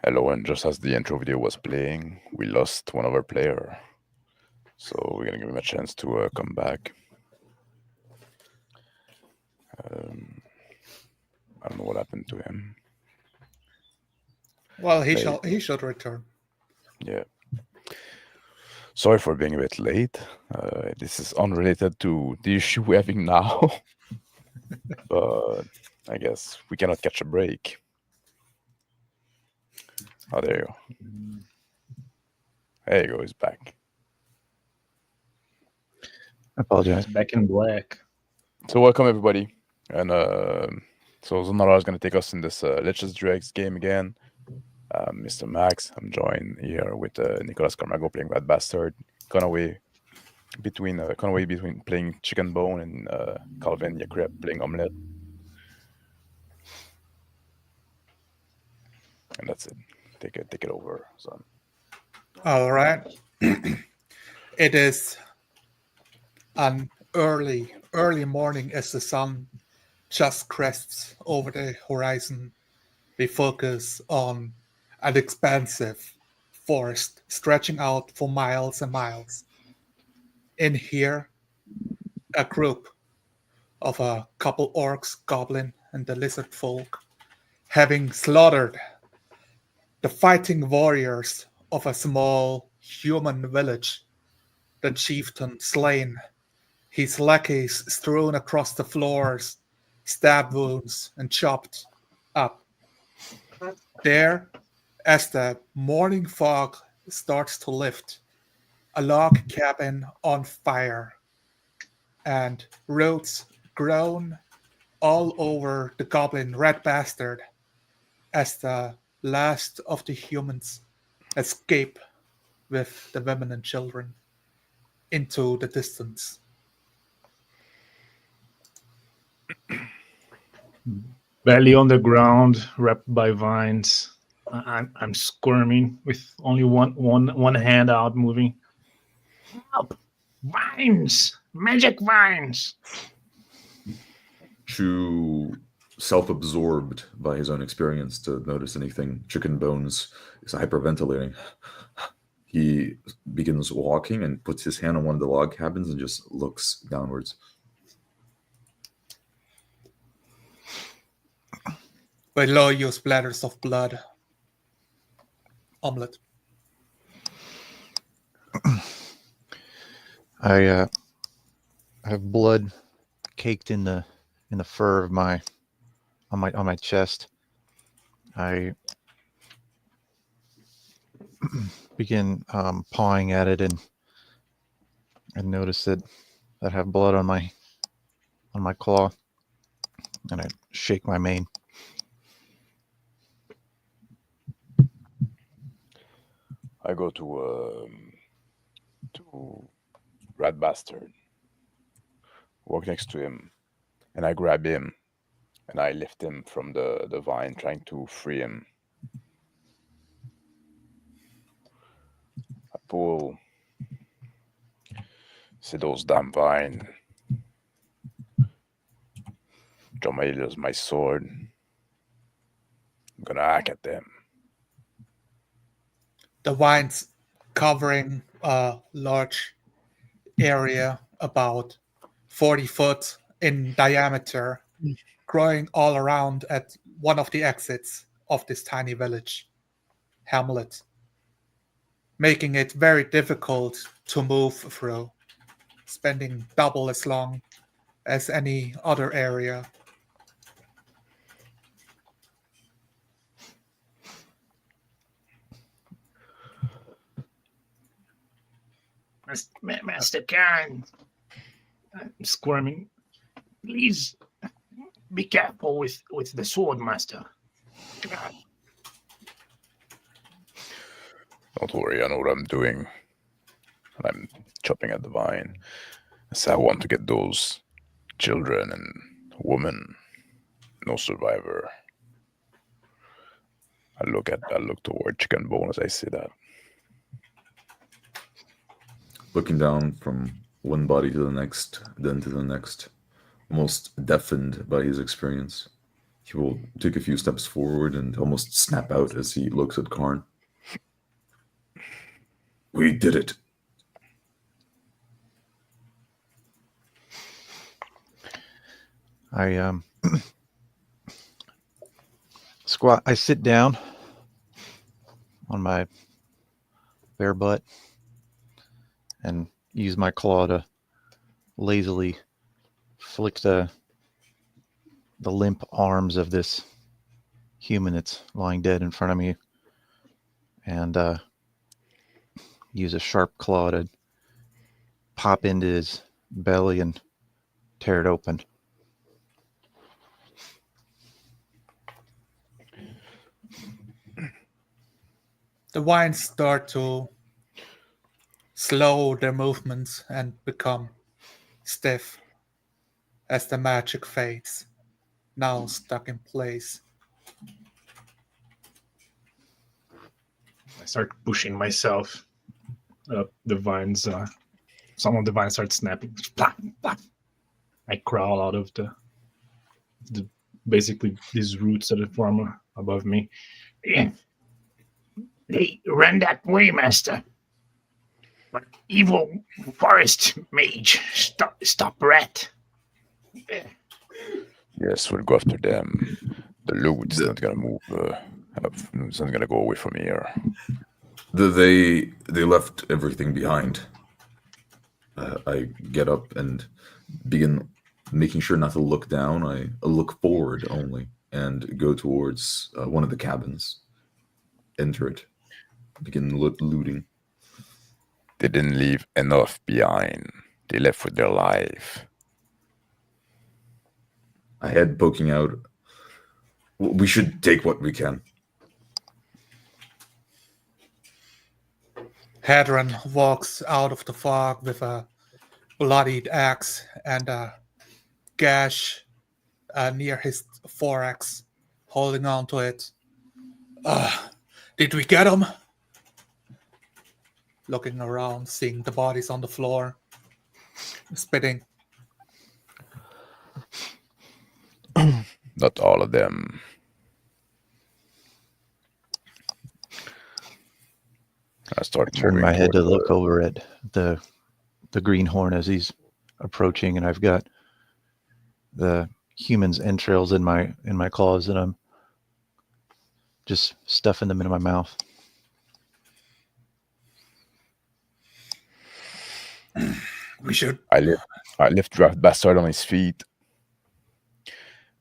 Hello, and just as the intro video was playing, we lost one of our player. So we're gonna give him a chance to come back. I don't know what happened to him. Well, Maybe. he should return. Yeah. Sorry for being a bit late. This is unrelated to the issue we're having now, but I guess we cannot catch a break. Oh, there you go. There you go. He's back. I apologize. Back in black. So welcome everybody, and so Zonara is going to take us in this Lich's Dregs game again. Mr. Max, I'm joined here with Nicolas Carmago playing Rat Bastard, Conaway between playing Chicken Bone and Calvin Yakrep playing Omelette, and that's it. Take it over, son. All right. It is an early morning as the sun just crests over the horizon. We focus on an expansive forest stretching out for miles and miles. In here, a group of a couple orcs, goblin, and the lizard folk, having slaughtered the fighting warriors of a small human village, the chieftain slain, his lackeys strewn across the floors, stab wounds and chopped up. There, as the morning fog starts to lift, a log cabin on fire, and roots grown all over the goblin red bastard as the last of the humans escape with the women and children into the distance. Belly on the ground, wrapped by vines. I'm squirming with only one hand out, moving. Help! Vines! Magic vines! Too self-absorbed by his own experience to notice anything. Chicken Bones is hyperventilating. He begins walking and puts his hand on one of the log cabins and just looks downwards. Below you, splatters of blood. Omelette. I have blood caked in the fur of my chest. I begin pawing at it and notice that I have blood on my claw, and I shake my mane. I go to Rat Bastard, walk next to him, and I grab him, and I lift him from the vine, trying to free him. I pull. See those damn vine. Draw my sword. I'm gonna hack at them. The vines covering a large area about 40 foot in diameter, growing all around at one of the exits of this tiny village, hamlet, making it very difficult to move through, spending double as long as any other area. Master Kaharn, I'm squirming. Please be careful with the sword, Master. God. Don't worry, I know what I'm doing. And I'm chopping at the vine. So I want to get those children and women. No survivor. I look toward Chicken Bone as I say that. Looking down from one body to the next, then to the next, almost deafened by his experience. He will take a few steps forward and almost snap out as he looks at Kaharn. We did it. I squat. I sit down on my bare butt and use my claw to lazily flick the limp arms of this human that's lying dead in front of me, and use a sharp claw to pop into his belly and tear it open. The vines start to slow their movements and become stiff as the magic fades, now stuck in place. I start pushing myself up the vines. Some of the vines start snapping. Plop, plop. I crawl out of the basically these roots that form above me. They ran that way, master. But evil forest mage, stop rat. Yes, we'll go after them. The loot's not gonna move. It's not gonna go away from here. They left everything behind. I get up and begin making sure not to look down. I look forward only and go towards one of the cabins. Enter it. Begin looting. They didn't leave enough behind. They left with their life. I head poking out. We should take what we can. Hadron walks out of the fog with a bloodied axe and a gash near his thorax, holding on to it. Did we get him? Looking around, seeing the bodies on the floor, spitting. Not all of them. I start Turn moving my head to toward look over at the greenhorn as he's approaching, and I've got the human's entrails in my claws, and I'm just stuffing them into my mouth. We should. I lift Draft Bastard on his feet.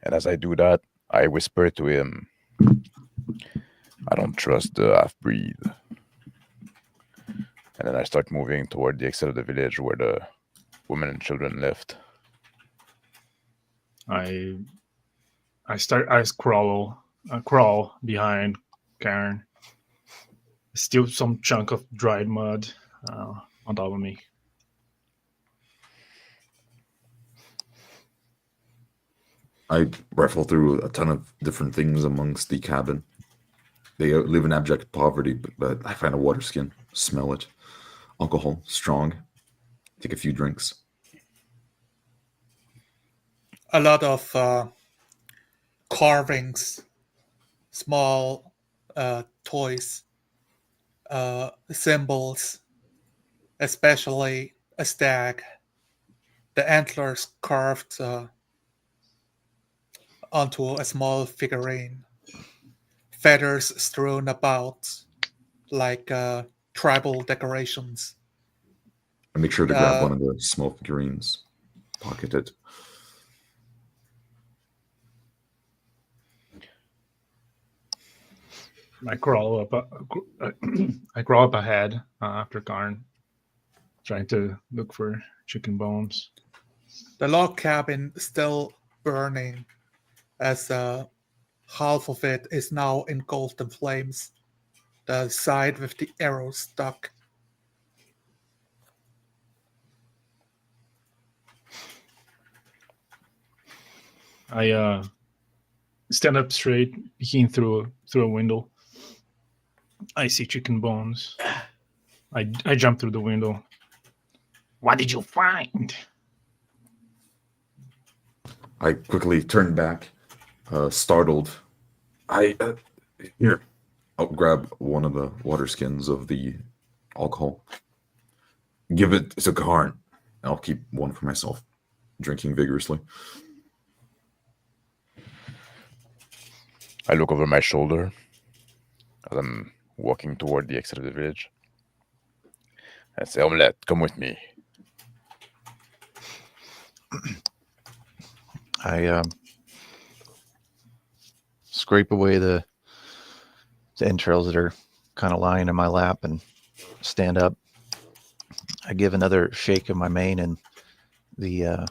And as I do that, I whisper to him, I don't trust the half-breed. And then I start moving toward the exit of the village where the women and children lived. I crawl behind Kaharn. Still some chunk of dried mud on top of me. I rifle through a ton of different things amongst the cabin. They live in abject poverty, but I find a water skin, smell it. Alcohol, strong. Take a few drinks. A lot of carvings, small toys, symbols, especially a stag. The antlers carved onto a small figurine. Feathers strewn about like tribal decorations. I make sure to grab one of the small figurines, pocket it. I crawl up ahead after Kaharn, trying to look for chicken bones. The log cabin still burning, as half of it is now in golden flames. The side with the arrow stuck. I stand up straight, peeking through a window. I see chicken bones. I jump through the window. What did you find? I quickly turn back Startled, here. I'll grab one of the water skins of the alcohol. Give it to Kaharn. I'll keep one for myself, drinking vigorously. I look over my shoulder as I'm walking toward the exit of the village. I say, Omelette, come with me. I scrape away the entrails that are kind of lying in my lap and stand up. I give another shake of my mane, and the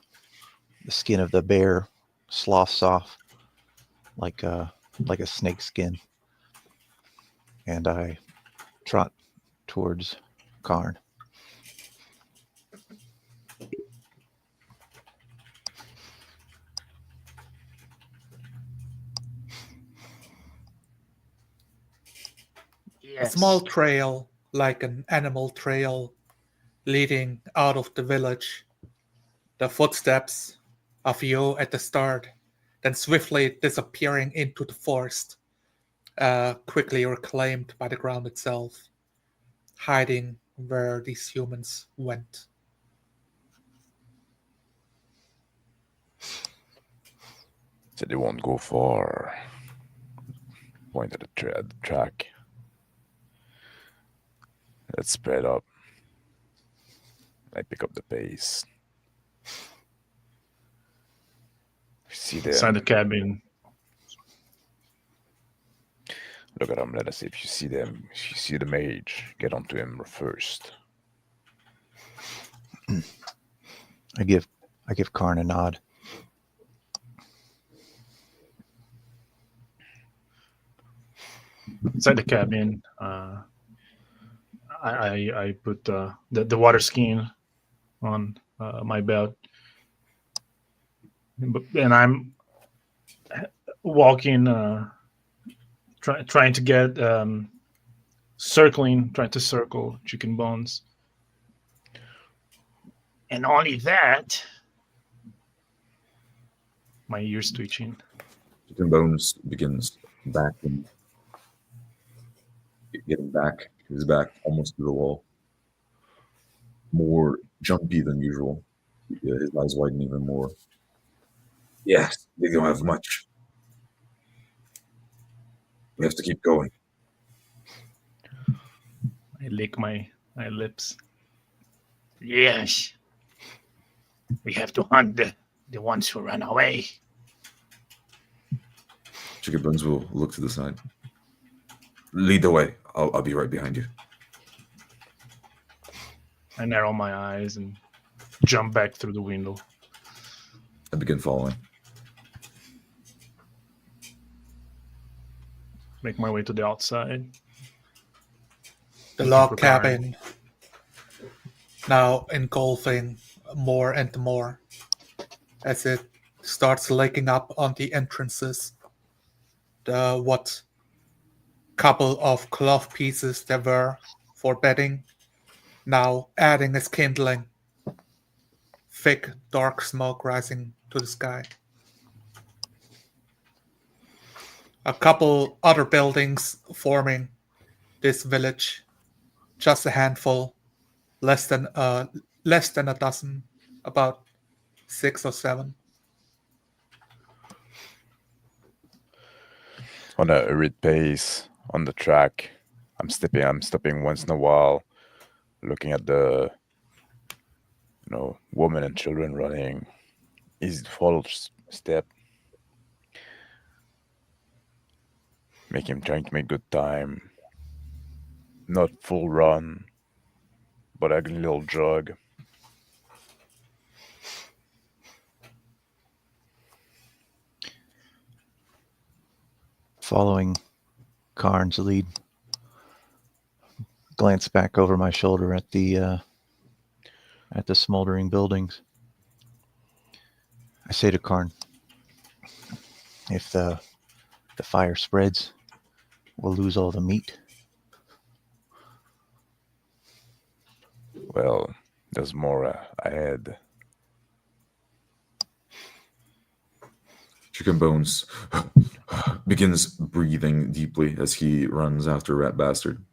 skin of the bear sloughs off like a snake skin, and I trot towards Kaharn. A small trail, like an animal trail, leading out of the village. The footsteps of you at the start, then swiftly disappearing into the forest, quickly reclaimed by the ground itself, hiding where these humans went. Said they won't go far. Point at the track. Let's spread up. I pick up the pace. See them. Inside the cabin. Look at him. Let us see if you see them. If you see the mage, get onto him first. I give Kaharn a nod. Inside the cabin, I put the water skin on my belt, and I'm walking, trying to get trying to circle chicken bones, and only that, my ears twitching. Chicken Bones begins backing, getting back. His back almost to the wall. More jumpy than usual. His eyes widen even more. Yes, they don't have much. We have to keep going. I lick my lips. Yes. We have to hunt the ones who ran away. Chicken Bones will look to the side. Lead the way. I'll be right behind you. I narrow my eyes and jump back through the window. I begin following. Make my way to the outside. The log cabin now engulfing more and more as it starts laking up on the entrances. The what couple of cloth pieces there were for bedding now adding as kindling. Thick, dark smoke rising to the sky. A couple other buildings forming this village. Just a handful, less than a dozen, about 6 or 7. On a hurried pace on the track, I'm stopping once in a while, looking at the women and children running. Easy to follow step. Trying to make good time. Not full run, but a little jog. Following Kaharn's lead, glance back over my shoulder at the smoldering buildings. I say to Kaharn, if the fire spreads, we'll lose all the meat. Well, there's more ahead. Chicken Bones begins breathing deeply as he runs after Rat Bastard.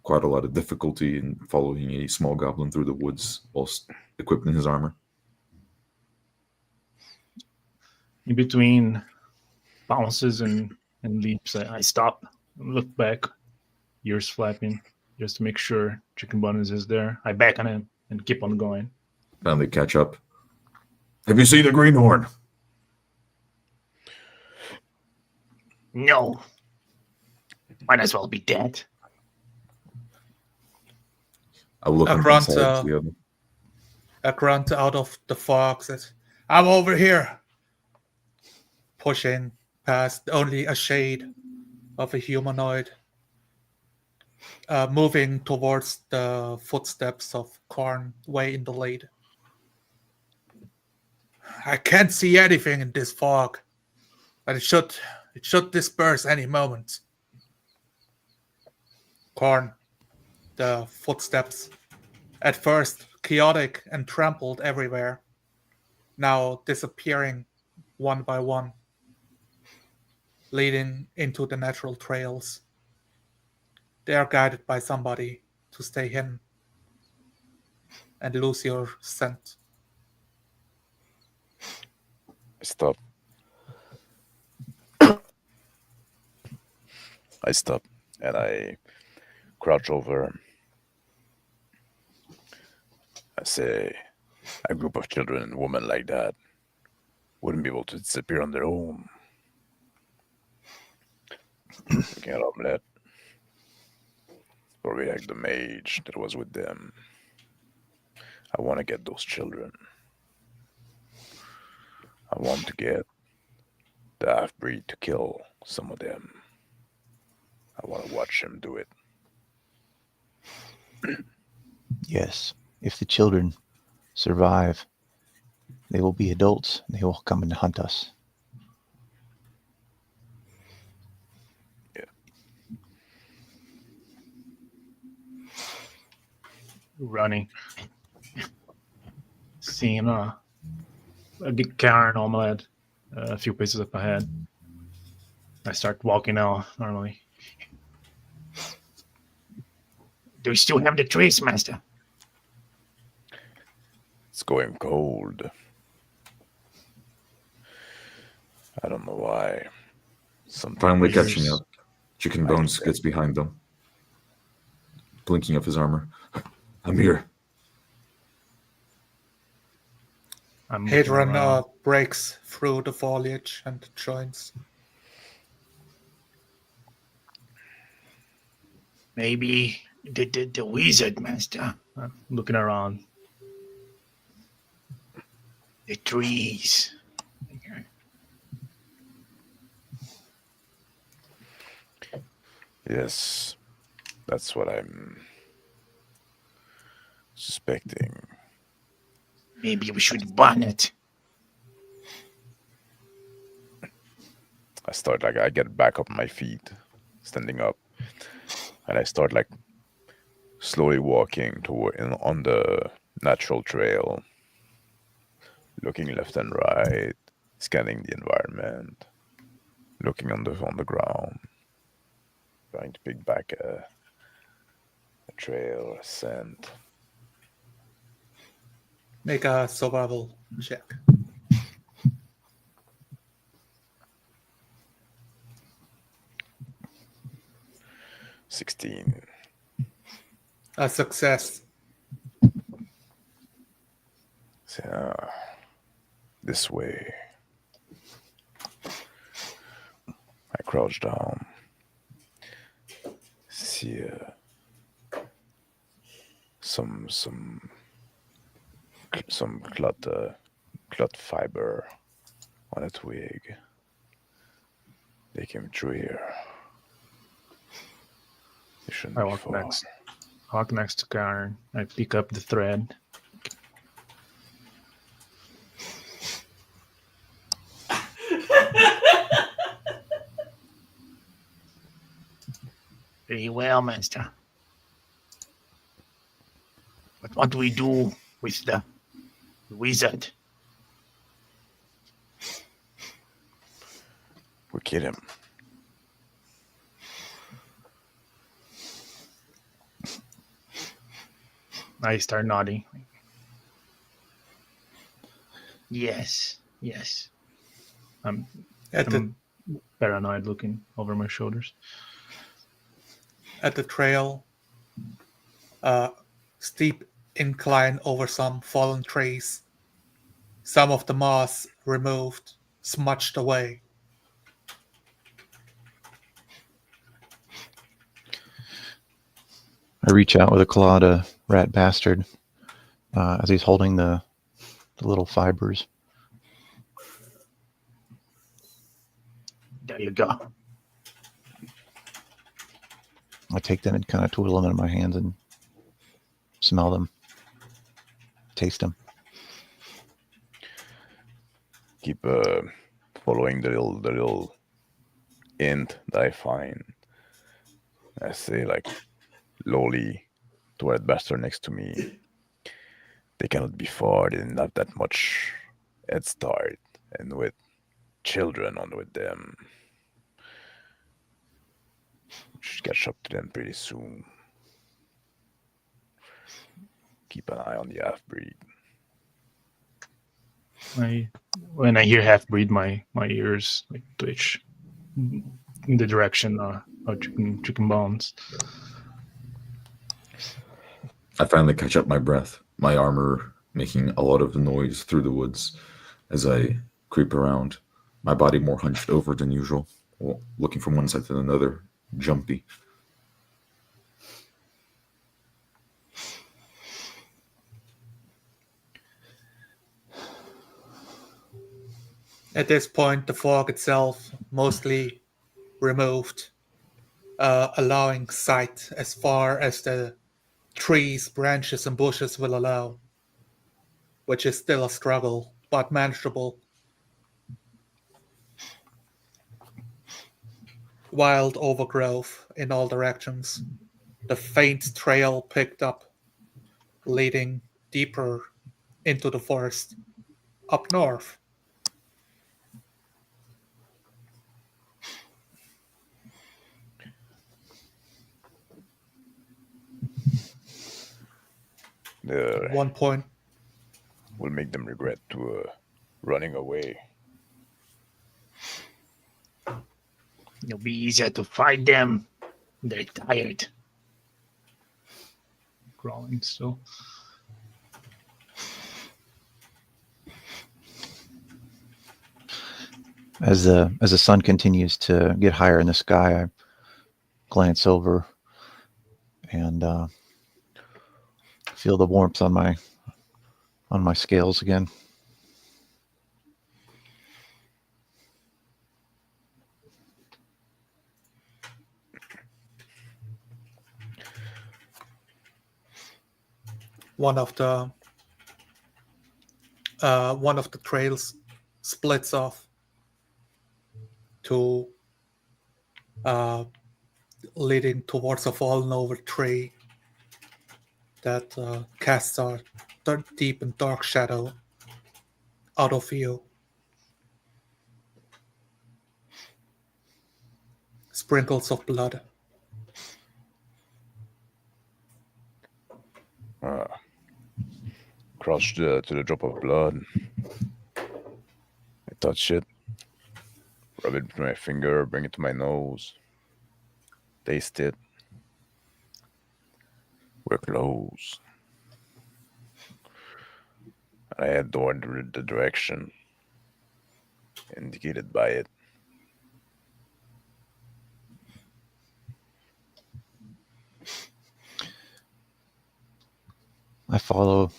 Quite a lot of difficulty in following a small goblin through the woods whilst equipped in his armor. In between bounces and leaps, I stop, look back, ears flapping, just to make sure Chicken Bones is there. I back on him and keep on going. Finally catch up. Have you seen the greenhorn? No. Might as well be dead. I look A on grunt, one side to the other. A grunt out of the fog says, I'm over here. Pushing past only a shade of a humanoid. Moving towards the footsteps of Kaharn way in the lead. I can't see anything in this fog, but it should disperse any moment. Kaharn, the footsteps, at first chaotic and trampled everywhere, now disappearing one by one, leading into the natural trails. They are guided by somebody to stay hidden and lose your scent. I stop. I stop and I crouch over. I say, a group of children and women like that wouldn't be able to disappear on their own. Looking at Omelette, probably like the mage that was with them. I want to get those children. I want to get the half-breed to kill some of them. I want to watch him do it. Yes, if the children survive, they will be adults. They will come and hunt us. Running. Seeing a Kaharn omelette a few paces up ahead. I start walking out normally. Do you still have the trace, Master? It's going cold. I don't know why. Something Finally weird. catching up. Chicken I Bones think gets behind them, blinking of his armor. I'm here. I'm looking Hadron around. breaks through the foliage and joins. Maybe the wizard, Master. I'm looking around. The trees. Yes, that's what I'm suspecting. Maybe we should burn it. I get back up on my feet, standing up, and I start like slowly walking on the natural trail, looking left and right, scanning the environment, looking on the ground, trying to pick back a trail, a scent. Make a survival check. $16. A success. So, this way. I crouch down. See some clot fiber on a twig. They came through here. They shouldn't I be walk far. next. I walk next to Kaharn. I pick up the thread. Very well, Master. But what do we do with the wizard? We kill him. I start nodding. Yes. I'm At the paranoid, looking over my shoulders. at the trail, steep incline over some fallen trees. Some of the moss removed, smudged away. I reach out with a claw to Rat Bastard as he's holding the little fibers. There you go. I take them and kind of twiddle them in my hands and smell them, taste them. Keep following the little hint that I find. I say like lowly to Red Bastard next to me. They cannot be far. They didn't have that much head start, and with children on with them, we should catch up to them pretty soon. Keep an eye on the half breed. When I hear half breed, my ears like twitch in the direction of chicken bones. I finally catch up my breath, my armor making a lot of noise through the woods as I creep around, my body more hunched over than usual, looking from one side to another, jumpy. At this point, the fog itself mostly removed, allowing sight as far as the trees, branches, and bushes will allow, which is still a struggle, but manageable. Wild overgrowth in all directions. The faint trail picked up, leading deeper into the forest, up north. At one point, Will make them regret to running away. It'll be easier to fight them. They're tired. Growling still. As the sun continues to get higher in the sky, I glance over and feel the warmth on my scales again. one of the trails splits off to leading towards a fallen over tree that casts a deep and dark shadow out of view. Sprinkles of blood. Crouch to the drop of blood. I touch it. Rub it with my finger, bring it to my nose. Taste it. We're close. I head toward the direction indicated by it. I follow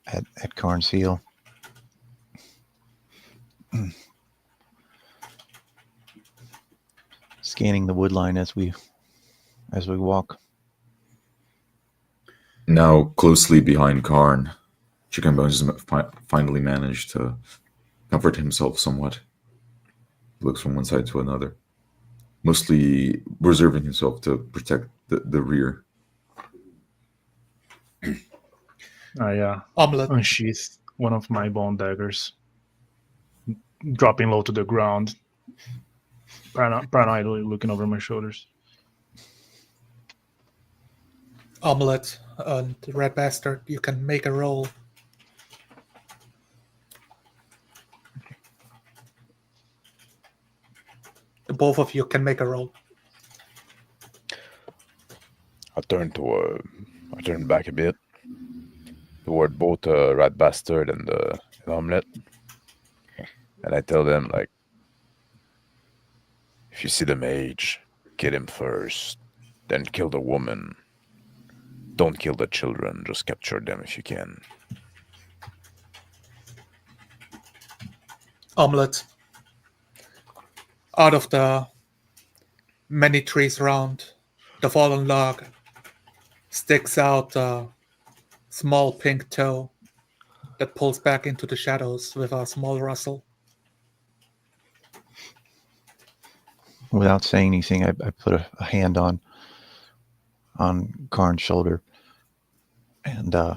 at Kaharn's heel. Scanning the wood line as we walk. Now closely behind Kaharn, Chicken Bones has finally managed to comfort himself somewhat. He looks from one side to another, mostly reserving himself to protect the rear. I Omelette. unsheath one of my bone daggers, dropping low to the ground. paranoidly looking over my shoulders. Omelette and Red Bastard, you can make a roll. Both of you can make a roll. I turn back a bit toward both Rat Bastard and Omelette, and I tell them, like, if you see the mage, kill him first, then kill the woman. Don't kill the children, just capture them if you can. Omelette, out of the many trees around the fallen log, sticks out a small pink toe that pulls back into the shadows with a small rustle. Without saying anything, I put a hand on Kaharn's shoulder, and I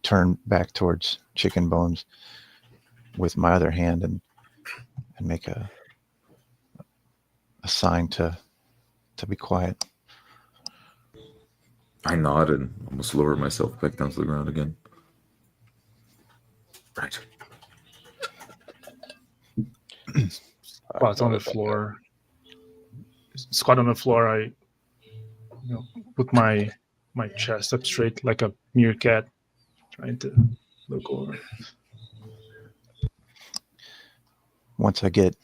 turn back towards Chicken Bones with my other hand and make a sign to be quiet. I nod and almost lower myself back down to the ground again. Right. Squat on the floor. Squat on the floor. I put my chest up straight like a meerkat, trying to look over. Once I get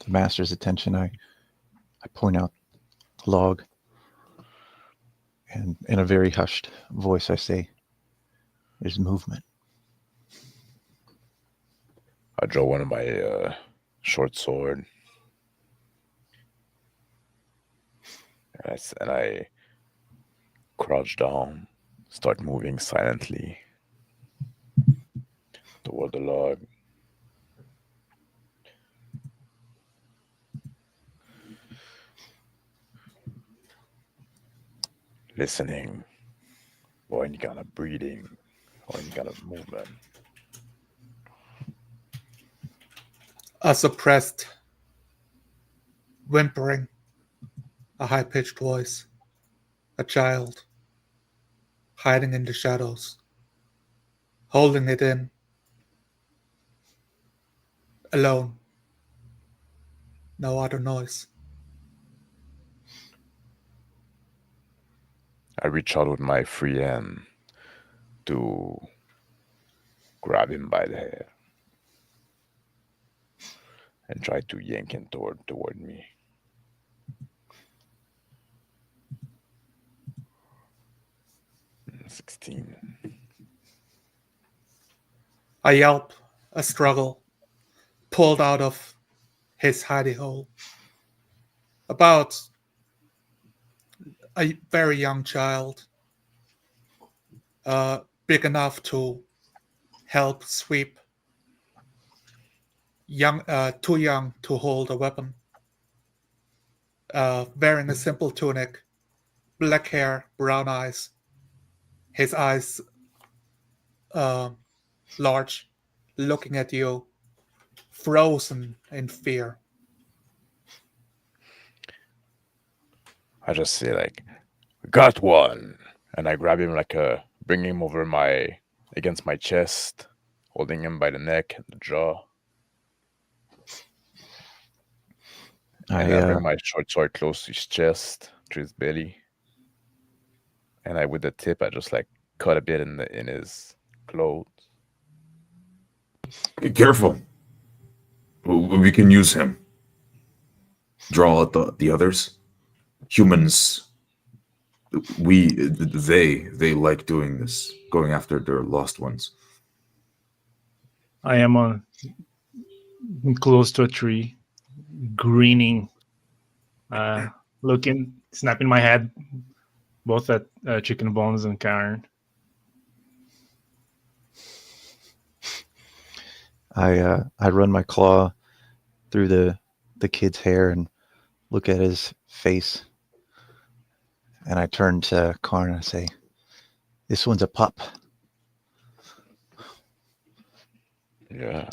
the master's attention, I point out the log, and in a very hushed voice, I say, "There's movement." I draw one of my short sword, and I crouch down, start moving silently toward the log. Listening for any kind of breathing or any kind of movement. A suppressed whimpering, a high-pitched voice, a child hiding in the shadows, holding it in, alone, no other noise. I reach out with my free hand to grab him by the hair and try to yank him toward me. Mm, 16. A yelp, a struggle, pulled out of his hidey hole. About a very young child, big enough to help sweep, too young to hold a weapon, wearing a simple tunic, black hair, brown eyes, his eyes large, looking at you, frozen in fear. I just say, like, got one, and I grab him, like, bring him over against my chest, holding him by the neck and the jaw. And I bring my short sword close to his chest, to his belly, and with the tip, I just, like, cut a bit in his clothes. Be careful. We can use him. Draw out the others. Humans. They like doing this, going after their lost ones. I am close to a tree, grinning, looking, snapping my head, both at Chicken Bones and Kaharn. I run my claw through the kid's hair and look at his face, and I turn to Kaharn and I say, "This one's a pup." Yeah,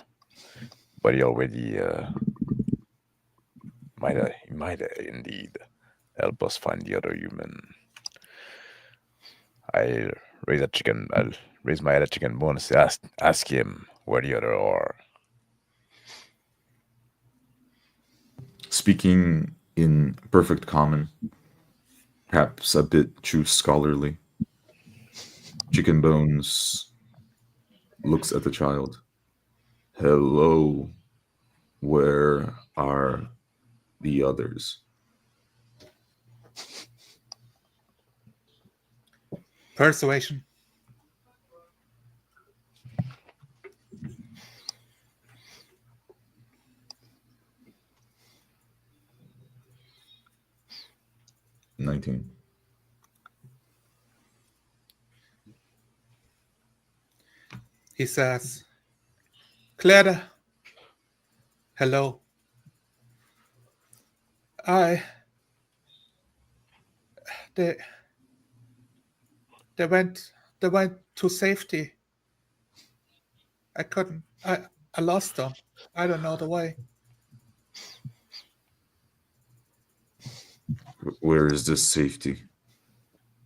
but he already He might indeed help us find the other human. I'll I'll raise my head at chicken bone and say, ask him where the other are. Speaking in perfect common, perhaps a bit too scholarly, Chicken Bones looks at the child. Hello, where are the others? Persuasion. $19. He says, Clara, hello. They went to safety. I couldn't. I lost them. I don't know the way. Where is this safety?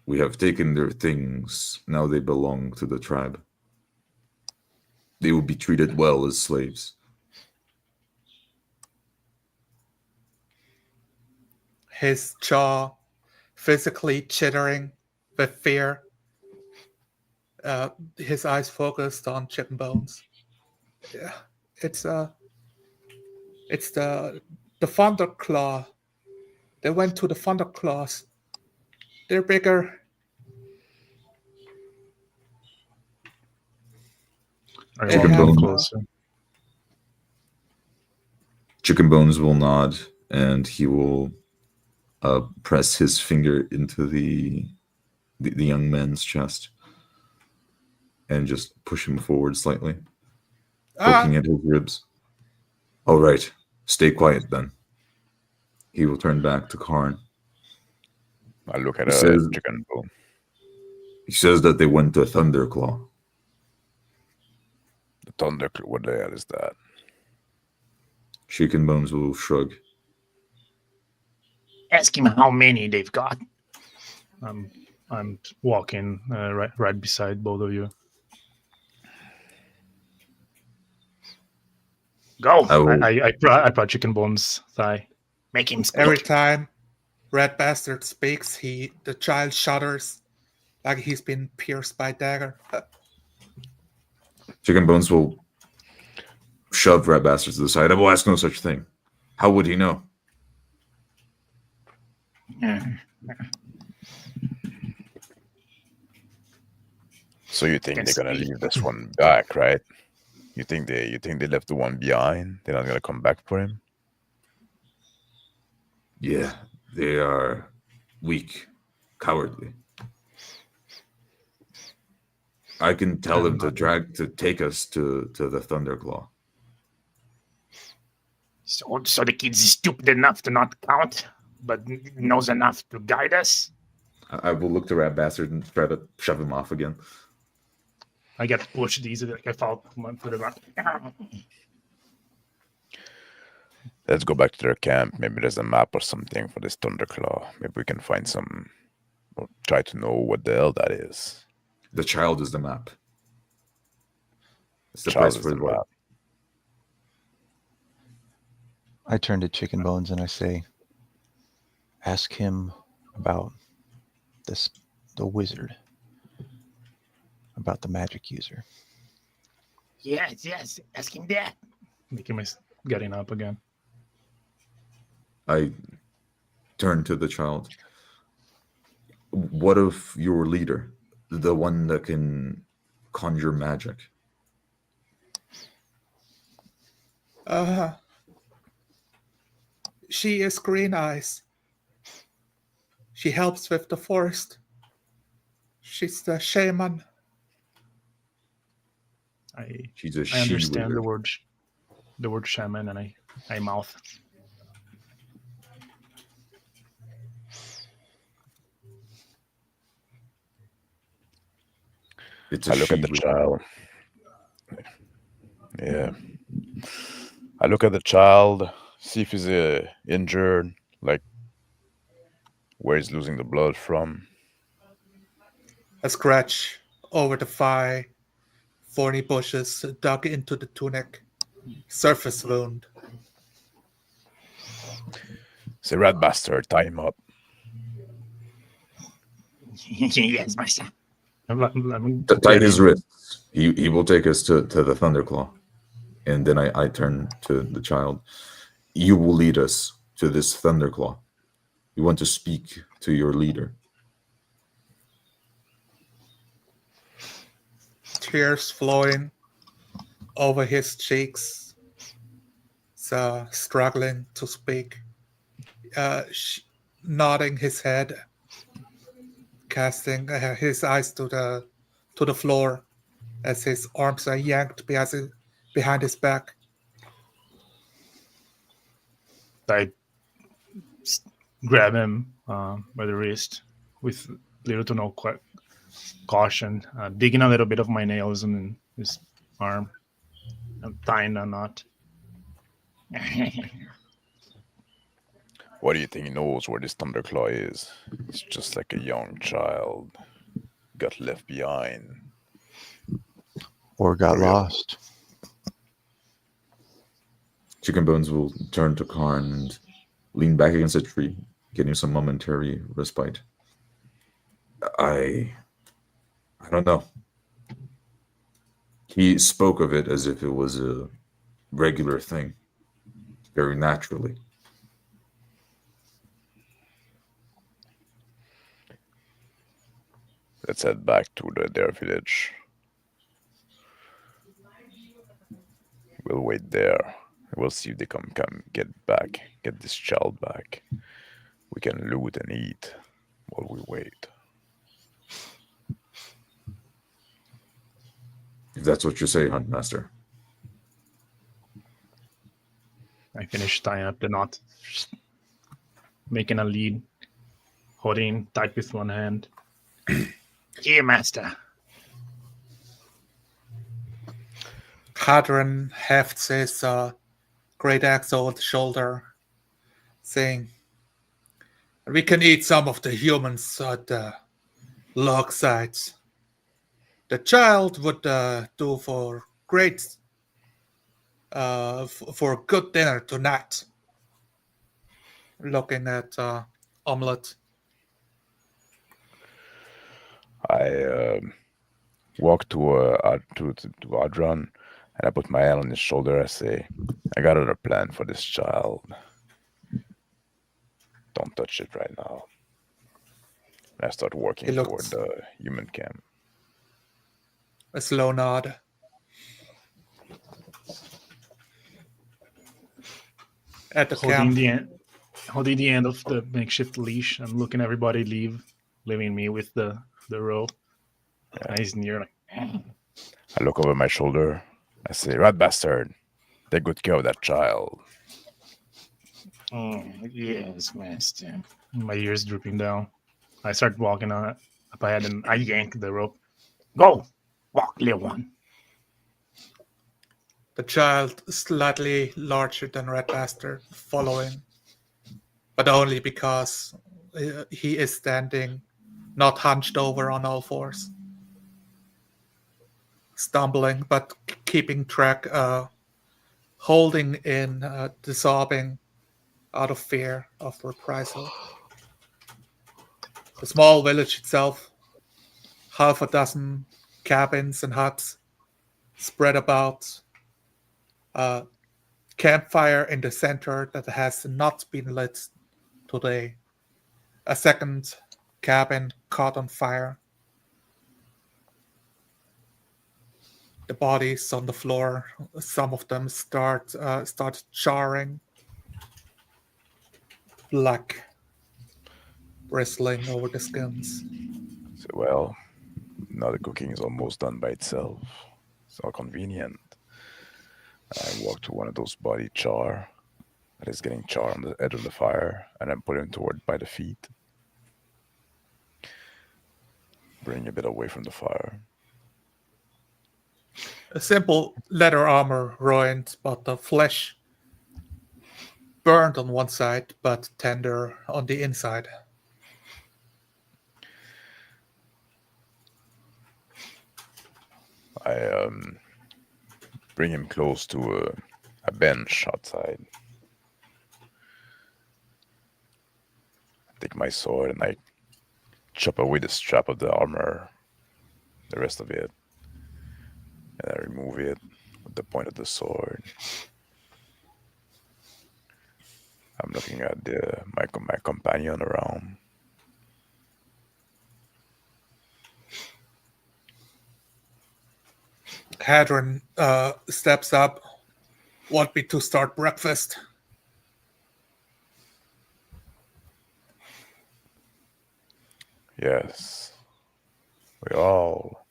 We have taken their things. Now they belong to the tribe. They will be treated well as slaves. His jaw physically chittering with fear. His eyes focused on Chicken Bones. Yeah, it's the Thunderclaw. They went to the Thunderclaws. They're bigger. I They walk have, in closer. Chicken Bones will nod, and he will press his finger into the young man's chest and just push him forward slightly, poking at his ribs. All right, stay quiet then. He will turn back to Kaharn. I look at He a says- chicken bone. He says that they went to Thunderclaw. The thunder. What the hell is that? Chicken Bones will shrug. Ask him how many they've got. I'm walking right beside both of you. Go! I prod Chicken Bones' thigh. Make him speak. Every time Red Bastard speaks, the child shudders like he's been pierced by a dagger. Chicken Bones will shove Rat Bastard to the side. I will ask no such thing. How would he know? So you think Can they're gonna speak. leave this one back, right? You think they left the one behind? They're not gonna come back for him? Yeah, they are weak, cowardly. I can tell them to take us to the Thunderclaw. So the kid's stupid enough to not count, but knows enough to guide us? I will look to Rat Bastard and try to shove him off again. I get pushed easily, like I fall to the ground. Let's go back to their camp. Maybe there's a map or something for this Thunderclaw. Maybe we can find some, or try to know what the hell that is. The child is the map. It's the Child place is for the the map. I turn to Chicken Bones and I say, ask him about the wizard, about the magic user. Yes, ask him that. Making my getting up again. I turn to the child. What of your leader, the one that can conjure magic? She is Green Eyes. She helps with the forest. She's the shaman. She's a I understand she-wizard. the word shaman, and I mouth. It's a I look at the she-wizard. child. Yeah. I look at the child, See if he's injured, like where he's losing the blood from. A scratch over the thigh, thorny bushes dug into the tunic, surface wound. Say, rat bastard, tie him up. Yes, master. I'm Tie his wrists. He will take us to the Thunderclaw. And then I turn to the child. You will lead us to this Thunderclaw. You want to speak to your leader. Tears flowing over his cheeks, so struggling to speak, nodding his head, casting his eyes to the floor as his arms are yanked behind his back. I grab him by the wrist with little to no caution, digging a little bit of my nails in his arm and tying a knot. What do you think he knows where this Thunderclaw is? He's just like a young child. Got left behind. Or got Real. lost. Chicken Bones will turn to Karn and lean back against a tree, getting some momentary respite. I don't know. He spoke of it as if it was a regular thing, very naturally. Let's head back to their village. We'll wait there. We'll see if they come get this child back. We can loot and eat while we wait. If that's what you say, Huntmaster. I finish tying up the knot, making a lead, holding tight with one hand. Here, master. Hadron hefts his great axe over the shoulder, saying, "We can eat some of the humans at the log sites. The child would do for great, for a good dinner tonight." Looking at omelet. I walk to Adran, and I put my hand on his shoulder. I say, "I got another plan for this child. Don't touch it right now." And I start walking He toward looks- the human camp. A slow nod. At the camp, Holding the end of the makeshift leash and looking everybody leaving me with the rope. And he's near like, I look over my shoulder. I say, "Rat bastard, take good care of that child." "Oh, yes, master." My ears drooping down. I start walking up ahead and I yank the rope. Go! Walk, little one. the child slightly larger than Red Bastard, following, but only because he is standing, not hunched over on all fours. Stumbling, but keeping track, holding in the sobbing out of fear of reprisal. The small village itself, half a dozen cabins and huts spread about, a campfire in the center that has not been lit today, a second cabin caught on fire, the bodies on the floor, some of them start charring, black bristling over the skins. So, well, now the cooking is almost done by itself. It's all convenient. I walk to one of those body char that is getting char on the edge of the fire, and then put him toward by the feet. Bring a bit away from the fire. A simple leather armor ruined, but the flesh burned on one side, but tender on the inside. I bring him close to a bench outside. I take my sword and I chop away the strap of the armor, the rest of it, and I remove it with the point of the sword. I'm looking at my companion around. Hadron steps up. Want me to start breakfast? Yes, we all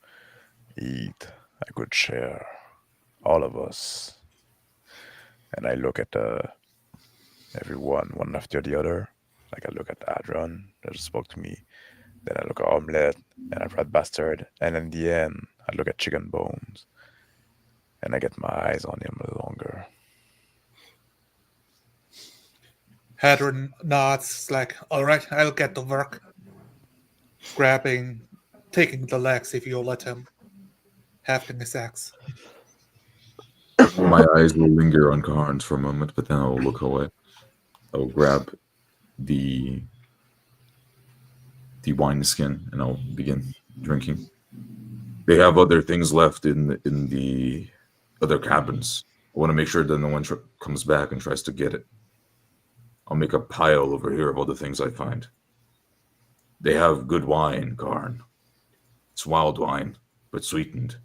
eat a good share, all of us. And I look at everyone one after the other. Like I look at Adron that just spoke to me. Then I look at Omelette and at Rat Bastard. And in the end, I look at Chicken Bones. And I get my eyes on him a little longer. Hadron nods, like, all right, I'll get to work. Taking the legs if you let him, hefting his axe. My eyes will linger on Kaharn's for a moment, but then I'll look away. I'll grab the wine skin and I'll begin drinking. They have other things left in the other cabins. I want to make sure that no one comes back and tries to get it. I'll make a pile over here of all the things I find. They have good wine, Kaharn. It's wild wine, but sweetened.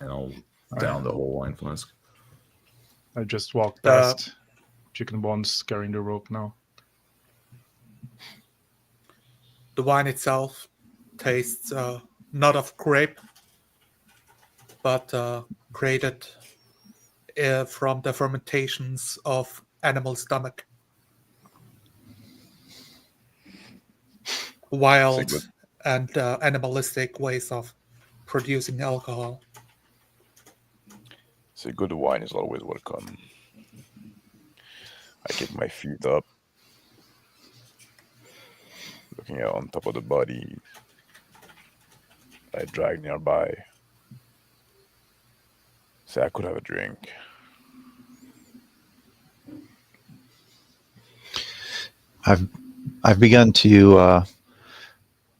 And I'll down the whole wine flask. I just walked past Chicken Bones carrying the rope now. The wine itself tastes not of grape, but created from the fermentations of animal stomach. Wild and animalistic ways of producing alcohol. So good wine is always welcome. I kick my feet up, looking on top of the body. I drag nearby. Say I could have a drink. I've begun to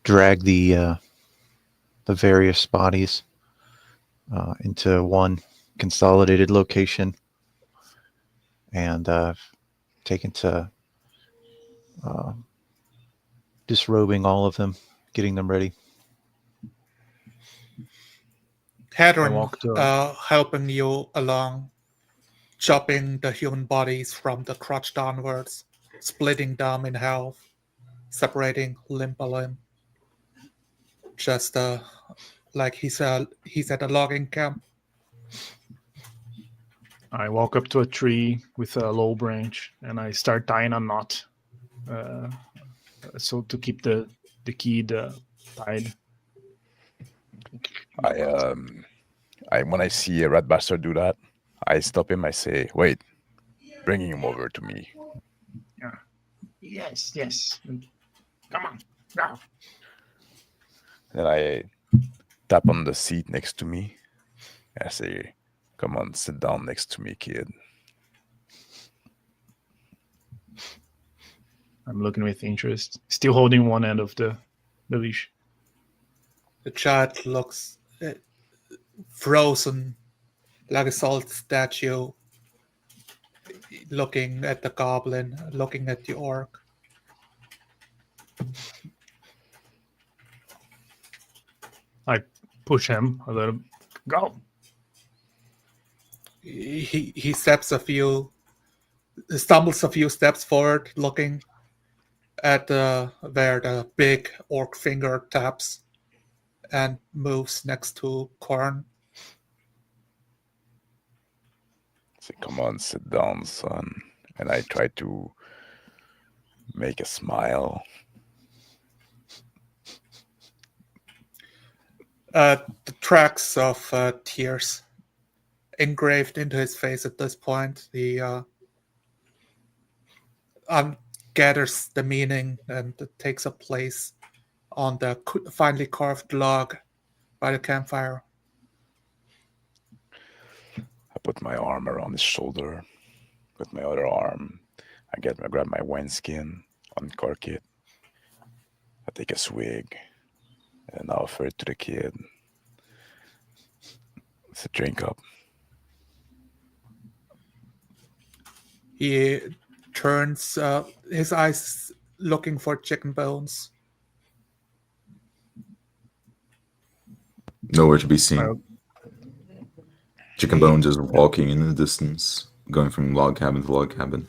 drag the various bodies into one consolidated location, and taken to disrobing all of them, getting them ready. Hadron helping you along, chopping the human bodies from the crotch downwards, splitting them in half, separating limb by limb. Just like he's at a logging camp. I walk up to a tree with a low branch and I start tying a knot, so to keep the key tied. I when I see a rat bastard do that, I stop him. I say, "Wait, bringing him over to me." Yeah. Yes. Come on, go. Then I tap on the seat next to me. I say, "Come on, sit down next to me, kid." I'm looking with interest, still holding one end of the leash. The child looks frozen like a salt statue, looking at the goblin, looking at the orc. I push him a little. Go. He stumbles a few steps forward, looking at where the big orc finger taps, and moves next to Kaharn. Say, "Come on, sit down, son." And I try to make a smile. The tracks of tears engraved into his face at this point. The gathers the meaning and it takes a place on the finely carved log by the campfire. I put my arm around his shoulder. With my other arm, I grab my wineskin, uncork it. I take a swig and I offer it to the kid. It's a drink up. He turns his eyes looking for chicken bones. Nowhere to be seen. Well, Chicken Bones is walking in the distance, going from log cabin to log cabin,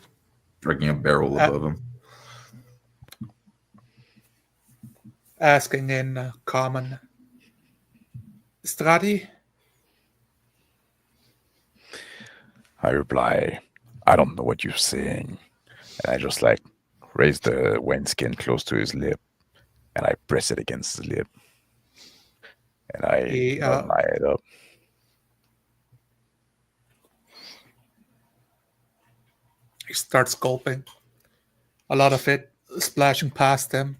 dragging a barrel above him. Asking in common, Strati? I reply, I don't know what you're saying. And I just like raise the wineskin close to his lip and I press it against his lip. And I nod my head up. He starts gulping. A lot of it splashing past him.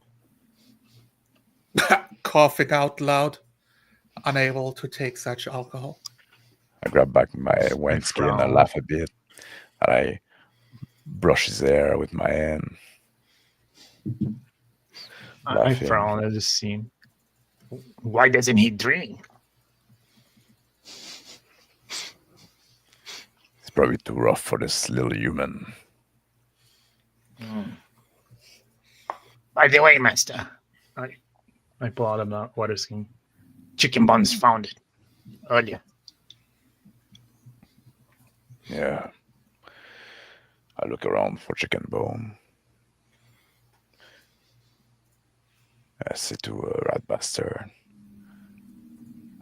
Coughing out loud, unable to take such alcohol. I grab back my wineskin and I frown. laugh a bit. And I brush his hair with my hand. I Laughing. frown at the scene. Why doesn't he drink? It's probably too rough for this little human. By the way, Master, I pull out a water skin. Chicken Bones found it earlier. Yeah. I look around for chicken bone. I say to a rat bastard.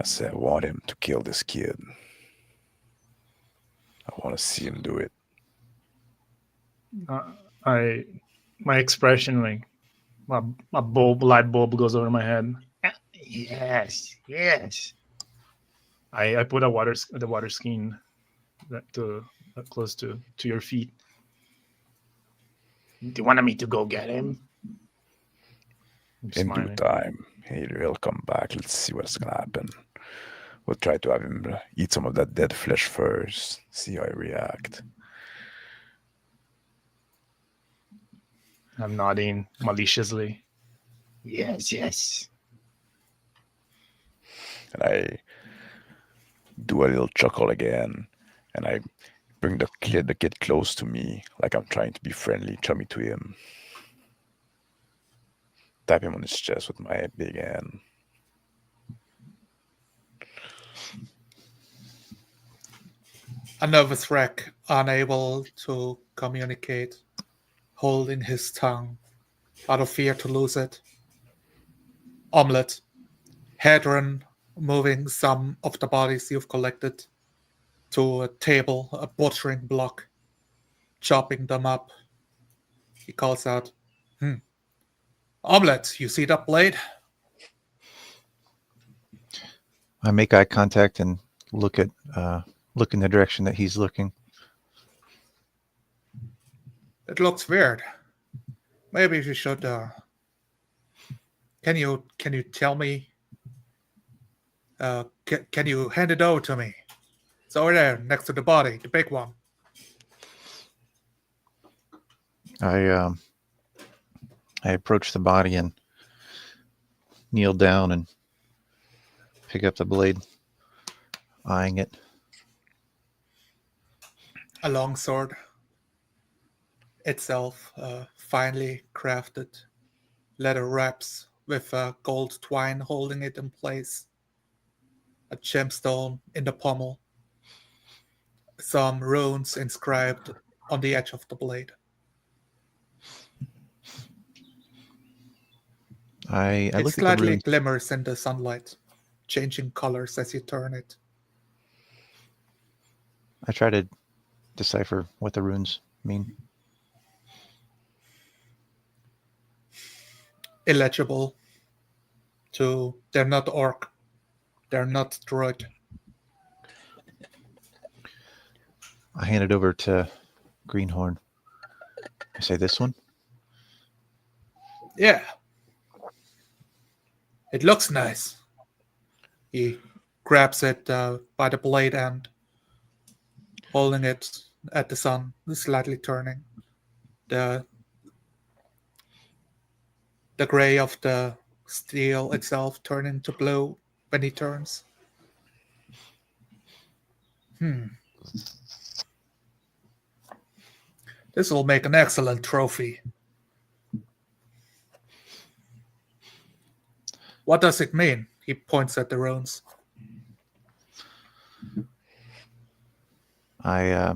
I say I want him to kill this kid. I want to see him do it. My expression, like my light bulb goes over my head. Yes. I put the water skin close to your feet. Do you want me to go get him? I'm In due smiling. time, he will come back. Let's see what's gonna happen. We'll try to have him eat some of that dead flesh first. See how he react. I'm nodding maliciously. Yes. And I do a little chuckle again, and I bring the kid close to me, like I'm trying to be friendly, chummy to him. Tap him on his chest with my big hand. A nervous wreck, unable to communicate, holding his tongue out of fear to lose it. Omelette, Hadron moving some of the bodies you've collected to a table, a butchering block, chopping them up. He calls out, Omelette, you see that blade? I make eye contact and look in the direction that he's looking. It looks weird. Maybe we should. Can you tell me? Can you hand it over to me? It's over there next to the body, the big one. I approach the body and kneel down and pick up the blade, eyeing it. A long sword. Itself finely crafted, leather wraps with gold twine holding it in place. A gemstone in the pommel. Some runes inscribed on the edge of the blade. I It look at the slightly runes. glimmers in the sunlight, changing colors as you turn it. I try to decipher what the runes mean. Illegible. They're not orc. They're not druid. I hand it over to Greenhorn. I say this one. Yeah. It looks nice. He grabs it by the blade end, holding it at the sun, slightly turning. The gray of the steel itself turning to blue when he turns. This will make an excellent trophy. What does it mean? He points at the runes. I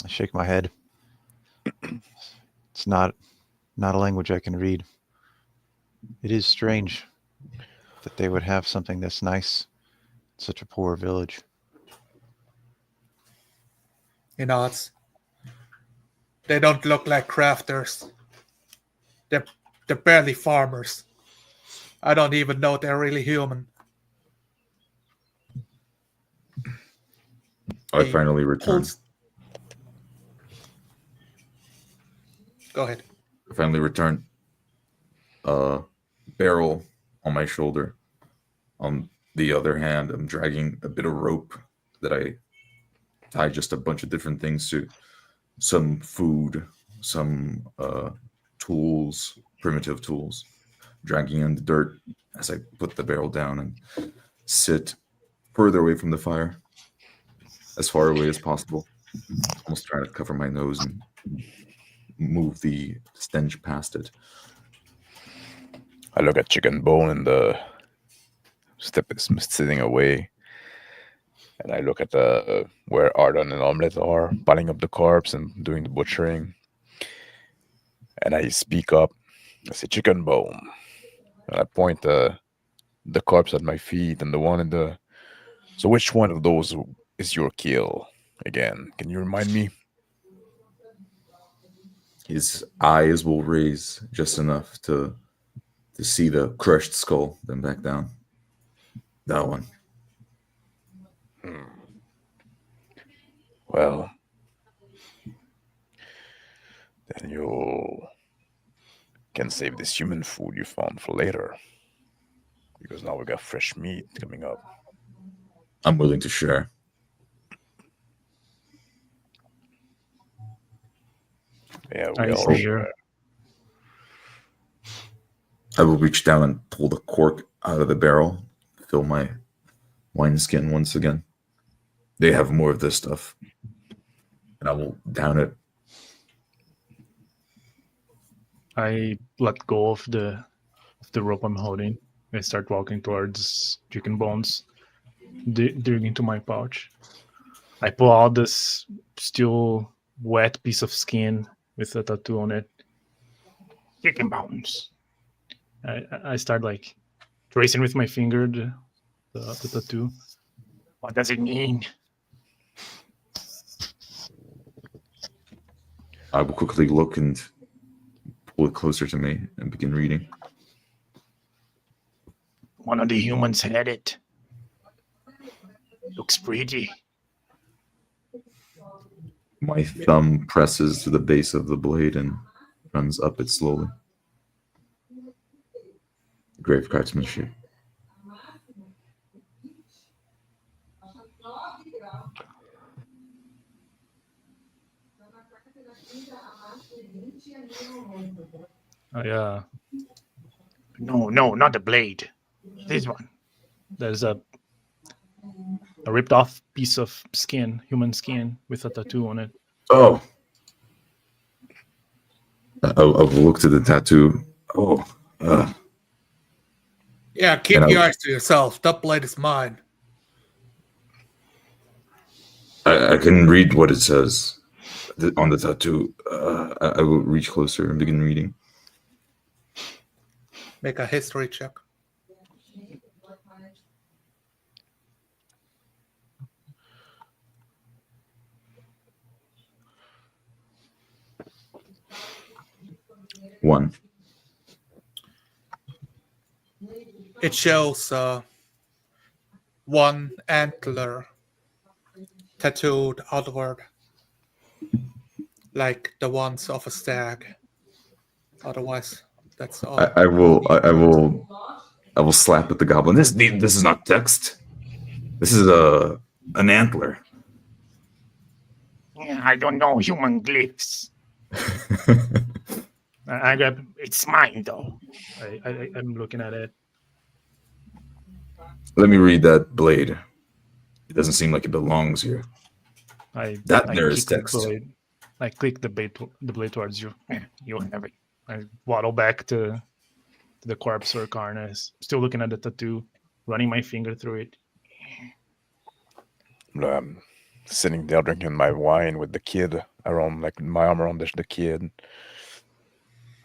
shake my head. It's not a language I can read. It is strange that they would have something this nice in such a poor village. He nods. They don't look like crafters. They're barely farmers. I don't even know they're really human. I He finally return. Go ahead. I finally return. Barrel on my shoulder. On the other hand, I'm dragging a bit of rope that I tie just a bunch of different things to. Some food, some tools, primitive tools. Dragging in the dirt as I put the barrel down and sit further away from the fire. As far away as possible. Almost trying to cover my nose and move the stench past it. I look at Chicken Bone and the step is sitting away. And I look at where Ardon and Omelette are, piling up the corpse and doing the butchering. And I speak up. I say, Chicken Bone. And I point the corpse at my feet and the one in the... So which one of those is your kill? Again, can you remind me? His eyes will raise just enough to see the crushed skull, then back down. That one. Well, then you can save this human food you found for later. Because now we got fresh meat coming up. I'm willing to share. Yeah, I we all see share. her. I will reach down and pull the cork out of the barrel, fill my wineskin once again. They have more of this stuff. And I will down it. I let go of the rope I'm holding. I start walking towards Chicken Bones, digging into my pouch. I pull out this still wet piece of skin with a tattoo on it. Chicken Bones. I start like tracing with my finger the tattoo. What does it mean? I will quickly look and pull it closer to me and begin reading. One of the humans had it. Looks pretty. My thumb presses to the base of the blade and runs up it slowly. Grave craftsmanship. No, not the blade. This one. There's a ripped off piece of skin, human skin, with a tattoo on it. Oh! I'll look to the tattoo. Oh. Yeah, keep And your eyes to yourself. That blade is mine. I can read what it says on the tattoo. I will reach closer and begin reading. Make a history check. One. It shows one antler tattooed outward. like the ones of a stag. Otherwise, that's all. I will slap at the goblin. This is not text. This is an antler. I don't know human glyphs. I grab. It's mine though. I'm looking at it. Let me read that blade. It doesn't seem like it belongs here. That I there is click text. The blade. I click the blade towards you. You have it. I waddle back to the corpse or Kaharn, still looking at the tattoo, running my finger through it. Sitting there drinking my wine with the kid around, like my arm around the kid.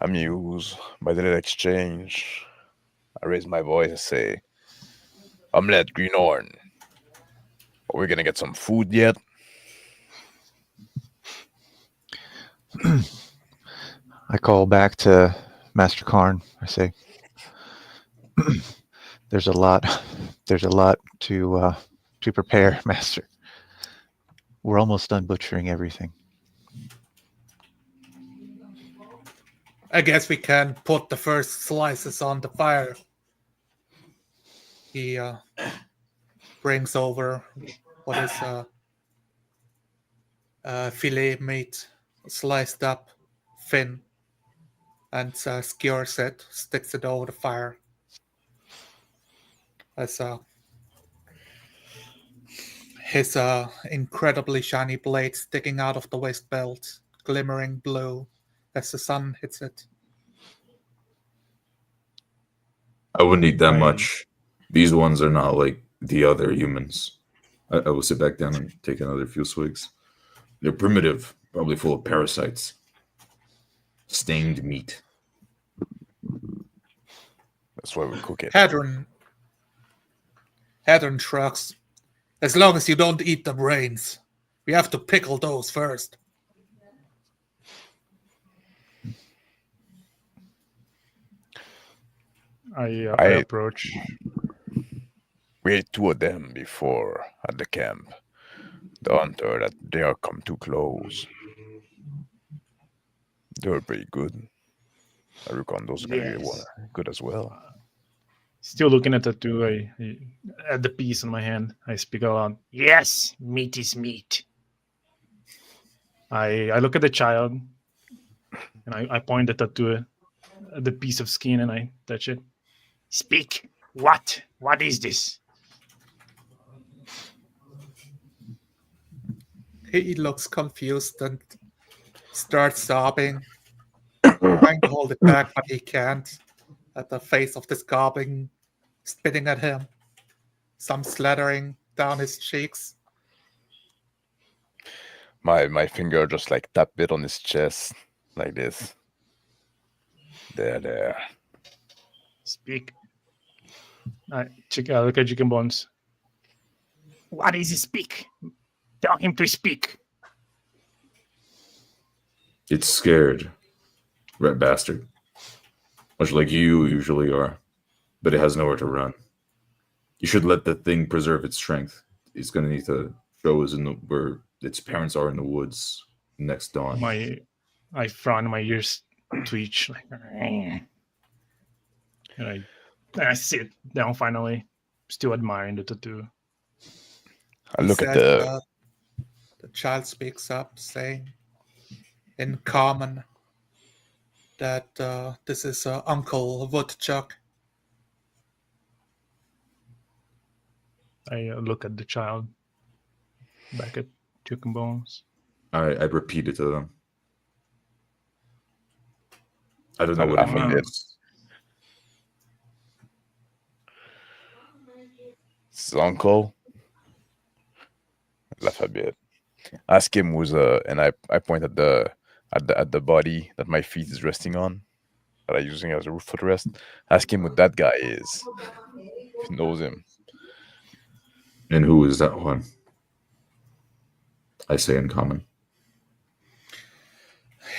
Amused by the little exchange. I raise my voice and say, Omelette Greenhorn. Are we gonna get some food yet? I call back to Master Kaharn. I say, "There's a lot to prepare, Master. We're almost done butchering everything." I guess we can put the first slices on the fire. He brings over what is filet meat, sliced up, thin, and skewers it, sticks it over the fire. As his incredibly shiny blade sticking out of the waist belt, glimmering blue as the sun hits it. I wouldn't eat that I- much. These ones are not like the other humans. I will sit back down and take another few swigs. They're primitive, probably full of parasites. Stained meat. That's why we cook it. Hadron shrugs. As long as you don't eat the brains. We have to pickle those first. I approach. We ate 2 of them before at the camp. The hunter that dare come too close. They were pretty good. I reckon those are gonna be Yes. good as well. Still looking at the tattoo, I at the piece in my hand. I speak aloud. Yes, meat is meat. I look at the child, and I point the tattoo at the piece of skin, and I touch it. Speak. What? What is this? He looks confused and starts sobbing, trying to hold it back, but he can't. At the face of this goblin spitting at him, some slathering down his cheeks. My finger just like tap it on his chest like this. There. Speak. I look at Chicken Bones. What is he speak? Tell him to speak. It's scared. Red bastard. Much like you usually are. But it has nowhere to run. You should let the thing preserve its strength. It's going to need to show us where its parents are in the woods next dawn. I frown, my ears twitch. And I sit down finally, still admiring the tattoo. I look at the child speaks up, saying in common that this is Uncle Woodchuck. I look at the child, back at Chicken Bones. I repeat it to them. I don't know I what laugh it a bit. means. His uncle. Laugh a bit. Ask him who's and I point at the body that my feet is resting on, that I'm using as a footrest. Ask him who that guy is. If he knows him. And who is that one? I say in common.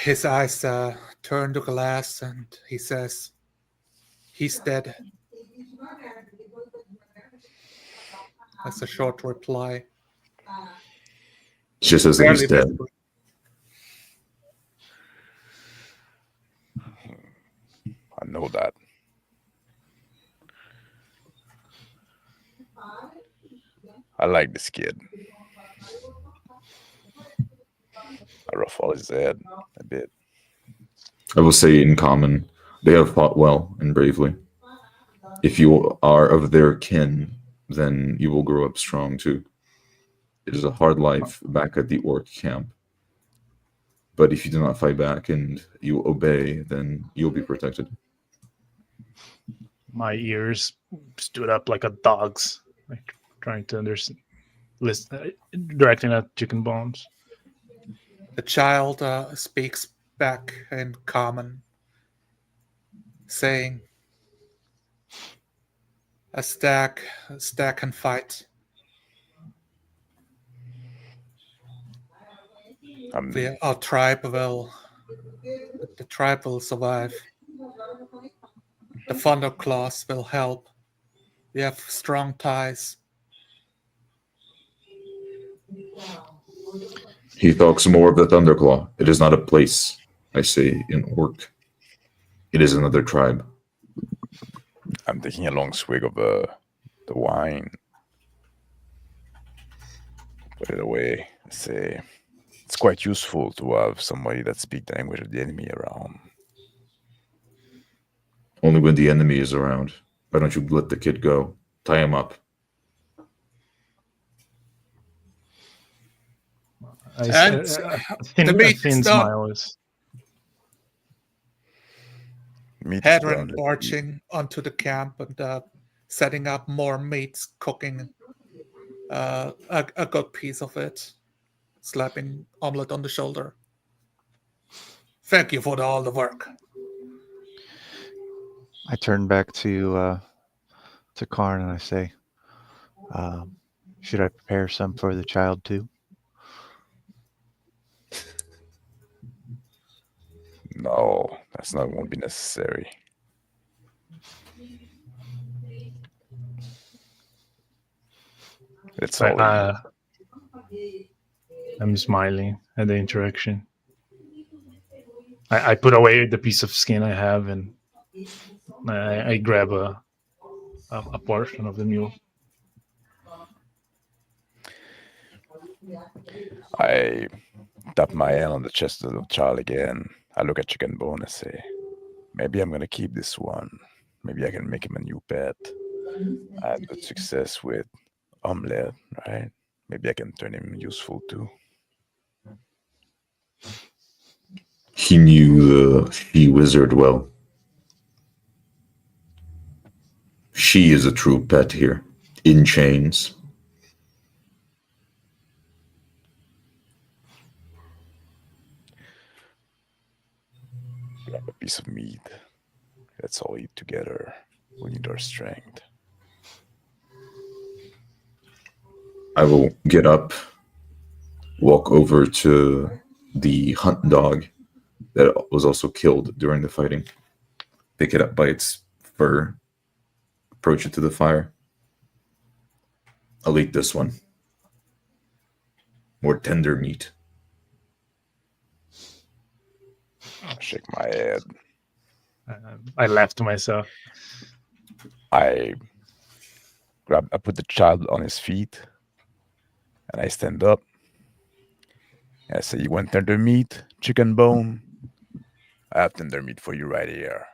His eyes turn to glass and he says, he's dead. That's a short reply. She says that he's Barely dead. visible. know that. I like this kid. I ruffle his head a bit. I will say, in common, they have fought well and bravely. If you are of their kin, then you will grow up strong too. It is a hard life back at the orc camp. But if you do not fight back and you obey, then you'll be protected. My ears stood up like a dog's, like trying to understand, directing at chicken bones. The child speaks back in common, saying, a stag can fight. Our tribe will, the tribe will survive. The Thunder Claws will help. We have strong ties. He talks more of the Thunderclaw. It is not a place, I say, in orc. It is another tribe. I'm taking a long swig of the wine. Put it away. I say, it's quite useful to have somebody that speaks the language of the enemy around. Only when the enemy is around. Why don't you let the kid go? Tie him up. And A the meat's thin done. smile is. Meat is Hadron done. marching onto the camp and setting up more meats, cooking a good piece of it, slapping Omelette on the shoulder. Thank you for all the work. I turn back to Kaharn and I say, should I prepare some for the child too? No, won't be necessary. It's all I'm smiling at the interaction. I put away the piece of skin I have and I grab a portion of the mule. I tap my hand on the chest of the child again. I look at Chicken Bone and say, maybe I'm going to keep this one. Maybe I can make him a new pet. I had good success with Omelette, right? Maybe I can turn him useful too. He knew the she-wizard well. She is a true pet here, in chains. Grab a piece of meat. Let's all eat together. We need our strength. I will get up, walk over to the hunt dog that was also killed during the fighting, pick it up by its fur, approach it to the fire. I'll eat this one. More tender meat. I shake my head. I laugh to myself. I put the child on his feet, and I stand up. And I say, "You want tender meat, Chicken Bone? I have tender meat for you right here."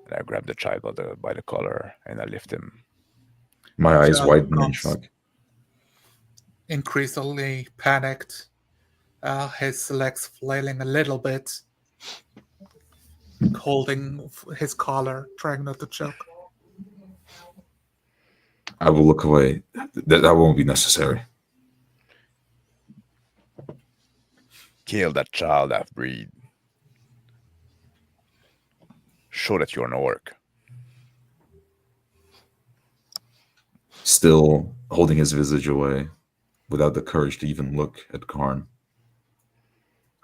And I grab the child by the collar, and I lift him. My eyes Child widen in comes. shock. Increasingly panicked, his legs flailing a little bit, holding his collar, trying not to choke. I will look away. That won't be necessary. Kill that child, half-breed. Show that you're an orc. Still holding his visage away, without the courage to even look at Kaharn.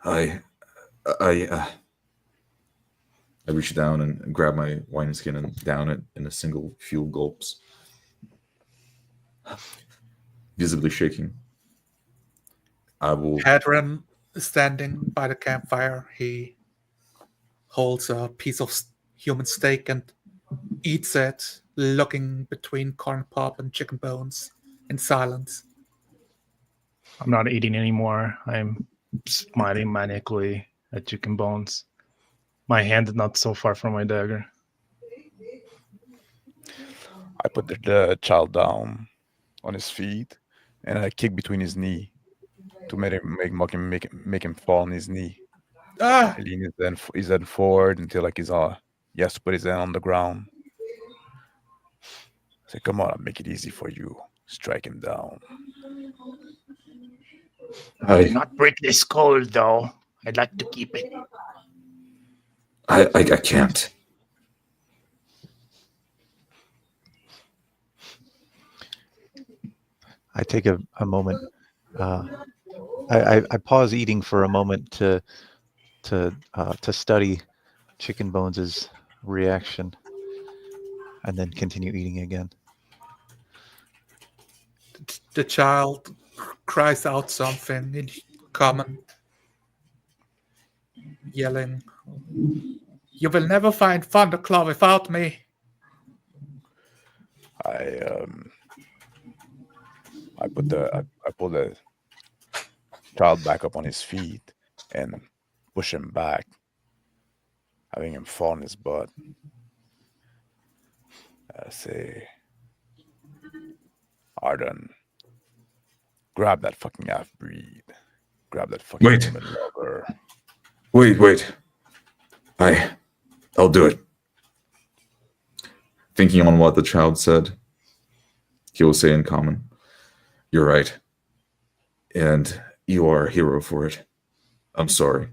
I reach down and grab my wineskin and down it in a single few gulps, visibly shaking. I will. Hadron standing by the campfire, he holds a piece of human steak and eats it, looking between corn pop and chicken bones in silence. I'm not eating anymore. I'm smiling manically at chicken bones. My hand is not so far from my dagger. I put the child down on his feet, and I kick between his knee to make him fall on his knee. Ah! I lean his head forward until like he has to put his hand on the ground. I say, come on, I'll make it easy for you. Strike him down. Do not break the skull, though. I'd like to keep it. I can't. I take a moment. I pause eating for a moment to study Chicken Bones' reaction, and then continue eating again. The child cries out something in common, yelling, "You will never find Thunderclaw without me." I pull the child back up on his feet and push him back, having him fall on his butt. I say, Arden, grab that fucking half-breed. Grab that fucking Wait. human lover. Wait. I'll do it. Thinking on what the child said, he will say in common, "You're right. And you are a hero for it. I'm sorry."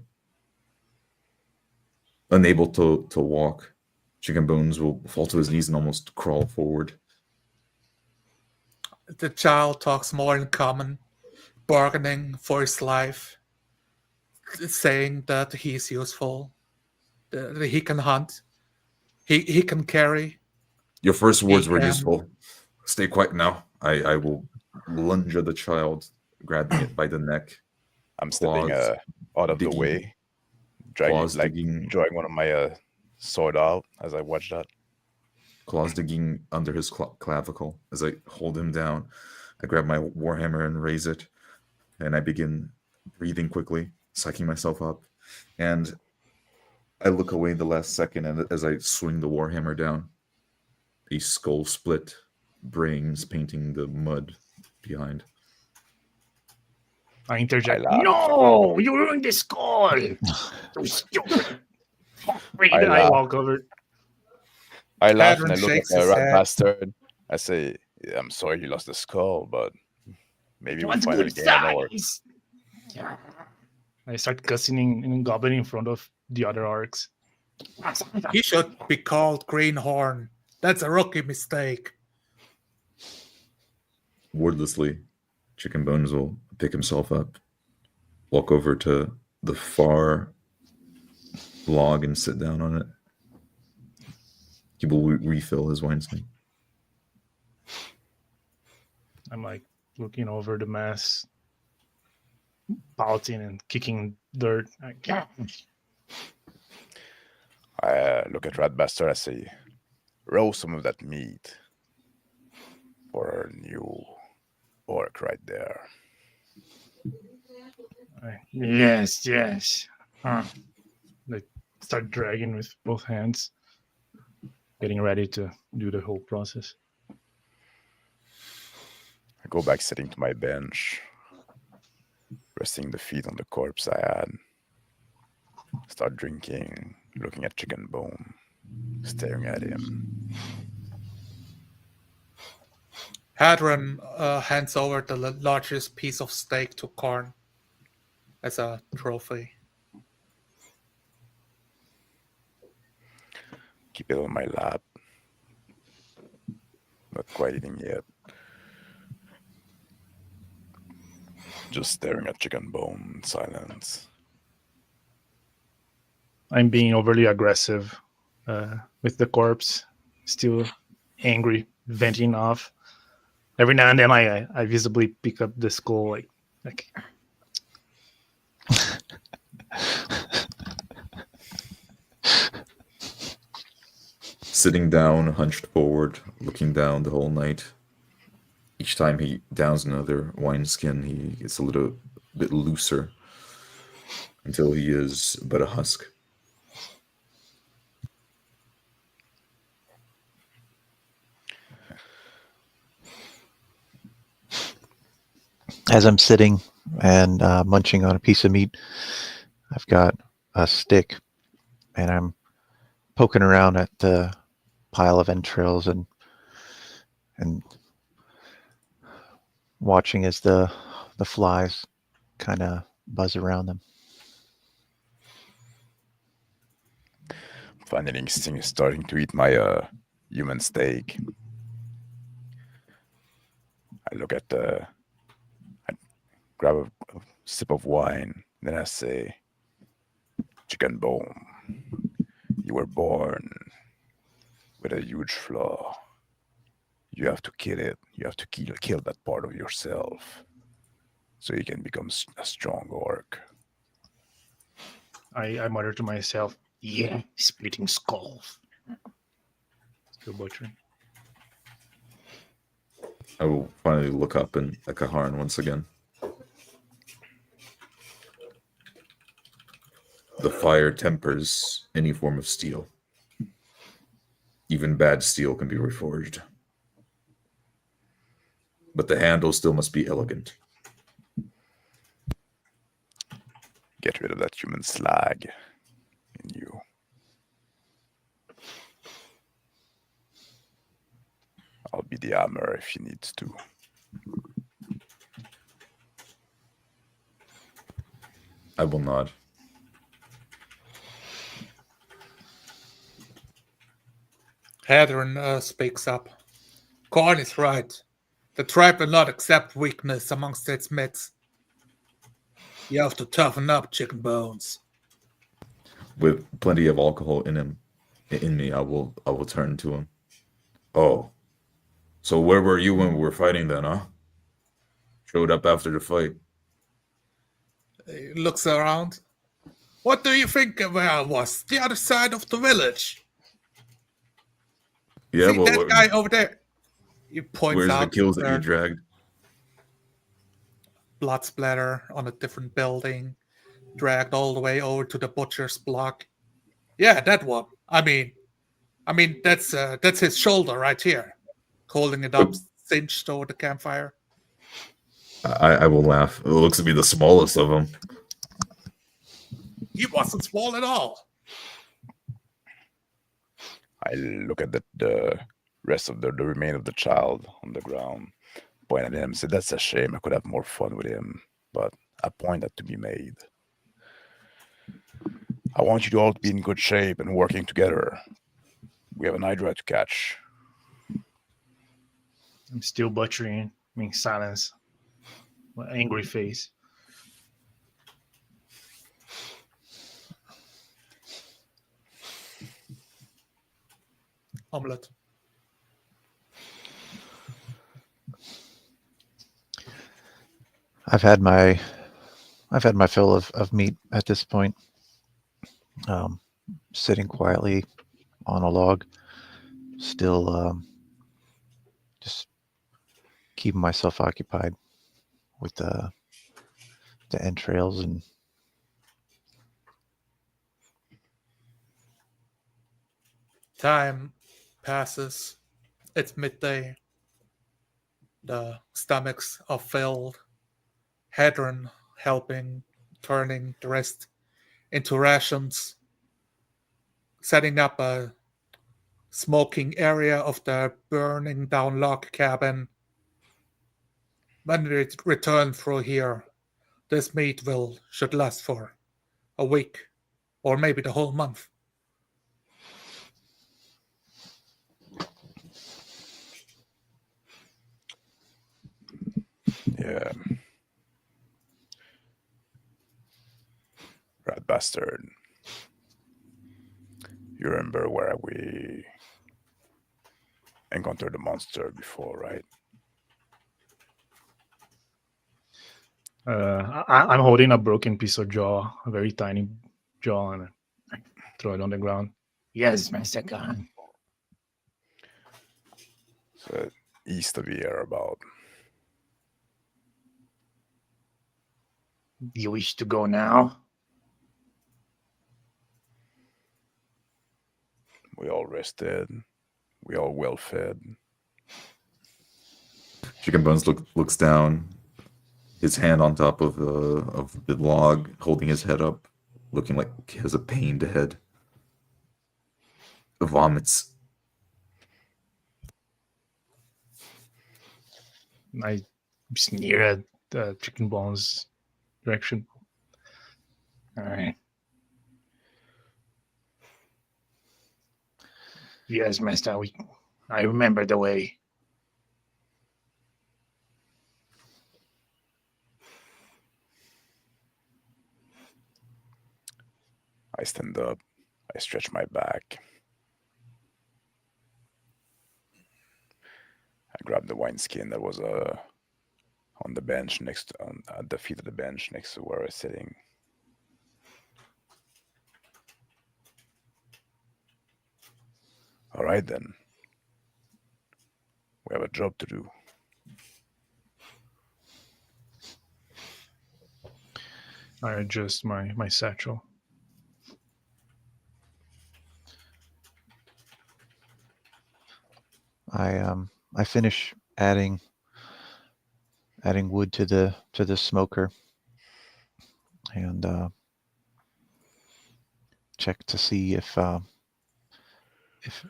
Unable to walk, Chicken Bones will fall to his knees and almost crawl forward. The child talks more in common, bargaining for his life, saying that he's useful, that he can hunt, he can carry. Your first words were can- useful. Stay quiet now. I will lunge at the child, grabbing it by the neck, I'm stepping Claws out of the digging- way, dragging, claws like digging, drawing one of my sword out as I watch that. claws digging under his clavicle. As I hold him down, I grab my warhammer and raise it, and I begin breathing quickly, psyching myself up, and I look away the last second, and as I swing the warhammer down, a skull split, brains painting the mud behind. I interject. I laugh. No, you ruined the skull. You stupid. I I laugh. walk over. I laugh and I Hadron look at shakes the his rat head. bastard. I say, "Yeah, I'm sorry you lost the skull, but maybe we'll What's find it good again." Or size? Yeah. I start cussing and gobbling in front of the other orcs. He should be called Greenhorn. That's a rookie mistake. Wordlessly, Chicken Bones will pick himself up, walk over to the far log and sit down on it. He will refill his wineskin. I'm like looking over the mess, pouting and kicking dirt. I look at rat bastard. I say, "Roast some of that meat for our new orc right there." Yes. Like start dragging with both hands, getting ready to do the whole process. I go back sitting to my bench, resting the feet on the corpse I had. Start drinking, looking at Chicken Bone, staring at him. Hadron hands over the largest piece of steak to Kaharn as a trophy. Keep it on my lap. Not quite eating yet. Just staring at Chicken Bone in silence. I'm being overly aggressive with the corpse, still angry, venting off. Every now and then, I visibly pick up the skull, like sitting down, hunched forward, looking down the whole night. Each time he downs another wineskin, he gets a little bit looser until he is but a husk. As I'm sitting and munching on a piece of meat, I've got a stick and I'm poking around at the pile of entrails and watching as the flies kind of buzz around them. Finally, instinct is starting to eat my human steak. I look at I grab a sip of wine, then I say, "Chicken bone, you were born with a huge flaw. You have to kill it. You have to kill that part of yourself, so you can become a strong orc." I mutter to myself, yeah, splitting skulls. Still butchering. I will finally look up at Kaharn once again. The fire tempers any form of steel. Even bad steel can be reforged. But the handle still must be elegant. Get rid of that human slag in you. I'll be the hammer if you need to. I will nod. Hadron speaks up. Korn is right. The tribe will not accept weakness amongst its mates. You have to toughen up, chicken bones. With plenty of alcohol in me, I will turn to him. Oh, so where were you when we were fighting then, huh? Showed up after the fight. He looks around. What do you think where I was? The other side of the village. Yeah, See well, that guy over there? He points where's out the kills that you there. dragged? Blood splatter on a different building, dragged all the way over to the butcher's block. Yeah, that one. I mean, that's his shoulder right here, holding it up, cinched over the campfire. I will laugh. It looks to be the smallest of them. He wasn't small at all. I look at the rest of the remain of the child on the ground, point at him, say, "That's a shame. I could have more fun with him, but a point had to be made. I want you to all to be in good shape and working together. We have an hydra to catch." I'm still butchering, being silence. My angry face. Omelette. I've had my fill of meat at this point. Sitting quietly on a log, still just keeping myself occupied with the entrails and Time passes. It's midday. The stomachs are filled. Hadron helping, turning the rest into rations, setting up a smoking area of the burning down log cabin. When we return through here, this meat should last for a week or maybe the whole month. Yeah. Rat bastard. You remember where we encountered the monster before, right? I'm holding a broken piece of jaw, a very tiny jaw, and I throw it on the ground. Yes, Master Kaharn. East of here, about. You wish to go now? We all rested. We all well fed. Chicken Bones looks down, his hand on top of the log, holding his head up, looking like he has a pained head. Vomits. I sneer at Chicken Bones' direction. All right. Yes, Master. I remember the way. I stand up. I stretch my back. I grab the wineskin that was on the bench at the feet of the bench next to where I was sitting. All right then. We have a job to do. I adjust my satchel. I finish adding wood to the smoker, and check to see if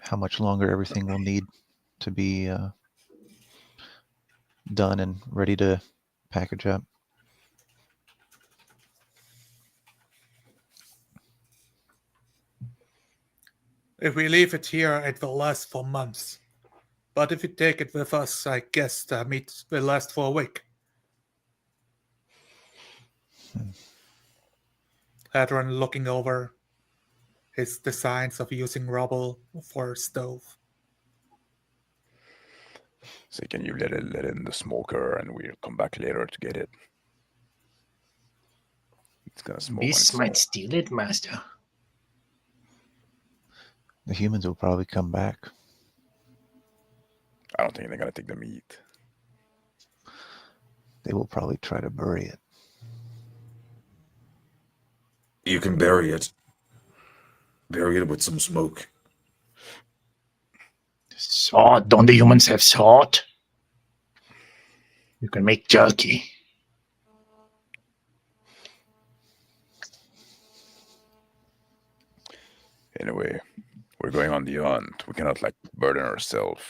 how much longer everything will need to be done and ready to package up. If we leave it here, it will last for months. But if we take it with us, I guess the meat will last for a week. Hadron looking over his designs of using rubble for a stove. So can you let in the smoker and we'll come back later to get it? It's gonna smoke on Beasts its might own. steal it, Master. The humans will probably come back. I don't think they're gonna take the meat. They will probably try to bury it. You can bury it. Bury it with some smoke. Salt. Don't the humans have salt? You can make jerky. Anyway, we're going on the hunt. We cannot burden ourselves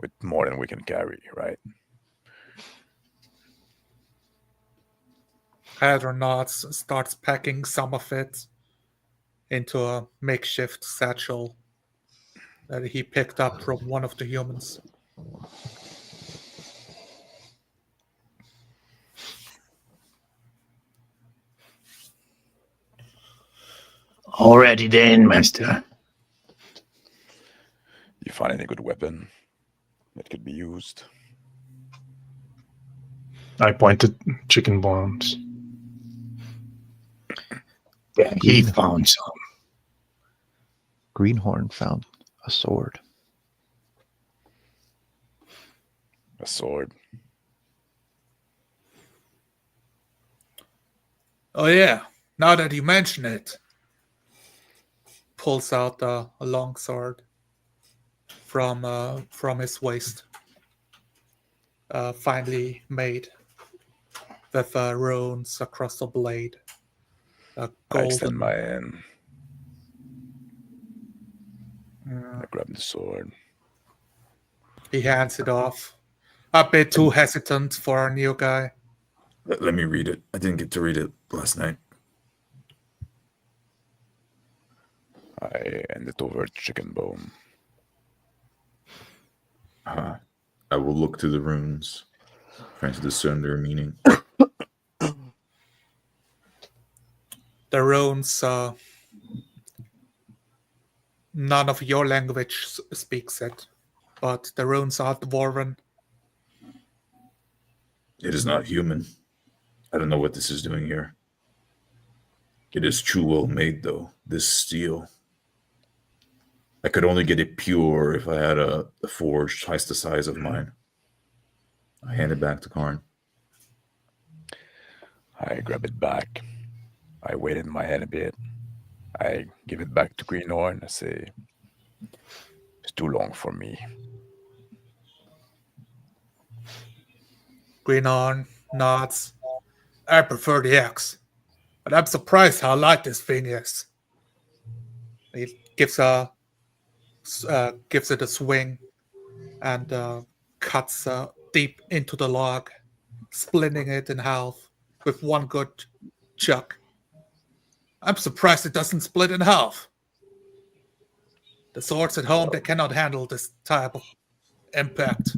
with more than we can carry, right? Hadron nods, starts packing some of it into a makeshift satchel that he picked up from one of the humans. Already then, Master. You find any good weapon that could be used? I pointed Chicken Bones. Yeah, he found some. Greenhorn found a sword. A sword. Oh yeah, now that you mention it. Pulls out a long sword from his waist. Finely made with runes across the blade. A I extend golden. my hand. I grab the sword. He hands it off. A bit too hesitant for a new guy. Let me read it. I didn't get to read it last night. I hand it over to Chicken Bone. I will look to the runes, trying to discern their meaning. The runes, none of your language speaks it, but the runes are dwarven. It is not human. I don't know what this is doing here. It is true well made, though. This steel. I could only get it pure if I had a forge twice the size of mine. I hand it back to Karn. I grab it back. I wait in my head a bit. I give it back to Greenhorn. I say, it's too long for me. Greenhorn nods. I prefer the axe, but I'm surprised how light this thing is. He gives it a swing and cuts deep into the log, splitting it in half with one good chuck. I'm surprised it doesn't split in half. The swords at home, they cannot handle this type of impact.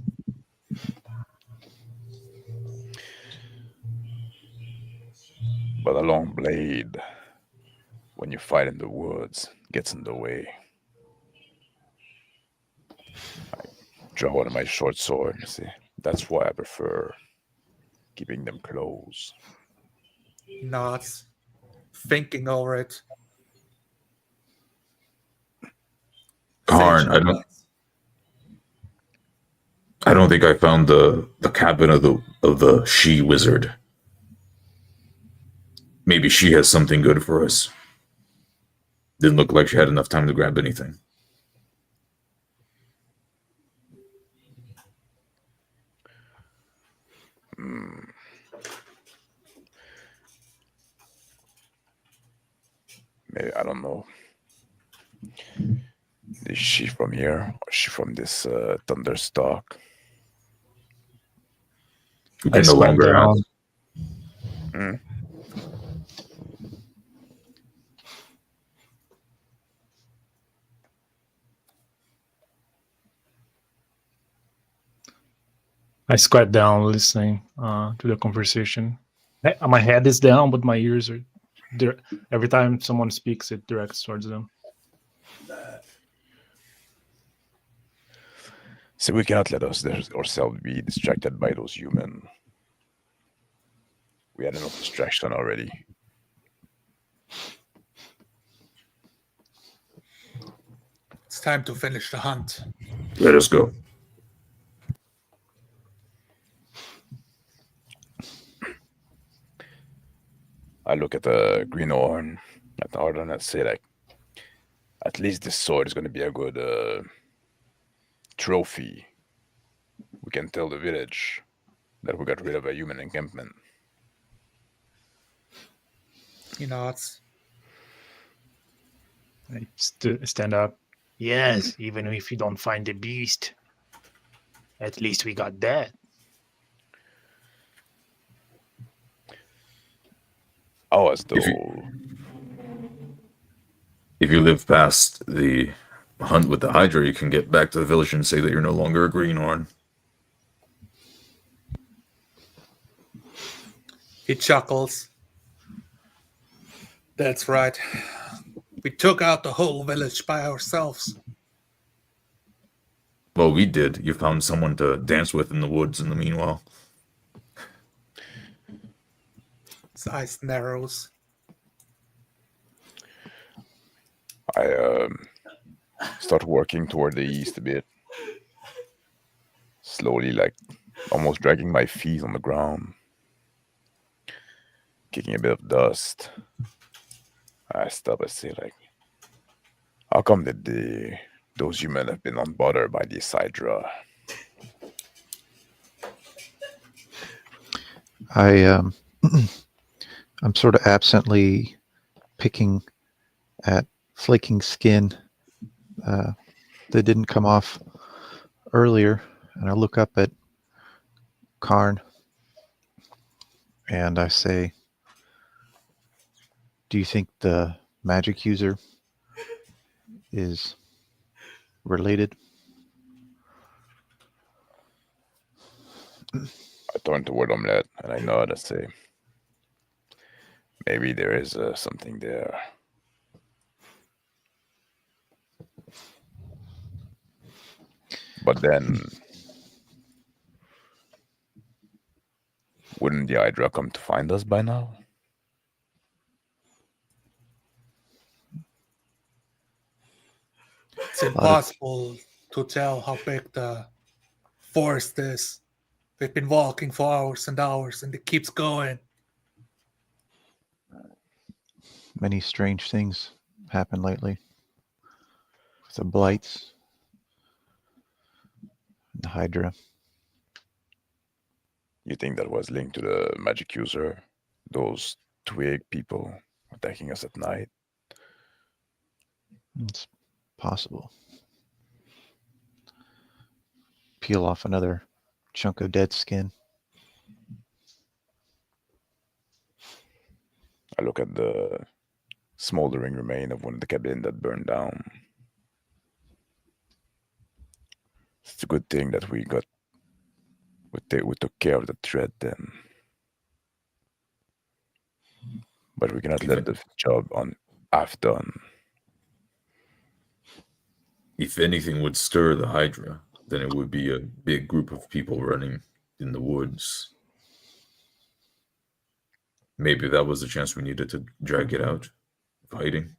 But a long blade, when you fight in the woods, gets in the way. I draw one of my short sword and say, that's why I prefer keeping them close. Nods, thinking over it. Karn, Sage I don't think I found the cabin of the she wizard. Maybe she has something good for us. Didn't look like she had enough time to grab anything. Maybe, I don't know. Is she from here? Or is she from this Thunderstalk? We I can no squat longer down. ask. Mm. I squat down, listening to the conversation. My head is down, but my ears are. Every time someone speaks, it directs towards them. So we cannot let ourselves be distracted by those humans. We had enough distraction already. It's time to finish the hunt. Let us go. I look at the Greenhorn, at the Arden, and I say, like, at least this sword is going to be a good trophy. We can tell the village that we got rid of a human encampment. He nods. I stand up. Yes, even if you don't find the beast, at least we got that. Oh, as though If you live past the hunt with the Hydra, you can get back to the village and say that you're no longer a greenhorn. He chuckles. That's right. We took out the whole village by ourselves. Well, we did. You found someone to dance with in the woods in the meanwhile. His eyes narrows. I start working toward the east a bit. Slowly, like almost dragging my feet on the ground. Kicking a bit of dust. I stop and say, like, how come that those humans have been unbothered by this Hydra? I'm sort of absently picking at flaking skin that didn't come off earlier, and I look up at Karn and I say, do you think the magic user is related? I turn toward Omelette and I nod and say, maybe there is something there. But then, wouldn't the Hydra come to find us by now? It's impossible to tell how big the forest is. We've been walking for hours and hours, and it keeps going. Many strange things happened lately. With the blights, and the Hydra. You think that was linked to the magic user? Those twig people attacking us at night? It's possible. Peel off another chunk of dead skin. I look at the smoldering remain of one of the cabins that burned down. It's a good thing that we took care of the thread then. But we cannot let the job on half done. If anything would stir the Hydra, then it would be a big group of people running in the woods. Maybe that was the chance we needed to drag it out of hiding.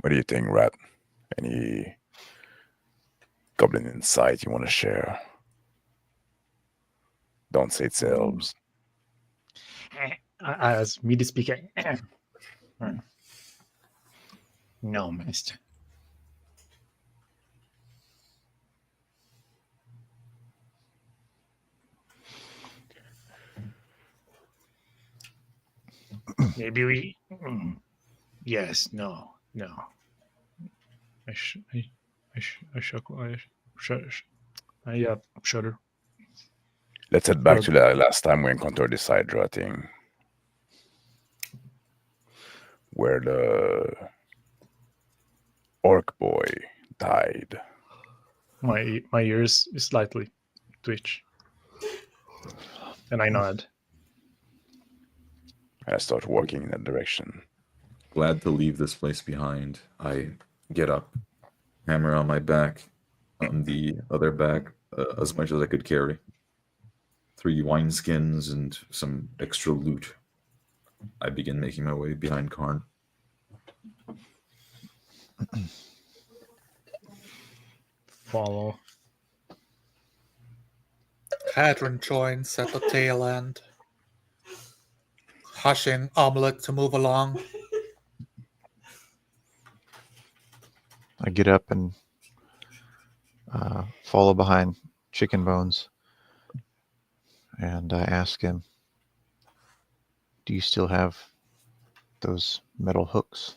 What do you think, Rat? Any goblin insight you want to share? Don't say it's elves. As me to speak. No, mister. Maybe we. Yes, no. I shudder. Let's head back to the last time we encountered this Hydra thing. Where the orc boy died. My ears slightly twitch, and I nod. And I start walking in that direction. Glad to leave this place behind. I get up, hammer on my back, on the other back, as much as I could carry. 3 wineskins and some extra loot. I begin making my way behind Kaharn. Follow. Hadron joins at the tail end, hushing Omelette to move along. I get up and follow behind Chicken Bones. And I ask him, do you still have those metal hooks?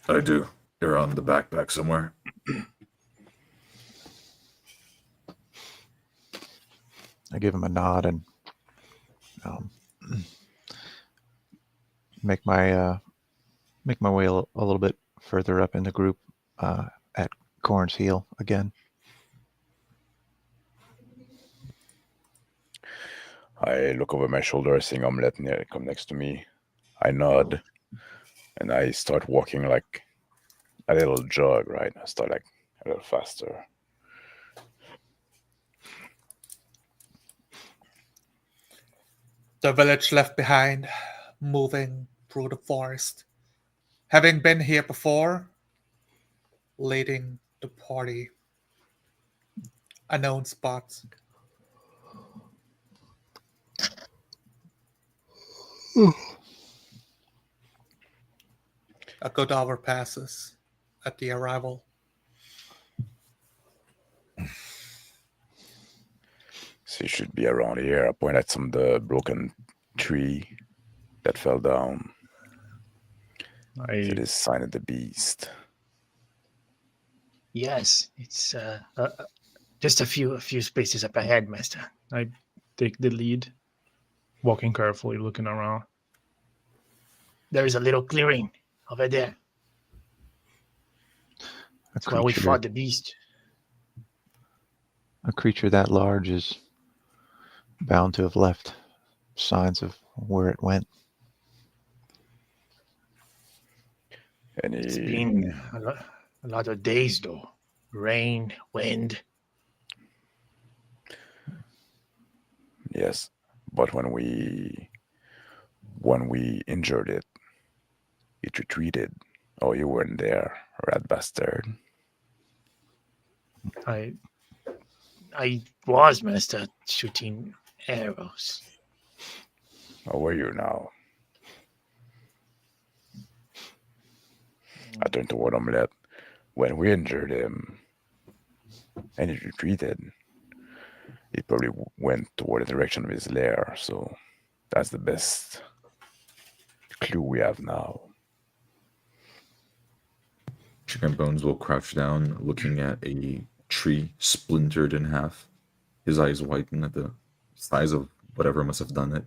I do. They're on the backpack somewhere. I give him a nod and make my way a little bit further up in the group at Corn's heel again. I look over my shoulder, seeing Omelette come next to me. I nod, and I start walking like a little jog, right? I start like a little faster. The village left behind, moving through the forest. Having been here before, leading the party. A known spot. A good hour passes at the arrival. So you should be around here. I point at some of the broken tree that fell down. It is sign of the beast. Yes, it's just a few spaces up ahead, Master. I take the lead, walking carefully, looking around. There is a little clearing over there. That's why we fought the beast. A creature that large is bound to have left signs of where it went. It's Any? been a lot of days though. Rain, wind. Yes, but when we injured it, it retreated. Oh, you weren't there, rat bastard. I I was master shooting arrows. How are you now? I turned toward Omelette. When we injured him and he retreated, he probably went toward the direction of his lair. So that's the best clue we have now. Chicken Bones will crouch down, looking at a tree splintered in half. His eyes widen at the size of whatever must have done it.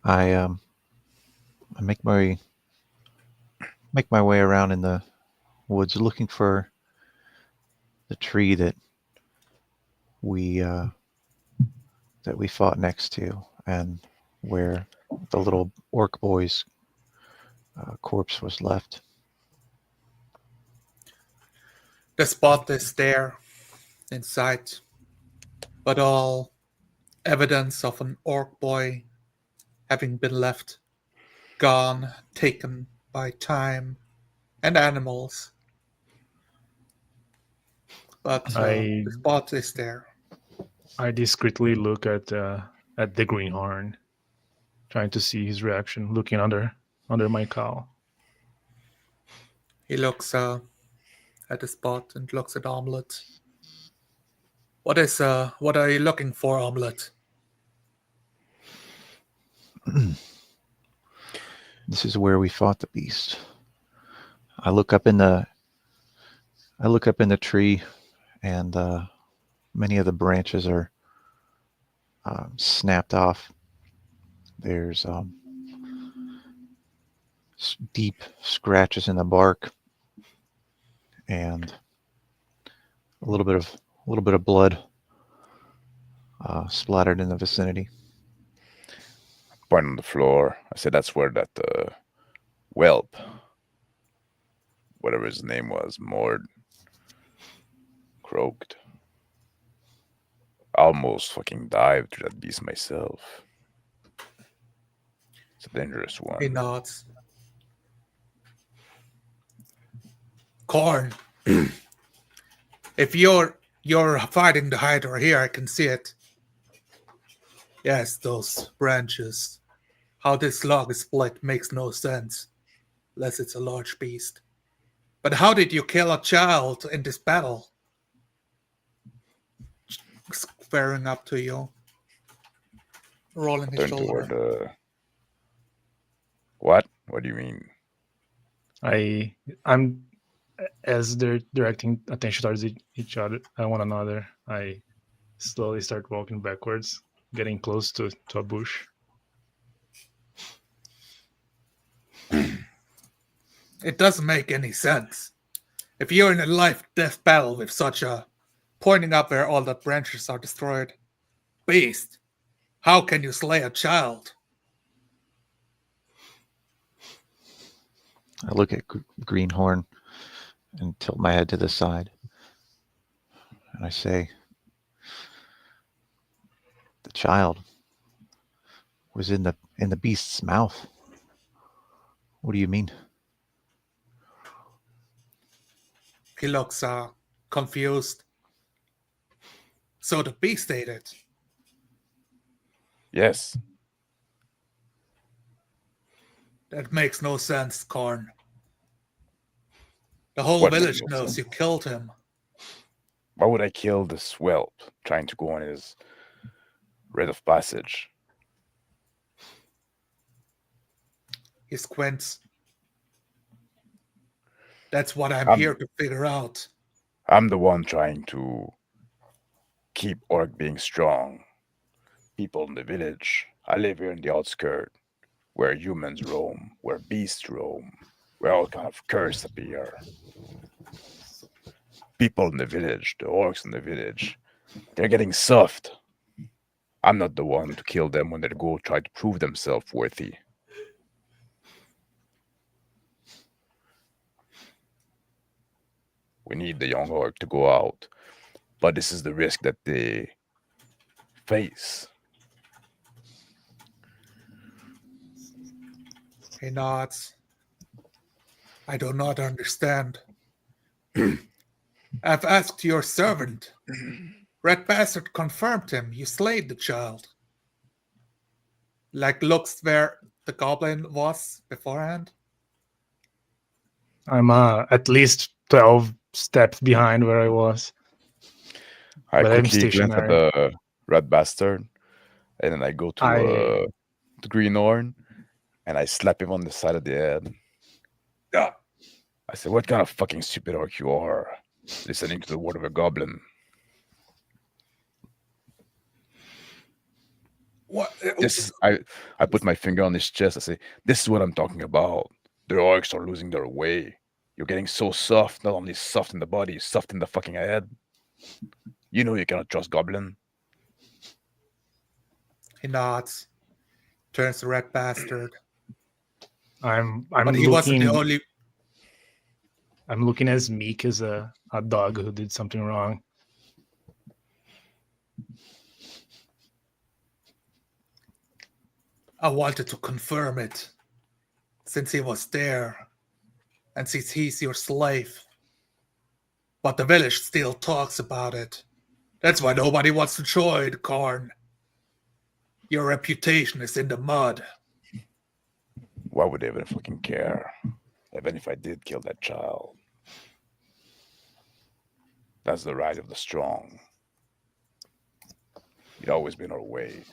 I make my way around in the woods looking for the tree that we fought next to, and where the little orc boy's corpse was left. The spot is there in sight, but all evidence of an orc boy having been left, gone, taken by time and animals. But I the spot is there. I discreetly look at the greenhorn, trying to see his reaction, looking under my cowl. He looks at the spot and looks at Omelette. What are you looking for, Omelette? This is where we fought the beast. I look up in the tree, and many of the branches are snapped off. There's deep scratches in the bark, and a little bit of blood splattered in the vicinity. Point on the floor. I said that's where that whelp, whatever his name was, Mord, croaked. I almost fucking dived to that beast myself. It's a dangerous one. He nods. Kaharn, if you're fighting the Hydra here, I can see it. Yes, those branches. How this log is split makes no sense, unless it's a large beast. But how did you kill a child in this battle? Squaring up to you, rolling his Turn shoulder. toward what? What do you mean? I'm as they're directing attention towards each other, one another. I slowly start walking backwards, getting close to a bush. It doesn't make any sense. If you're in a life-death battle with such a pointing up where all the branches are destroyed beast, how can you slay a child? I look at Greenhorn and tilt my head to the side, and I say, "The child was in the beast's mouth." What do you mean? He looks confused. So the beast ate it. Yes. That makes no sense, Kaharn. The whole What makes village no knows sense? you killed him. Why would I kill this whelp trying to go on his rite of passage? He squints. That's what I'm here to figure out. I'm the one trying to keep Orc being strong. People in the village. I live here in the outskirts, where humans roam, where beasts roam, where all kind of curse appear. People in the village, the orcs in the village, they're getting soft. I'm not the one to kill them when they go try to prove themselves worthy. We need the young orc to go out, but this is the risk that they face. He nods. I do not understand. I've asked your servant. Red Bastard confirmed him. You slayed the child. Like looks where the goblin was beforehand. I'm at least 12 steps behind where I was. I But I'm quickly glance at stationary. the red bastard, and then I go to the greenhorn, and I slap him on the side of the head. Yeah. I say, "What kind of fucking stupid orc you are, listening to the word of a goblin?" What? I put my finger on his chest. I say, "This is what I'm talking about. The orcs are losing their way. You're getting so soft. Not only soft in the body, soft in the fucking head. You know you cannot trust goblin." He nods. Turns to Red Bastard. I'm But he wasn't the looking. only. I'm looking as meek as a dog who did something wrong. I wanted to confirm it. Since he was there. And since he's your slave. But the village still talks about it. That's why nobody wants to join, Kaharn. Your reputation is in the mud. Why would they even fucking care? Even if I did kill that child. That's the right of the strong. It's always been our way.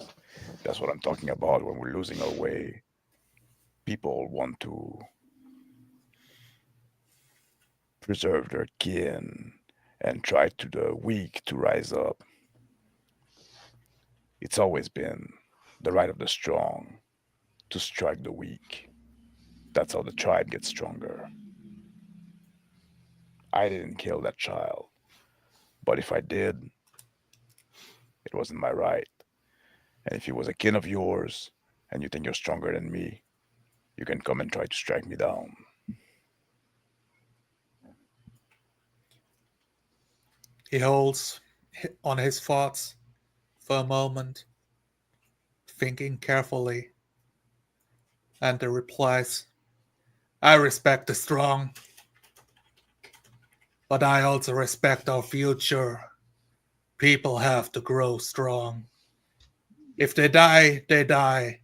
That's what I'm talking about when we're losing our way. People want to preserve their kin and try to the weak to rise up. It's always been the right of the strong to strike the weak. That's how the tribe gets stronger. I didn't kill that child, but if I did, it wasn't my right. And if he was a kin of yours and you think you're stronger than me, you can come and try to strike me down. He holds on his thoughts for a moment, thinking carefully, and then replies, I respect the strong, but I also respect our future. People have to grow strong. If they die, they die.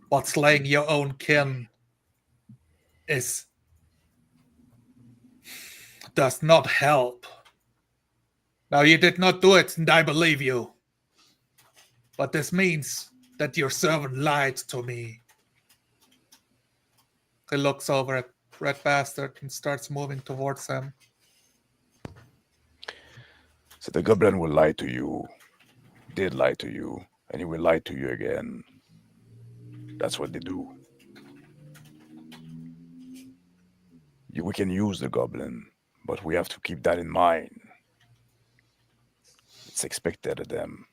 But slaying your own kin does not help. Now you did not do it, and I believe you. But this means that your servant lied to me. He looks over at Red Bastard and starts moving towards him. So the goblin will lie to you, did lie to you, and he will lie to you again. That's what they do. We can use the goblin, but we have to keep that in mind. It's expected of them.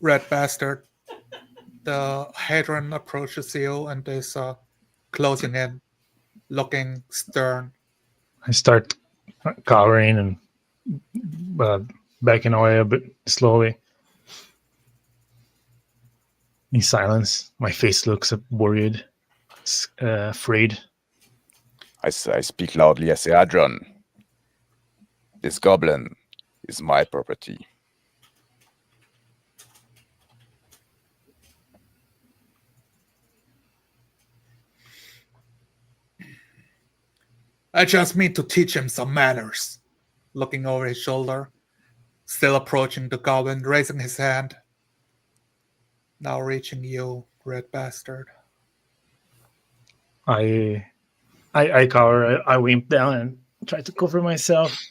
Red Bastard, the Hadron approaches you and is closing in, looking stern. I start cowering and backing away a bit slowly. In silence, my face looks worried, afraid. I speak loudly. I say, Adron, this goblin is my property. I just mean to teach him some manners. Looking over his shoulder, still approaching the goblin, raising his hand. Now reaching you, Red Bastard. I cower. I wimp down and try to cover myself,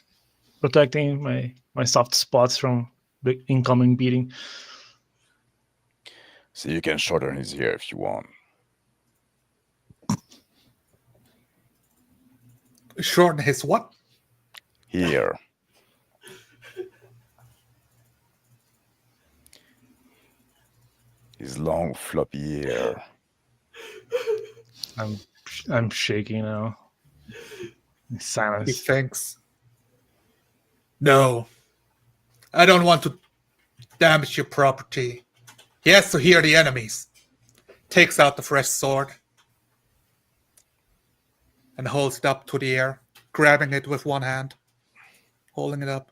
protecting my soft spots from the incoming beating. So you can shorten his ear if you want. Shorten his what? Here. His long floppy hair. I'm shaking now. He Silence. thinks, no, I don't want to damage your property. He has to hear the enemies. Takes out the fresh sword and holds it up to the air, grabbing it with one hand, holding it up.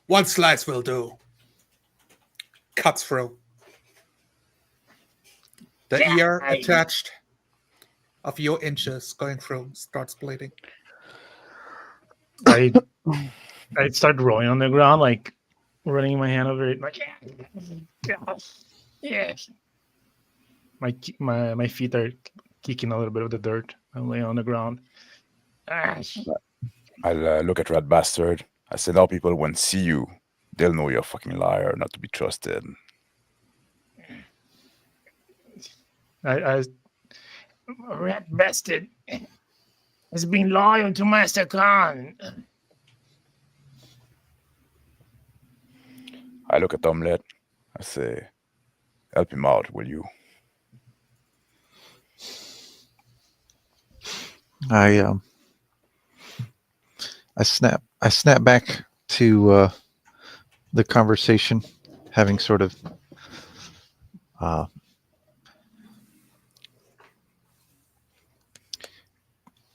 One slice will do. Cuts through. The ear attached a few inches going through starts bleeding. I start rolling on the ground, like running my hand over it, like yeah. My feet are kicking a little bit of the dirt. I'm laying on the ground. I'll look at Rat Bastard. I said, now people, when see you, they'll know you're a fucking liar, not to be trusted. I Rat Bastard has been loyal to Master Khan. I look at Omelette. I say, help him out, will you? I snap back to the conversation, having sort of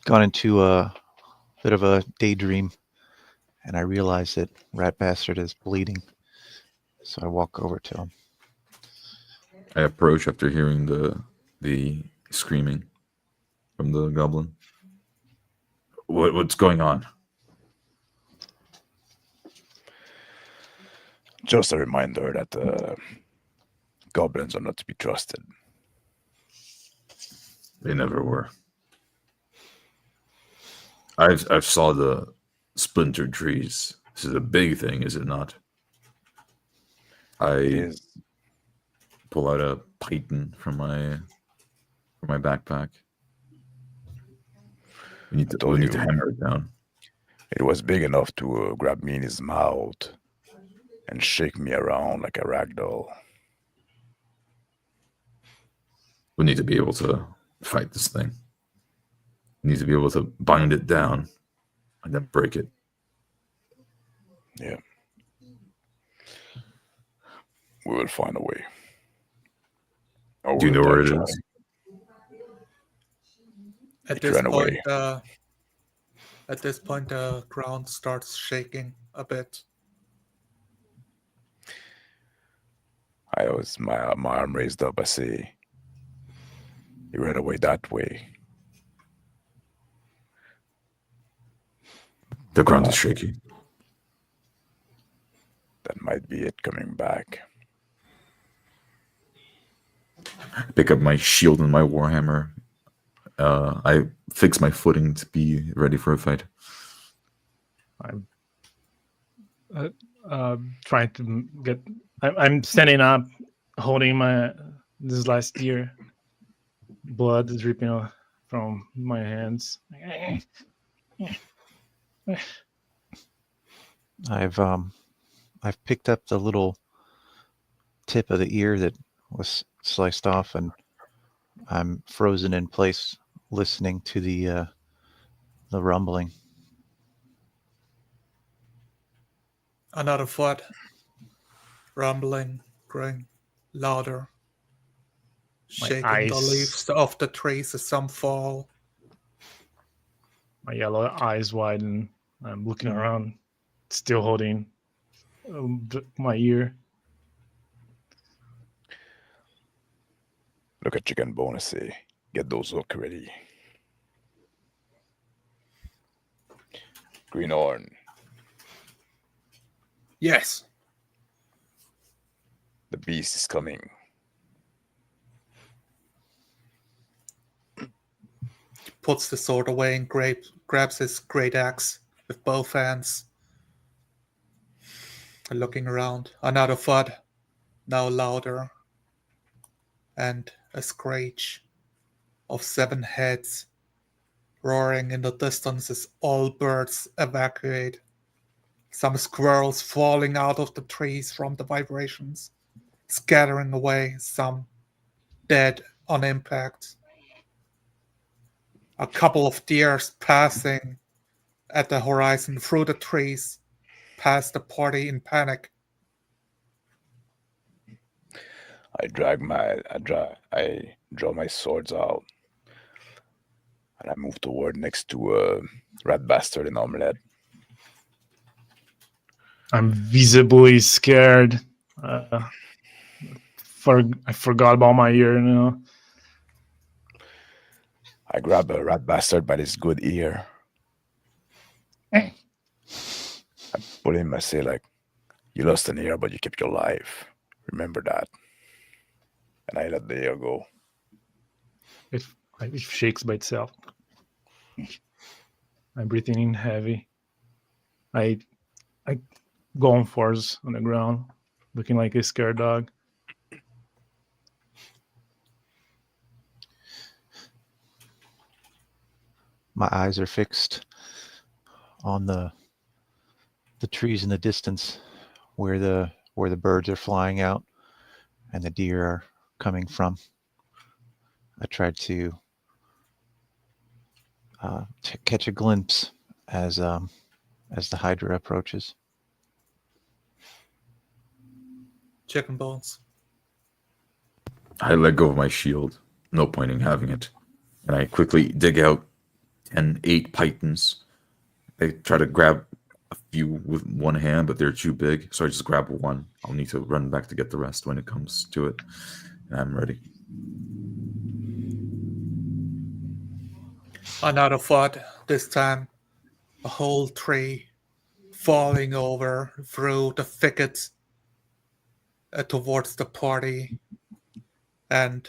gone into a bit of a daydream, and I realize that Rat Bastard is bleeding. So I walk over to him. I approach after hearing the screaming from the goblin. What's going on? Just a reminder that goblins are not to be trusted. They never were. I've saw the splintered trees. This is a big thing, is it not? I pull out a python from my backpack. We need to hammer it down. It was big enough to grab me in his mouth and shake me around like a rag doll. We need to be able to fight this thing. We need to be able to bind it down and then break it. Yeah. We will find a way. Or Do you know we'll where it try. is? At It this ran point, away. the ground starts shaking a bit. I was my arm raised up. I say, he ran away that way. The ground is shaky. That might be it coming back. Pick up my shield and my warhammer. I fix my footing to be ready for a fight. I'm trying to get. I'm standing up, holding this last year. Blood is dripping from my hands. I've picked up the little tip of the ear that was sliced off, and I'm frozen in place, listening to the rumbling. Another foot. Rumbling, growing louder. Shaking the eyes- leaves of the trees as some fall. My yellow eyes widen. I'm looking around, still holding my ear. Look at Chicken Bone. I say, get those hook ready. Greenhorn. Yes. The beast is coming. Puts the sword away and grabs his great axe with both hands. And looking around, another thud, now louder, and a screech of 7 heads roaring in the distance as all birds evacuate. Some squirrels falling out of the trees from the vibrations. scattering away, some dead on impact. A couple of deer passing at the horizon through the trees, past the party in panic. I draw my swords out, and I move toward next to rat bastard in omelette. I'm visibly scared. I forgot about my ear. I grab a rat bastard by his good ear. I pull him. I say, like, you lost an ear, but you kept your life. Remember that. And I let the ear go. It shakes by itself. I'm breathing in heavy. I go on fours on the ground, looking like a scared dog. My eyes are fixed on the trees in the distance where the birds are flying out and the deer are coming from. I tried to catch a glimpse as the Hydra approaches. Chicken bones. I let go of my shield. No point in having it. And I quickly dig out 8 pythons. I try to grab a few with one hand, but they're too big. So I just grab one. I'll need to run back to get the rest when it comes to it. And I'm ready. Another thud, this time a whole tree falling over through the thicket towards the party, and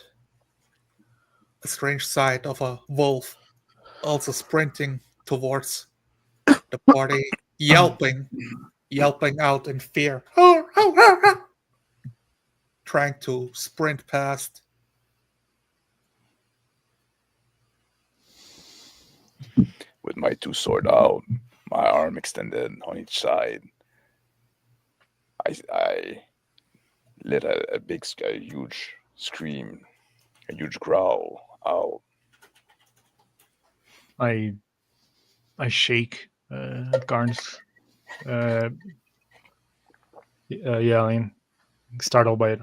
a strange sight of a wolf also sprinting towards the party, yelping out in fear, trying to sprint past. With my 2 sword out, my arm extended on each side, I let a huge scream, a huge growl out. I shake Kaharn's yelling, startled by it.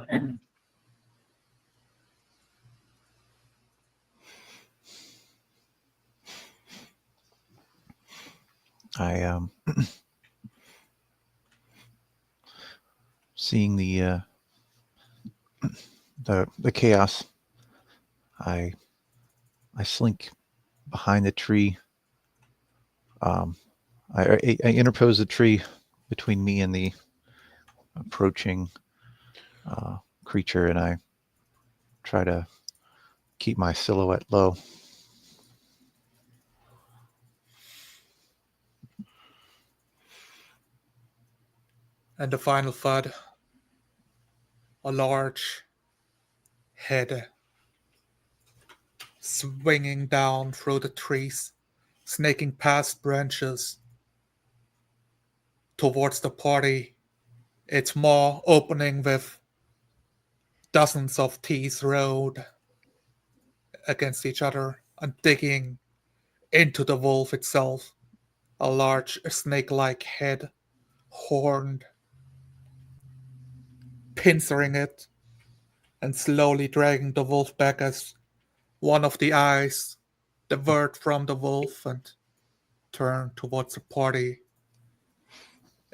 I seeing the chaos. I slink behind the tree. I interpose the tree between me and the approaching creature, and I try to keep my silhouette low. And the final thud, a large head swinging down through the trees, snaking past branches towards the party, its maw opening with dozens of teeth rowed against each other and digging into the wolf itself, a large snake-like head, horned, pincering it and slowly dragging the wolf back as one of the eyes divert from the wolf and turn towards the party,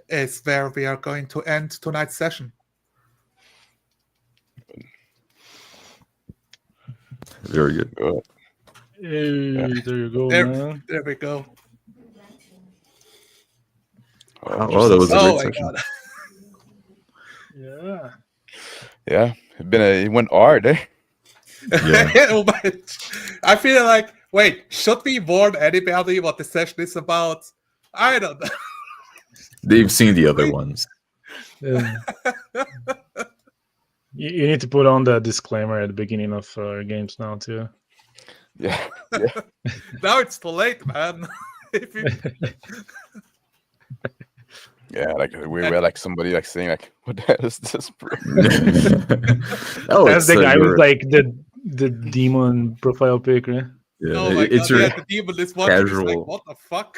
is where we are going to end tonight's session. Very good. Hey, there you go, There, man. there we go. Oh, that was a Oh great my session. god. Yeah. Yeah, it went hard, eh? Yeah. Oh my- I feel like, wait, should we warn anybody what the session is about? I don't know. They've seen the other ones. Yeah. You need to put on the disclaimer at the beginning of our games now too. Yeah. Now it's too late, man. If you- Yeah, like we were like somebody like saying like, "What the hell is this, bro?" Oh, That's it's the guy with your like the demon profile pic, right? yeah, Oh my it's god! your Yeah, the demon is watching. He's like, casual what the fuck?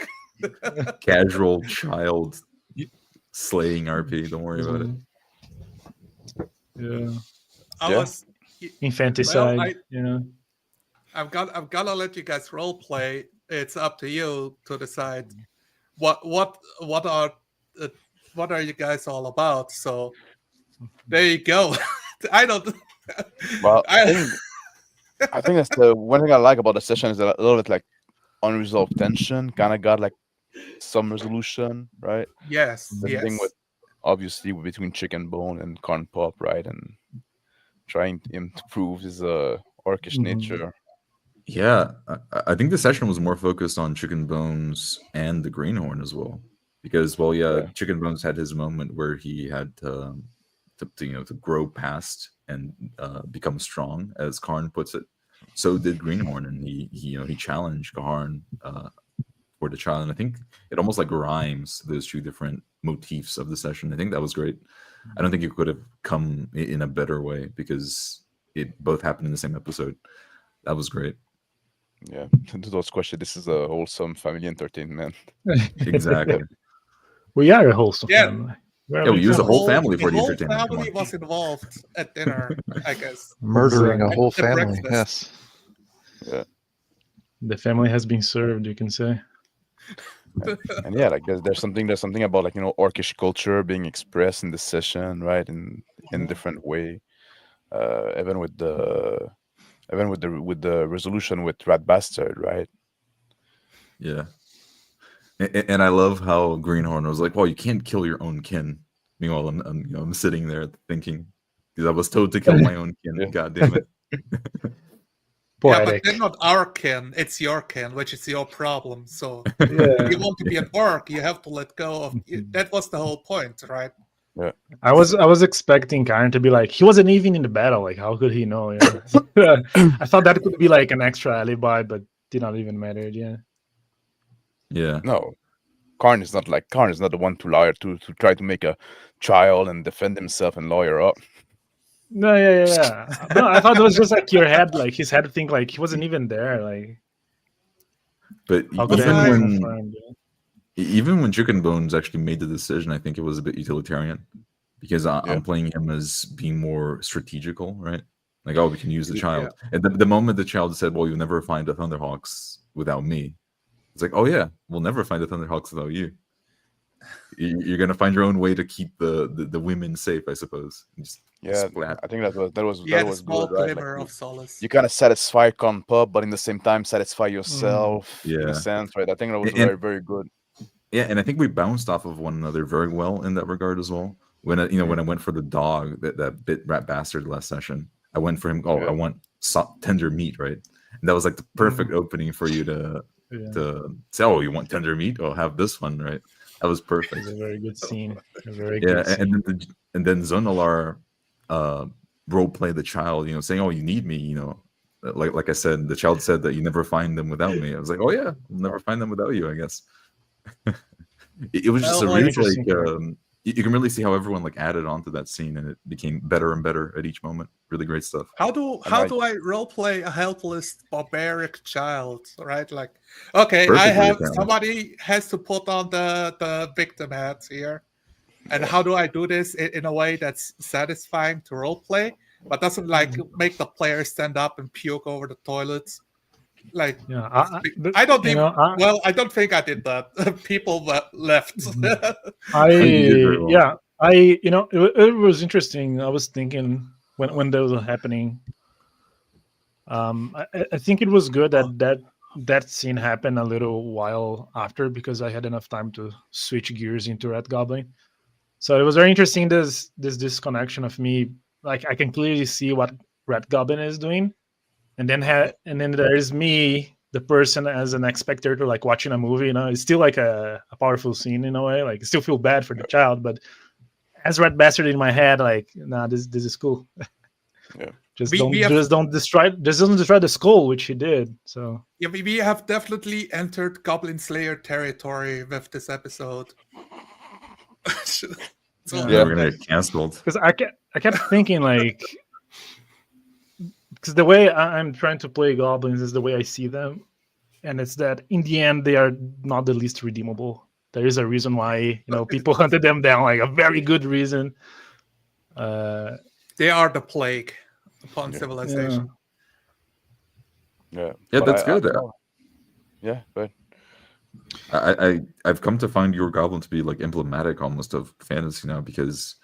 casual child slaying RP. Don't worry about it. Yeah, I Yeah. was. infanticide. Well, you know. I'm gonna let you guys role play. It's up to you to decide what are what are you guys all about. So there you go. I don't. Well, I I, think I think that's the one thing I like about the session is that a little bit like unresolved tension kind of got like some resolution, right? yes, The thing yes. with obviously between Chicken Bone and Kaharn Pa'up, right, and trying him to prove his orcish Mhm. nature. Yeah, I think the session was more focused on Chicken Bones and the Greenhorn as well, because well, yeah, Yeah. Chicken Bones had his moment where he had to grow past and become strong, as Karn puts it. So did Greenhorn, and he challenged Kaharn for the child, and I think it almost like rhymes those two different motifs of the session. I think that was great. I don't think it could have come in a better way because it both happened in the same episode. That was great. Yeah, to those questions, this is a wholesome family entertainment. Exactly. We are a wholesome Yeah. family. We're Yeah, we like use the family. whole family The for the whole entertainment. Come family on. was involved at dinner, I guess. Murdering a Exactly. whole At the family. breakfast. Yes. Yeah, The family has been served, you can say. and yeah, like there's something about like orcish culture being expressed in the session, right, in different way. Even with the resolution with Rat Bastard, right? Yeah. And I love how Greenhorn was like, "Well, you can't kill your own kin." Meanwhile, I'm sitting there thinking, because I was told to kill my own kin. Yeah. God damn it! Yeah, but Poetic. they're not our kin. It's your kin, which is your problem. So Yeah. if you want to be an orc, you have to let go of. That was the whole point, right? I was expecting Kaharn to be like, he wasn't even in the battle. Like, how could he know? Yeah. I thought that could be like an extra alibi, but did not even matter. Yeah. Yeah. No, Karn is not the one to lawyer to try to make a trial and defend himself and lawyer up. No, yeah. No, I thought it was just like your head, like his head think like he wasn't even there. Like, But how could even I when- confirmed? Yeah. even when Chicken Bones actually made the decision, I think it was a bit utilitarian, because Yeah. I'm playing him as being more strategical, right? Like, oh, we can use the Yeah. child. And the moment the child said, "Well, you'll never find the Thunderhawks without me," it's like, oh yeah, we'll never find the Thunderhawks without you. You're gonna find your own way to keep the women safe, I suppose. Just Yeah, splat. I think that was Yeah, the was small good, right? Like, glimmer of solace. you kind of satisfy Karn Pa'up, but in the same time satisfy yourself in Yeah. a sense, right? I think that was And- very, very good. Yeah, and I think we bounced off of one another very well in that regard as well. When I went for the dog that bit Rat Bastard last session, I went for him. Oh, Yeah. I want tender meat, right? And that was like the perfect opening for you to say, "Oh, you want tender meat? Oh, have this one," right? That was perfect. It's a very good scene. A very Yeah, good scene. and then Zonalar role play the child, saying, "Oh, you need me," like I said, the child said that you never find them without me. I was like, "Oh yeah, we'll never find them without you," I guess. It was just Well, a really interesting like you can really see how everyone like added onto that scene, and it became better and better at each moment. Really great stuff. How do I roleplay a helpless barbaric child? Right, like okay, Perfectly, somebody has to put on the victim hat here, and how do I do this in a way that's satisfying to roleplay, but doesn't like make the player stand up and puke over the toilets? Like, Yeah, I don't you even. know, Well, I don't think I did that. People left. It was interesting. I was thinking when those were happening. I think it was good that scene happened a little while after, because I had enough time to switch gears into Red Goblin. So it was very interesting. This disconnection of me, like I can clearly see what Red Goblin is doing, and then there's me, the person, as an spectator, like watching a movie. It's still like a powerful scene in a way. Like I still feel bad for the child, but as Red Bastard in my head, like, nah, this is cool. Yeah. Doesn't destroy the skull, which he did. So yeah, we have definitely entered Goblin Slayer territory with this episode. So, Yeah. We're gonna get canceled. Because I kept thinking like, because the way I'm trying to play goblins is the way I see them, and it's that in the end they are not the least redeemable. There is a reason why people hunted them down, like a very good reason. they are the plague upon civilization. Yeah, Yeah, but that's good. Yeah, but I've come to find your goblin to be like emblematic almost of fantasy now, because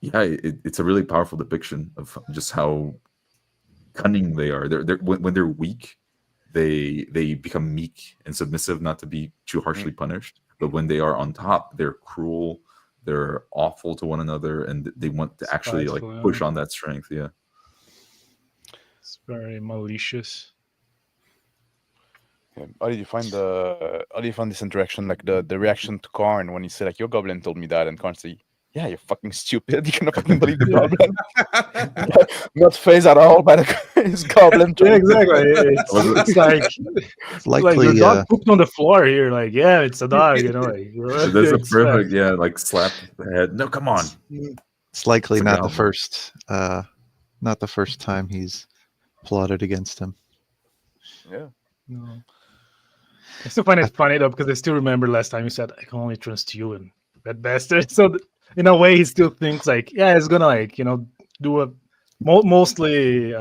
it's a really powerful depiction of just how cunning they are. They're when they're weak, they become meek and submissive, not to be too harshly punished. But when they are on top, they're cruel, they're awful to one another, and they want to actually like Spiteful, push on that strength. Yeah. It's very malicious. yeah. How did you find this interaction, like the reaction to Kaharn when he said like your goblin told me that, and Kaharn say, yeah, you're fucking stupid. You cannot fucking believe the goblin. Not phased at all by his goblin. Yeah, exactly. It's like Likely, the dog pooped on the floor here. Like, yeah, it's a dog. Like, So that's a perfect, like slap the head. No, come on. it's likely It's a not the goblin. first time he's plotted against him. Yeah. No. I still find it funny though, because I still remember last time you said I can only trust you and that bastard. So in a way, he still thinks like, yeah, it's gonna like do a mostly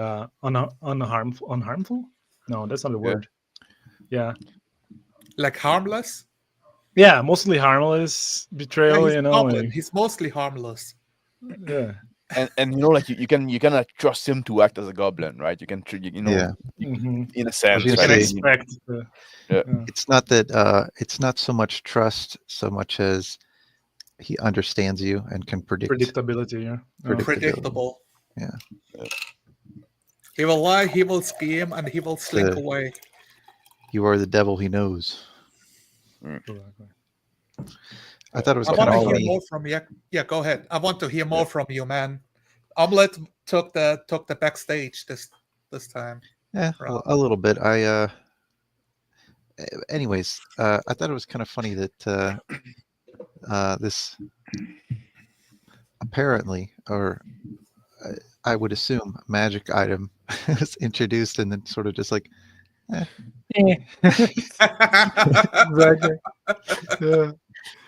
unharmful. No, that's not the word. Yeah, Like harmless. yeah, mostly harmless betrayal. He's goblin. Like, He's mostly harmless. yeah. And like you can like trust him to act as a goblin, right? You can Yeah. in a sense. gonna You can say- expect. It's not that it's not so much trust so much as he understands you and can predict. Predictability. Yeah. Predictable. Yeah. He will lie, he will scheme, and he will slink The- away. You are the devil he knows. Exactly. I thought it was I kind want of to hear funny. more from you. Yeah, go ahead. I want to hear more from you, man. Omelette took the backstage this time. Yeah, a little bit. Anyways, I thought it was kind of funny that this apparently, or I would assume, magic item was introduced and then sort of just like, Exactly. Yeah.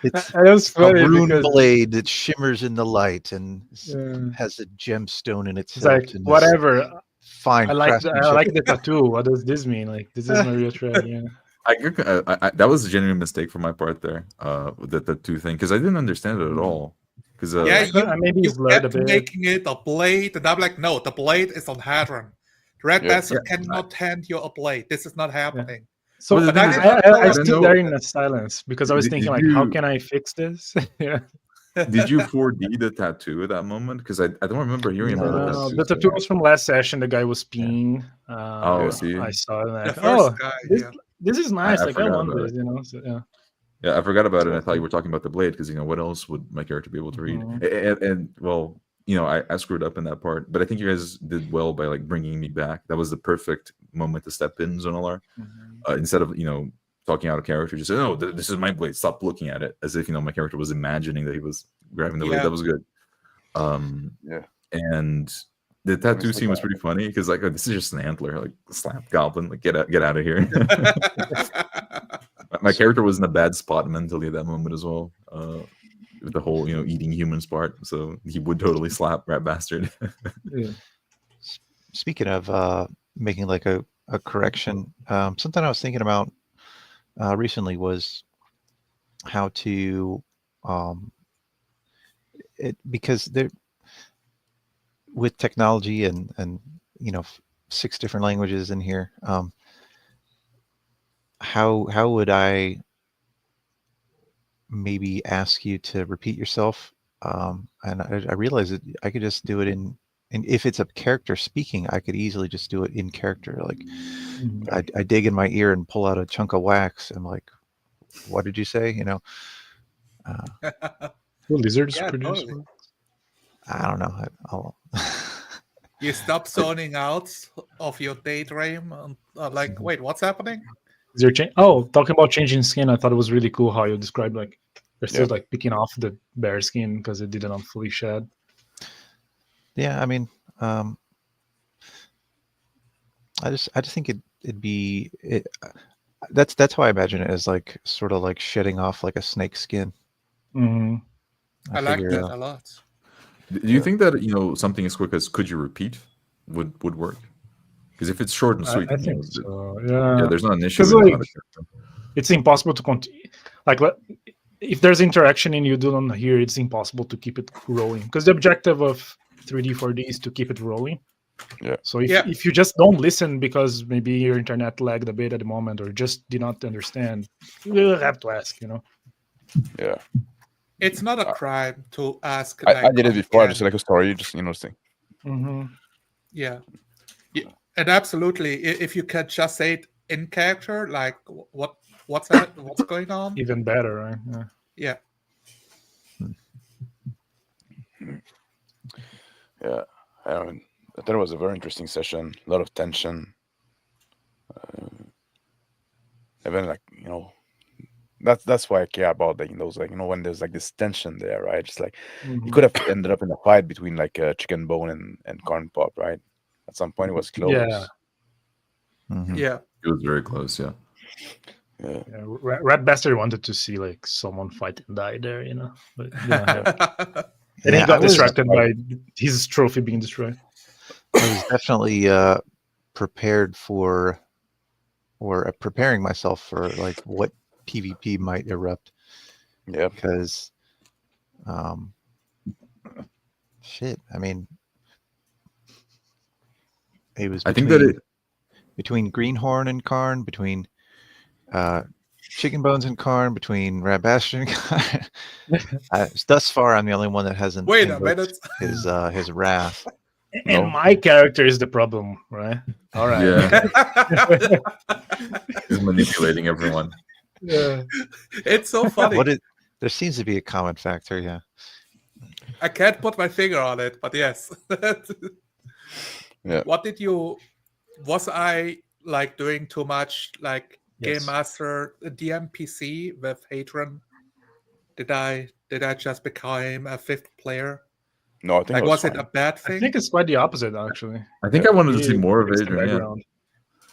it's That was a funny rune because blade that shimmers in the light and Yeah. has a gemstone in its it's like hilt and this whatever. fine I like craftsmanship. the tattoo. What does this mean? Like, this is my real thread. Yeah. That was a genuine mistake for my part there, the two thing, because I didn't understand it at all. Because Yeah, Maybe you it's blurred a kept bit. making it a blade, and I'm like, no, the blade is on Hadron. The Red Yeah. Bastard cannot hand you a blade. This is not happening. So Well, the thing I, is, I, I I don't stood know- there in silence because I was Did- thinking, did like, how you- can I fix this? Yeah. did you 4D the tattoo at that moment? Because I don't remember hearing about the tattoo. The tattoo was from last session. The guy was peeing. Oh, see. I saw it. The Like, first guy, yeah. this is nice. I Like, I forgot want about this. So, yeah. Yeah, I forgot about it. I thought you were talking about the blade, because what else would my character be able to read? And well, I screwed up in that part, but I think you guys did well by like bringing me back. That was the perfect moment to step in, Zonalar. Instead of talking out of character, just say, "Oh, this is my blade. Stop looking at it," as if my character was imagining that he was grabbing the blade. Yeah. That was good. Yeah. And the tattoo scene was pretty funny because like, oh, this is just an antler, like slap goblin, like get out of here. My character was in a bad spot mentally at that moment as well. With the whole eating humans part, so he would totally slap Rat Bastard. Yeah. Speaking of making like a correction, something I was thinking about recently was how to because there with technology and 6 different languages in here, how would I maybe ask you to repeat yourself? And I realized that I could just do it and if it's a character speaking, I could easily just do it in character. Like I dig in my ear and pull out a chunk of wax. I'm like, what did you say? Lizards Yeah, produce. totally. I don't know. I'll You stop zoning out of your daydream and like, wait, what's happening? Is there change? Oh, talking about changing skin, I thought it was really cool how you described like They're still Yeah. like picking off the bear skin because it didn't fully shed. Yeah, I mean, I just think it'd be it. That's how I imagine it, as like sort of like shedding off like a snake skin. Mhm. I like figure, that a lot. Do you Yeah. think that something as quick as "could you repeat" would work? Because if it's short and sweet, I you know, think so. yeah, Yeah, there's not an issue 'Cause, with like, another character. it's impossible to continue. Like, if there's interaction and you don't hear, it's impossible to keep it rolling. Because the objective of 3D, 4D is to keep it rolling. Yeah. So if, Yeah. if you just don't listen because maybe your internet lagged a bit at the moment or just did not understand, you will have to ask, you know. Yeah. It's not a crime to ask. I did it on before. I Ken. just like a story, just thing. Mm-hmm. Yeah. And absolutely, if you can just say it in character, like what's that? What's going on? Even better, right? Yeah. Yeah. Yeah. I mean, I thought it was a very interesting session. A lot of tension. Even like that's why I care about like those like when there's like this tension there, right? Just like Mhm. it could have ended up in a fight between like Chicken Bone and Kaharn Pa'up, right? At some point it was close. Yeah. Mhm. Yeah. It was very close, yeah. Yeah. Yeah, Rat Bastard wanted to see like someone fight and die there, you know, but didn't have. And he Yeah, got I was distracted by his trophy being destroyed. I was definitely prepared for, or preparing myself for like what PvP might erupt, Yeah. because shit, I mean, it was I think that between Greenhorn and Karn, between Chicken Bones and Karn, between Rat Bastard and Karn. Thus far, I'm the only one that hasn't Wait a invoked minute. his wrath. And No. my character is the problem, right? All right. Yeah. He's manipulating everyone. Yeah. It's so funny. There seems to be a common factor, yeah. I can't put my finger on it, but yes. Yeah. Was I like doing too much like Yes. Game Master DMPC with Hadron? Did I just become a fifth player? No, I think Like, it was it fine. a bad I thing? think it's quite the opposite, actually. I think I wanted to He see more of fixed the Adrian. Yeah. background.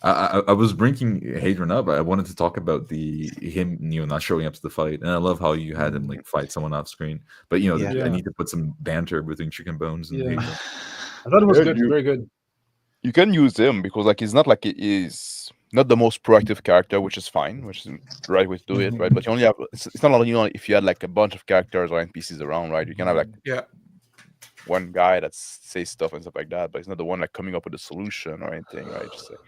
I was bringing Hadron up. I wanted to talk about him not showing up to the fight, and I love how you had him like fight someone off screen. But Yeah. I need to put some banter between Chicken Bones and Yeah. Hadron. I thought it was Yeah, good, very good. You can use him because like he's not like he is not the most proactive character, which is fine, which is the right way to do it, right? But you only have it's not only if you had like a bunch of characters or NPCs around, right? You can have like Yeah. one guy that says stuff and stuff like that, but he's not the one like coming up with a solution or anything, right? Just like,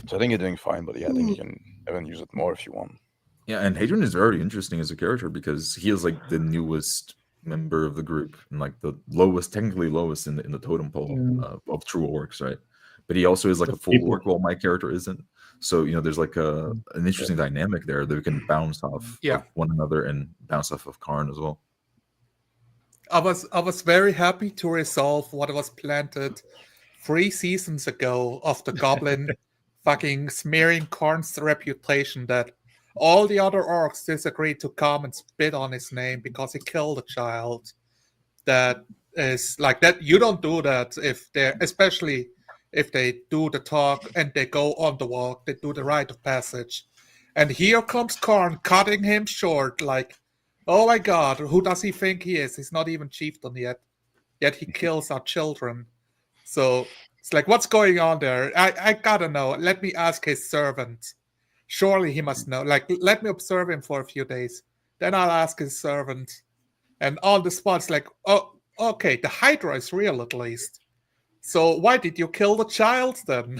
so I think you're doing fine, but yeah, I think you can even use it more if you want. Yeah, and Hadron is very interesting as a character because he is like the newest member of the group and like the technically lowest in the totem pole of true orcs, right? But he also is like a full orc, while my character isn't. So there's like an interesting dynamic there that we can bounce off of one another and bounce off of Karn as well. I was very happy to resolve what was planted 3 seasons ago of the goblin fucking smearing Karn's reputation that all the other orcs disagreed to come and spit on his name because he killed a child. That is like that. You don't do that especially if they do the talk and they go on the walk, they do the rite of passage. And here comes Karn cutting him short like, oh my god, who does he think he is? He's not even chieftain yet. Yet he kills our children. So it's like, what's going on there? I gotta know. Let me ask his servant. Surely he must know. Like, let me observe him for a few days. Then I'll ask his servant. And on the spot, it's like, oh, okay, the Hydra is real at least. So why did you kill the child then?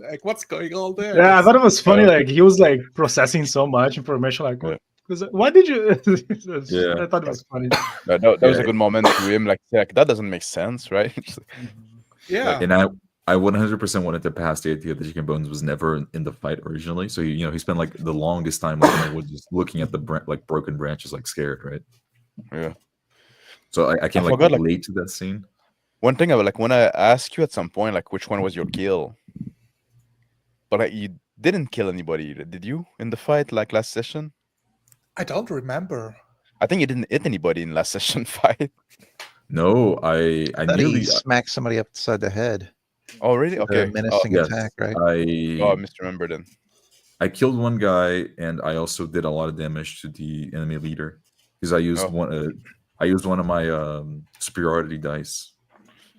Like, what's going on there? Yeah, I thought it was funny. Like he was like processing so much information. Like, why did you? I thought it was funny. That was a good moment to him. Like that doesn't make sense, right? Yeah. And I 100% wanted to pass the idea that Chicken Bones was never in the fight originally. So he spent like the longest time just looking at the broken branches, like scared, right? Yeah. So I can't relate to that scene. One thing I would when I asked you at some point, like which one was your kill, but you didn't kill anybody, did you, in the fight like last session? I don't remember. I think you didn't hit anybody in last session fight. No, I Thought he nearly. smacked somebody upside the head. Oh, really? The Okay. menacing Yes, attack, right? I I misremembered then. I killed one guy, and I also did a lot of damage to the enemy leader because I used Oh. one. I used one of my superiority dice.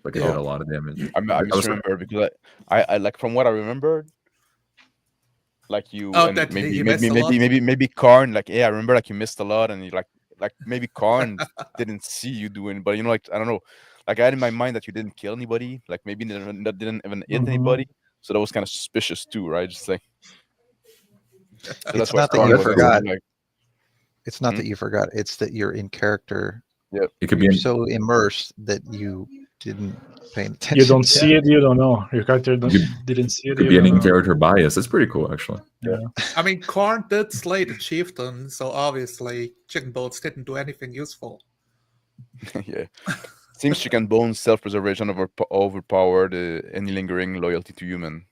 Like I did a lot of damage. I I was like, misremembered because I like from what I remembered, like you Oh, and that maybe he maybe missed a maybe lot? maybe Karn, like I remember like you missed a lot and you like maybe Karn didn't see you doing, but like I don't know, like I had in my mind that you didn't kill anybody, like maybe that didn't even hit Mhm. anybody, so that was kind of suspicious too, right? Just like so that's It's why not that Karn you was forgot. like It's not Hmm? that you forgot. It's that you're in character. it could be You're an, so immersed that you didn't pay attention. You don't to see it, you don't know. Your character didn't see it, could you be an don't know. in-character bias. That's pretty cool, actually. I mean, Karn did slay the chieftain, so obviously chicken bones didn't do anything useful. yeah. Seems chicken bones self-preservation overpowered any lingering loyalty to human.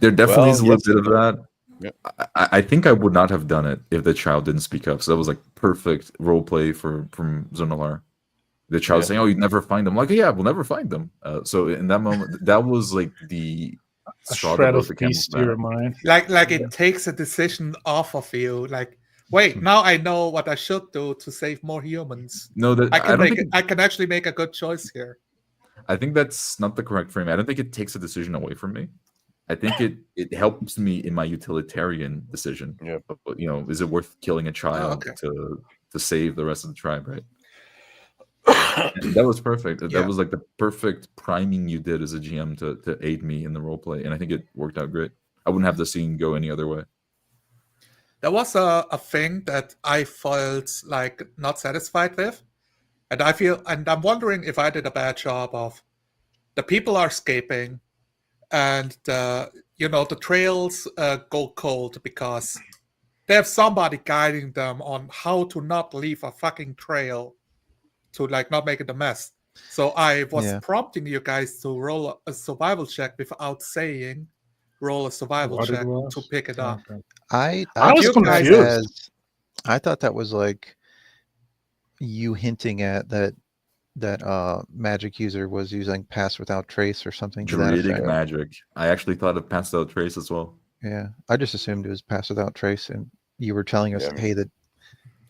There definitely Well, is a little yes bit and of no. that. Yeah. I think I would not have done it if the child didn't speak up. So that was like perfect role play from Zonalar. The child Yeah. saying, "Oh, you'd never find them." Like, yeah, we'll never find them. So in that moment, that was like the A straw that shred broke of the camel's peace to your back. mind. Like it takes a decision off of you. Like, wait, now I know what I should do to save more humans. No, that I I can don't make. think. I can actually make a good choice here. I think that's not the correct frame. I don't think it takes a decision away from me. I think it helps me in my utilitarian decision. Yeah. But, is it worth killing a child okay. to save the rest of the tribe, right? And that was perfect. Yeah. That was like the perfect priming you did as a GM to aid me in the role play, and I think it worked out great. I wouldn't have the scene go any other way. There was a thing that I felt like not satisfied with, and I'm wondering if I did a bad job of the people are escaping, and the trails go cold because they have somebody guiding them on how to not leave a fucking trail to like not make it a mess. So I was Yeah. prompting you guys to roll a survival check without saying roll a survival What it check was? to pick it up. Okay. I I was took that confused. as- I thought that was like you hinting at that magic user was using pass without trace or something to that Druidic effect. magic. I actually thought of Pass Without Trace as well. Yeah, I just assumed it was pass without trace, and you were telling us, Yeah, I mean- hey, that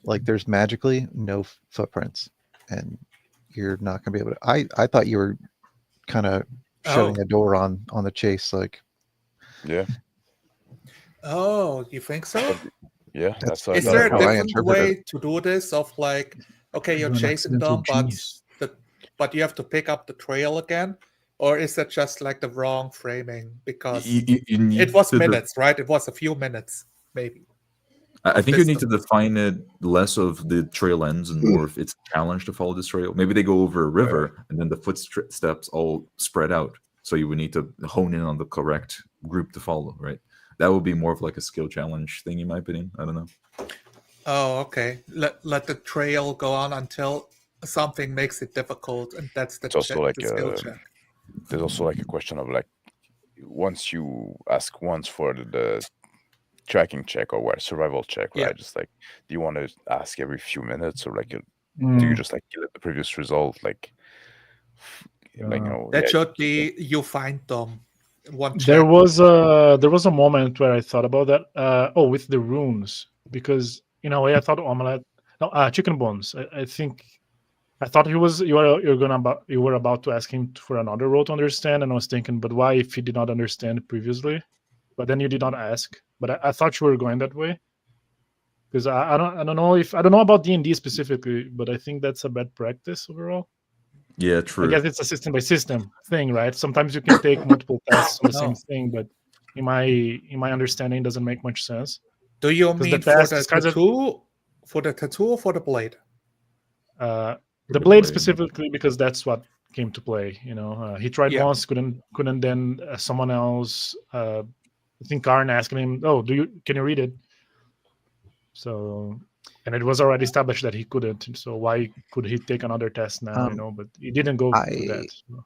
like there's magically no footprints, and you're not gonna be able to. I thought you were kind of shutting a door on the chase, like Yeah. Oh, you think so? Yeah. That's Is what there a how I different interpret it. way to do this? Of like, okay, you're You're an chasing accidental them, but genius. but you have to pick up the trail again, or is that just like the wrong framing? Because You need it was to minutes, right? It was a few minutes, maybe. I of think you need to distance. define it less of the trail ends and more if it's a challenge to follow this trail. Maybe they go over a river and then the footsteps all spread out. So you would need to hone in on the correct group to follow, right? That would be more of like a skill challenge thing, in my opinion. I don't know. Oh, okay. Let the trail go on until something makes it difficult, and that's the It's also like the skill check. there's also like a question of like once you ask once for the tracking check or what survival check, Yeah. right? Just like do you want to ask every few minutes or like do you Mm. just like get the previous result like That should be you find them. One check. There was a moment where I thought about that. With the runes, because in a way I thought omelette, no, chicken bones. I think I thought you were about to ask him for another role to understand, and I was thinking, but why if he did not understand previously? But then you did not ask. But I thought you were going that way, because I don't know about D&D specifically, but I think that's a bad practice overall. Yeah, I true. guess it's a system by system thing, right? Sometimes you can take multiple tests on the same No. thing, but in my understanding, it doesn't make much sense. Do you 'Cause the mean test for the is kind of- tattoo? For the tattoo or for the blade? The the blade blade. specifically, because that's what came to play. He tried Yeah. once, couldn't. Then someone else, I think Kaharn asking him, "Oh, can you read it?" So, and it was already established that he couldn't. So why could he take another test now? But he didn't go to that. So.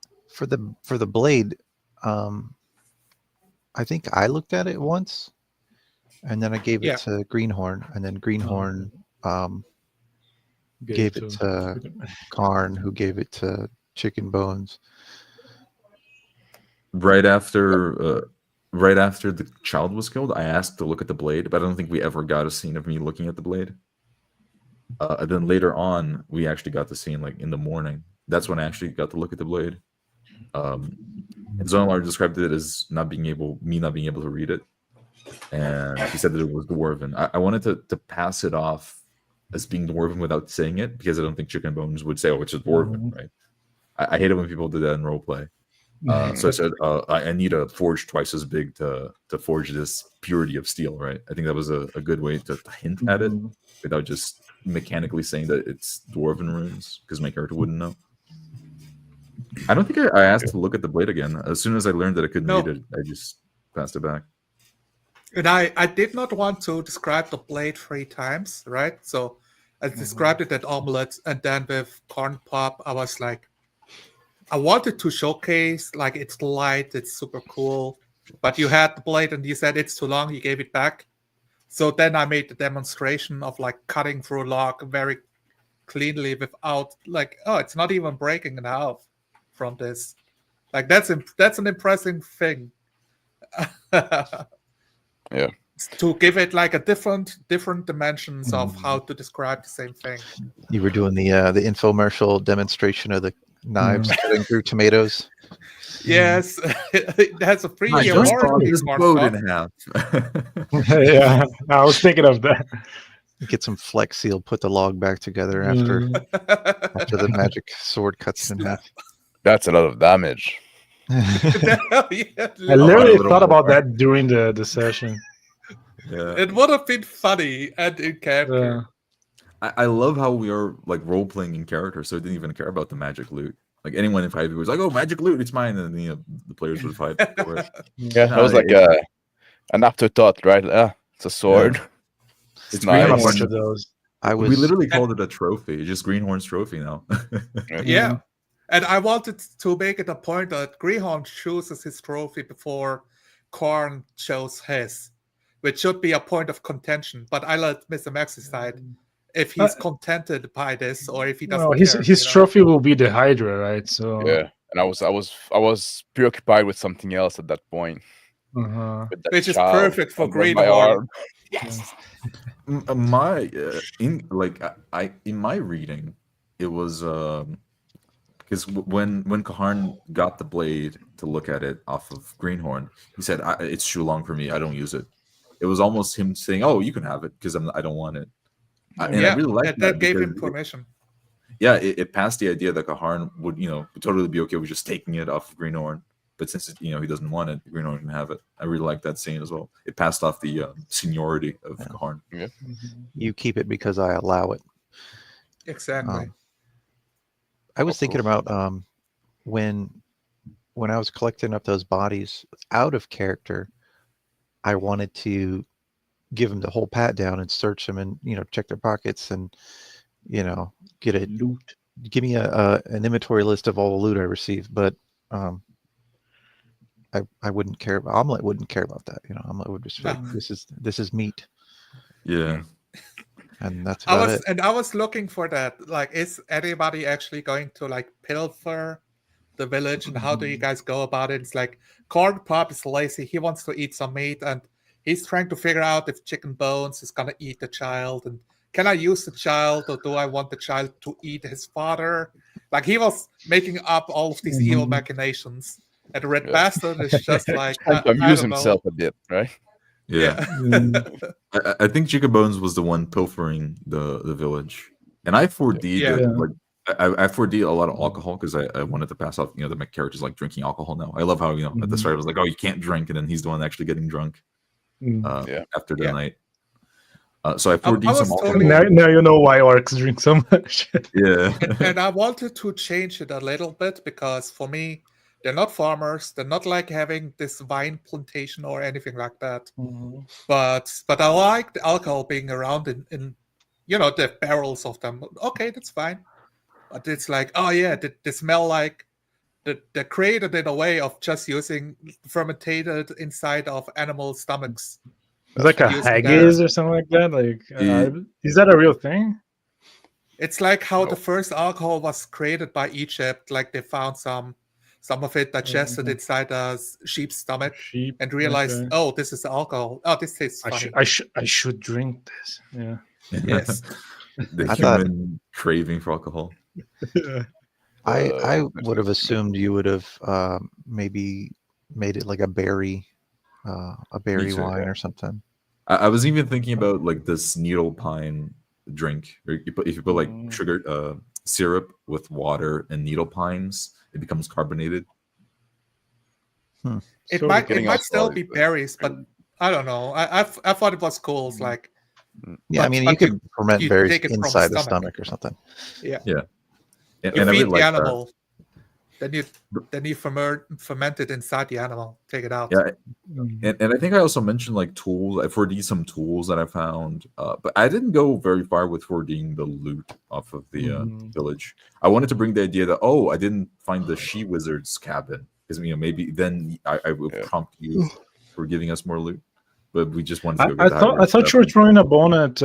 For the blade, I think I looked at it once, and then I gave Yeah. it to Greenhorn, and then Greenhorn gave it to Kaharn, who gave it to Chicken Bones. Right after the child was killed, I asked to look at the blade, but I don't think we ever got a scene of me looking at the blade. And then later on, we actually got the scene like in the morning. That's when I actually got to look at the blade. And Zonalar described it as not being able to read it, and he said that it was dwarven. I wanted to pass it off as being dwarven without saying it, because I don't think Chicken Bones would say, "Oh, it's just dwarven," right? I hate it when people do that in roleplay. So I said, I need a forge twice as big to forge this purity of steel, right? I think that was a good way to hint at it without just mechanically saying that it's dwarven runes, because my character wouldn't know. I don't think I asked to look at the blade again. As soon as I learned that I couldn't read it, I just passed it back. And I did not want to describe the blade 3 times, right? So I described it at Omelette, and then with Kaharn Pa'up, I was like, I wanted to showcase, like, it's light, it's super cool, but you had the blade and you said it's too long, you gave it back. So then I made the demonstration of, like, cutting through log very cleanly without, like, oh, it's not even breaking in half from this. Like, that's an impressive thing. Yeah. To give it, like, a different dimensions of how to describe the same thing. You were doing the infomercial demonstration of the knives cutting through tomatoes. Yes, it has a 3-year Just warranty. this Smart boat Stuff. in half. Yeah, I was thinking of that. Get some Flex Seal, put the log back together after the magic sword cuts it in half. That's a lot of damage. Yeah, I literally thought about that during the session. Yeah. it would have been funny and in character. I love how we are like role playing in character, so I didn't even care about the magic loot. Like anyone in 5e was like, "Oh, magic loot, it's mine," and the players would fight for it. Yeah, that was like an afterthought, right? It's a sword. It's We have A nice. bunch of those. We literally called it a trophy, just Greenhorn's trophy now. Yeah. And I wanted to make it a point that Greenhorn chooses his trophy before Kaharn chose his, which should be a point of contention. But I let Mr. Max decide if he's contented by this or if he doesn't care. His trophy will be the Hydra, right? So Yeah, and I was preoccupied with something else at that point. With that Which is child perfect for under my Greenhorn. arm. Yes. In my reading, it was because when Kaharn got the blade to look at it off of Greenhorn, he said, "It's too long for me. I don't use it." It was almost him saying, "Oh, you can have it because I don't want it." And I really liked that gave him permission. It passed the idea that Kaharn would totally be okay with just taking it off of Greenhorn. But since he doesn't want it, Greenhorn can have it. I really like that scene as well. It passed off the seniority of Kaharn. Yeah. You keep it because I allow it. Exactly. I was thinking about when I was collecting up those bodies out of character, I wanted to give them the whole pat down and search them and check their pockets and get a loot. Give me an inventory list of all the loot I received, but I wouldn't care. Omelette wouldn't care about that. Omelette would just say, this is meat. Yeah. And that's about it. And I was looking for that. Like, is anybody actually going to like pilfer the village? And how do you guys go about it? It's like Kaharn Pa'up is lazy. He wants to eat some meat, and he's trying to figure out if Chicken Bones is gonna eat the child. And can I use the child, or do I want the child to eat his father? Like, he was making up all of these evil machinations. And the Red Bastard is just like Trying to amuse himself a bit, right? Yeah. I think Chicken Bones was the one pilfering the village, and I 4D'd it, I 4D'd a lot of alcohol because I wanted to pass off that my character's like drinking alcohol now. I love how at the start I was like, oh, you can't drink, and then he's the one actually getting drunk after the night. So I 4D'd some alcohol. Now you know why orcs drink so much. Yeah. And I wanted to change it a little bit because for me, they're not farmers. They're not like having this vine plantation or anything like that. But I like the alcohol being around in the barrels of them. Okay, that's fine. But it's like, oh yeah, they smell like they're created in a way of just using fermented inside of animal stomachs. It's like a using haggis or something like that. Like, is that a real thing? It's like how No. the first alcohol was created by Egypt. Like they found some of it digested inside a sheep's stomach Sheep. and realized, okay. oh, this is alcohol. Oh, this tastes funny. I should drink this. Yeah. Yes. The I thought- human craving for alcohol. I would have assumed you would have maybe made it like a berry too, wine or something. I was even thinking about like this needle pine drink. Where if you put like sugar syrup with water and needle pines, it becomes carbonated. It Sort of might getting still alcohol be is, berries, but I don't know. I thought it was cool. It's like Yeah, I But- mean, but you could ferment you berries take it from the inside the stomach. stomach or something. yeah, And, you and I really feed the like that. animal, then you ferment it inside the animal. Take it out. Yeah, and I think I also mentioned like tools. I 4D some tools that I found, but I didn't go very far with 4Ding the loot off of the village. I wanted to bring the idea that I didn't find the she wizard's cabin because maybe then I will prompt you for giving us more loot. But we just wanted to go. I thought you were throwing a bone at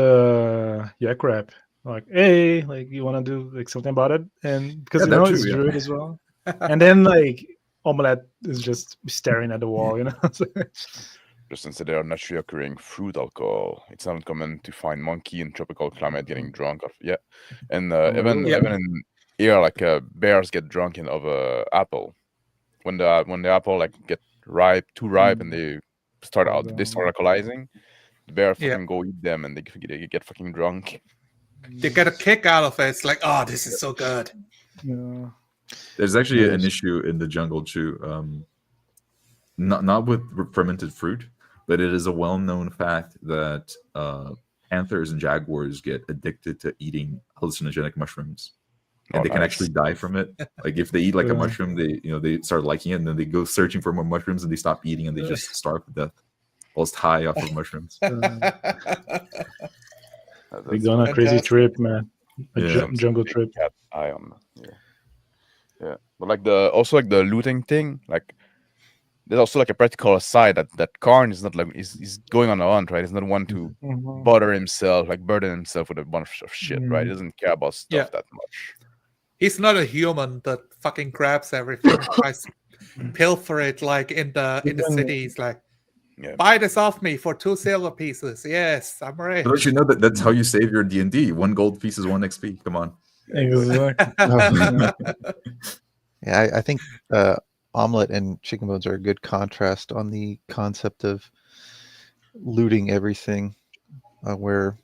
Yak Rap. Like, hey, like you want to do like something about it, and because Yeah, that it's too, yeah. druid as well. And then like Omelette is just staring at the wall, Just since they are naturally occurring fruit alcohol, it's not uncommon to find monkey in tropical climate getting drunk off. Yeah, and even Yeah. even in here, like bears get drunk of apple when the apple like get too ripe, and they start alcoholizing. The bear Yeah. fucking go eat them, and they get fucking drunk. You get a kick out of it. It's like, oh, this is so good. Yeah. There's actually an Yes. issue in the jungle too. Not with fermented fruit, but it is a well-known fact that panthers and jaguars get addicted to eating hallucinogenic mushrooms, and Oh, they can nice. actually die from it. Like if they eat like a Yeah. mushroom, they start liking it, and then they go searching for more mushrooms, and they stop eating, and they just starve to death whilst high off of mushrooms. They go on a crazy Fantastic. trip, man. A Yeah. jungle trip. Cat eye on. Yeah. But like the looting thing, like there's also like a practical aside that Kaharn is not like is going on a hunt, right? He's not one to bother himself, like burden himself with a bunch of shit, right? He doesn't care about stuff Yeah. that much. He's not a human that fucking grabs everything, tries to pilfer it like in the Even- city. He's like, Yeah. buy this off me for 2 silver pieces. Yes, I'm rich. But don't you know that that's how you save your D&D? 1 gold piece is 1 XP. Come on. Exactly. Yeah, I think omelet and chicken bones are a good contrast on the concept of looting everything. Where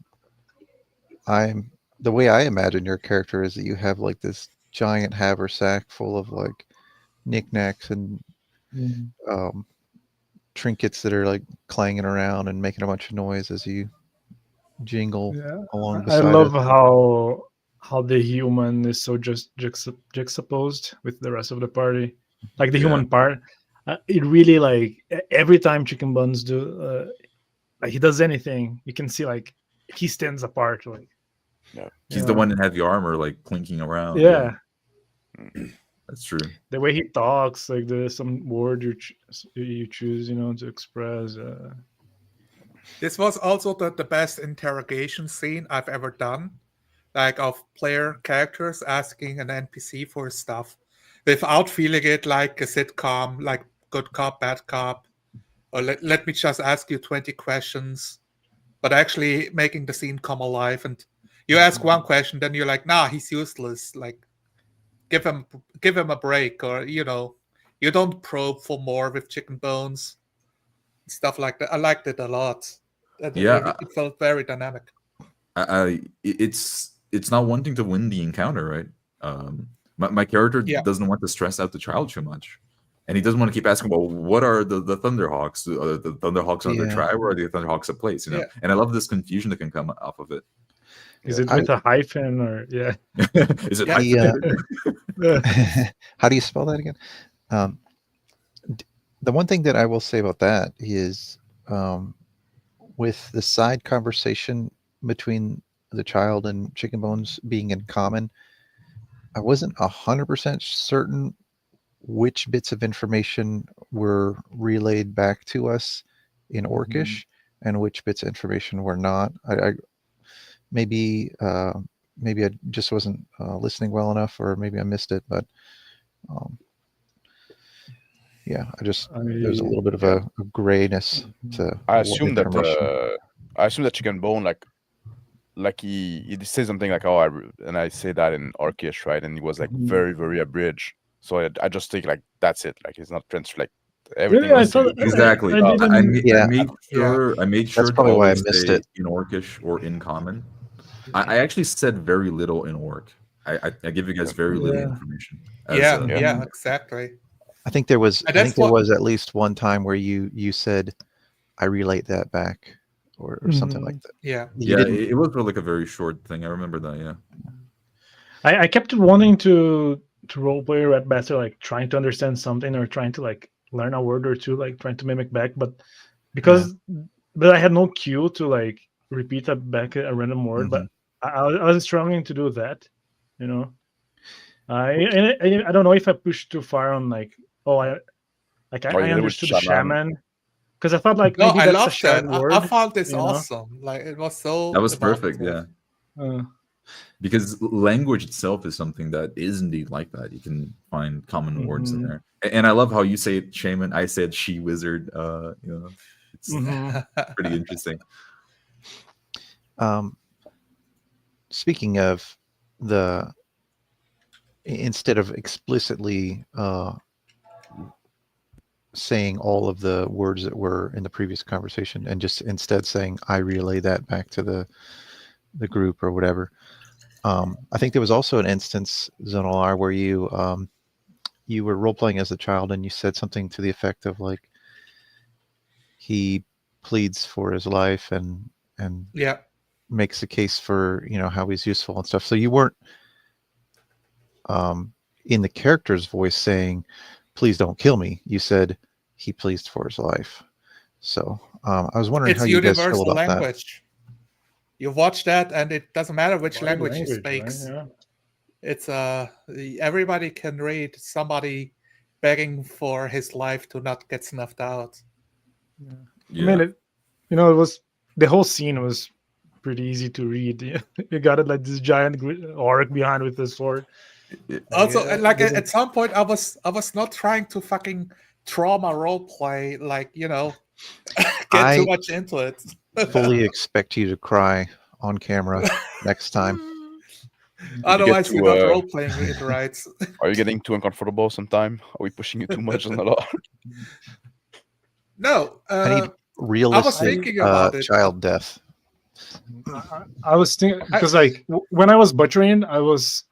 the way I imagine your character is that you have like this giant haversack full of like knickknacks and trinkets that are like clanging around and making a bunch of noise as you jingle along I beside love it. how the human is so just juxtaposed with the rest of the party. Like the human part, it really like every time Chicken Buns like he does anything, you can see like he stands apart. Like He's the one in heavy armor, like clinking around. yeah. That's true. The way he talks, like there's some word you choose, to express. This was also the best interrogation scene I've ever done, like of player characters asking an NPC for stuff without feeling it like a sitcom, like good cop, bad cop, or let me just ask you 20 questions, but actually making the scene come alive. And you ask one question, then you're like, nah, he's useless. Like, give him a break, or you don't probe for more with Chicken Bones, stuff like that. I liked it a lot. It felt very dynamic. It's not wanting to win the encounter, right? My character doesn't want to stress out the child too much, and he doesn't want to keep asking, well, what are the Thunderhawks? Are the Thunderhawks on their tribe, or are the Thunderhawks a place? And I love this confusion that can come off of it. Is it with a hyphen or Is it hyphen? How do you spell that again? The one thing that I will say about that is with the side conversation between the child and Chicken Bones being in common, I wasn't 100% certain which bits of information were relayed back to us in Orcish, and which bits of information were not. I maybe maybe I just wasn't listening well enough, or maybe I missed it. But yeah, there's a little bit of a grayness to I what assume that information. Chicken Bone like he said something like, oh, and I say that in Orcish, right? And he was like very, very abridged. So I just think like that's it. Like it's not like everything Really, I else. thought Exactly. I didn't. I Yeah. made sure. I made sure That's to probably why I always missed say it. in Orcish or in Common. I actually said very little in Orc. I give you guys very little Yeah. information. Yeah, exactly. I think there was. And I think that's there what- was at least one time where you said, "I relate that back," or something like that. Yeah. You Yeah, didn't. it was for like a very short thing. I remember that. Yeah. I kept wanting to roleplay Red Bastard, like trying to understand something or trying to like learn a word or two, like trying to mimic back, but I had no cue to like repeat back a random word. But I was struggling to do that, you know. I don't know if I pushed too far on like I understood the shaman, because I thought like No, maybe I that's a love shared that. word. I found this you know? awesome. Like it was so. That was perfect. evocative. Yeah. Because language itself is something that is indeed like that. You can find common words in there, and I love how you say it, shaman. I said she wizard. It's pretty interesting. Speaking of instead of explicitly saying all of the words that were in the previous conversation, and just instead saying, "I relay that back to the group," or whatever. I think there was also an instance, Zonalar, where you were role playing as a child, and you said something to the effect of like, he pleads for his life and Yeah. makes a case for how he's useful and stuff. So you weren't in the character's voice saying, "Please don't kill me." You said he pleads for his life. So I was wondering It's how you guys feel universal about that. language. You watch that, and it doesn't matter which language he Right? speaks. Yeah. It's everybody can read somebody begging for his life to not get snuffed out. Yeah. I mean, it was the whole scene was pretty easy to read. You got it like this giant orc behind with the sword. Also, like at some point, I was not trying to fucking trauma role play, like get too much into it. Fully expect you to cry on camera next time. Otherwise, you're not role playing it right. Are you getting too uncomfortable sometime? Are we pushing you too much on a lot? No, I need realistic thinking about it. child death. I was thinking because like when I was butchering, I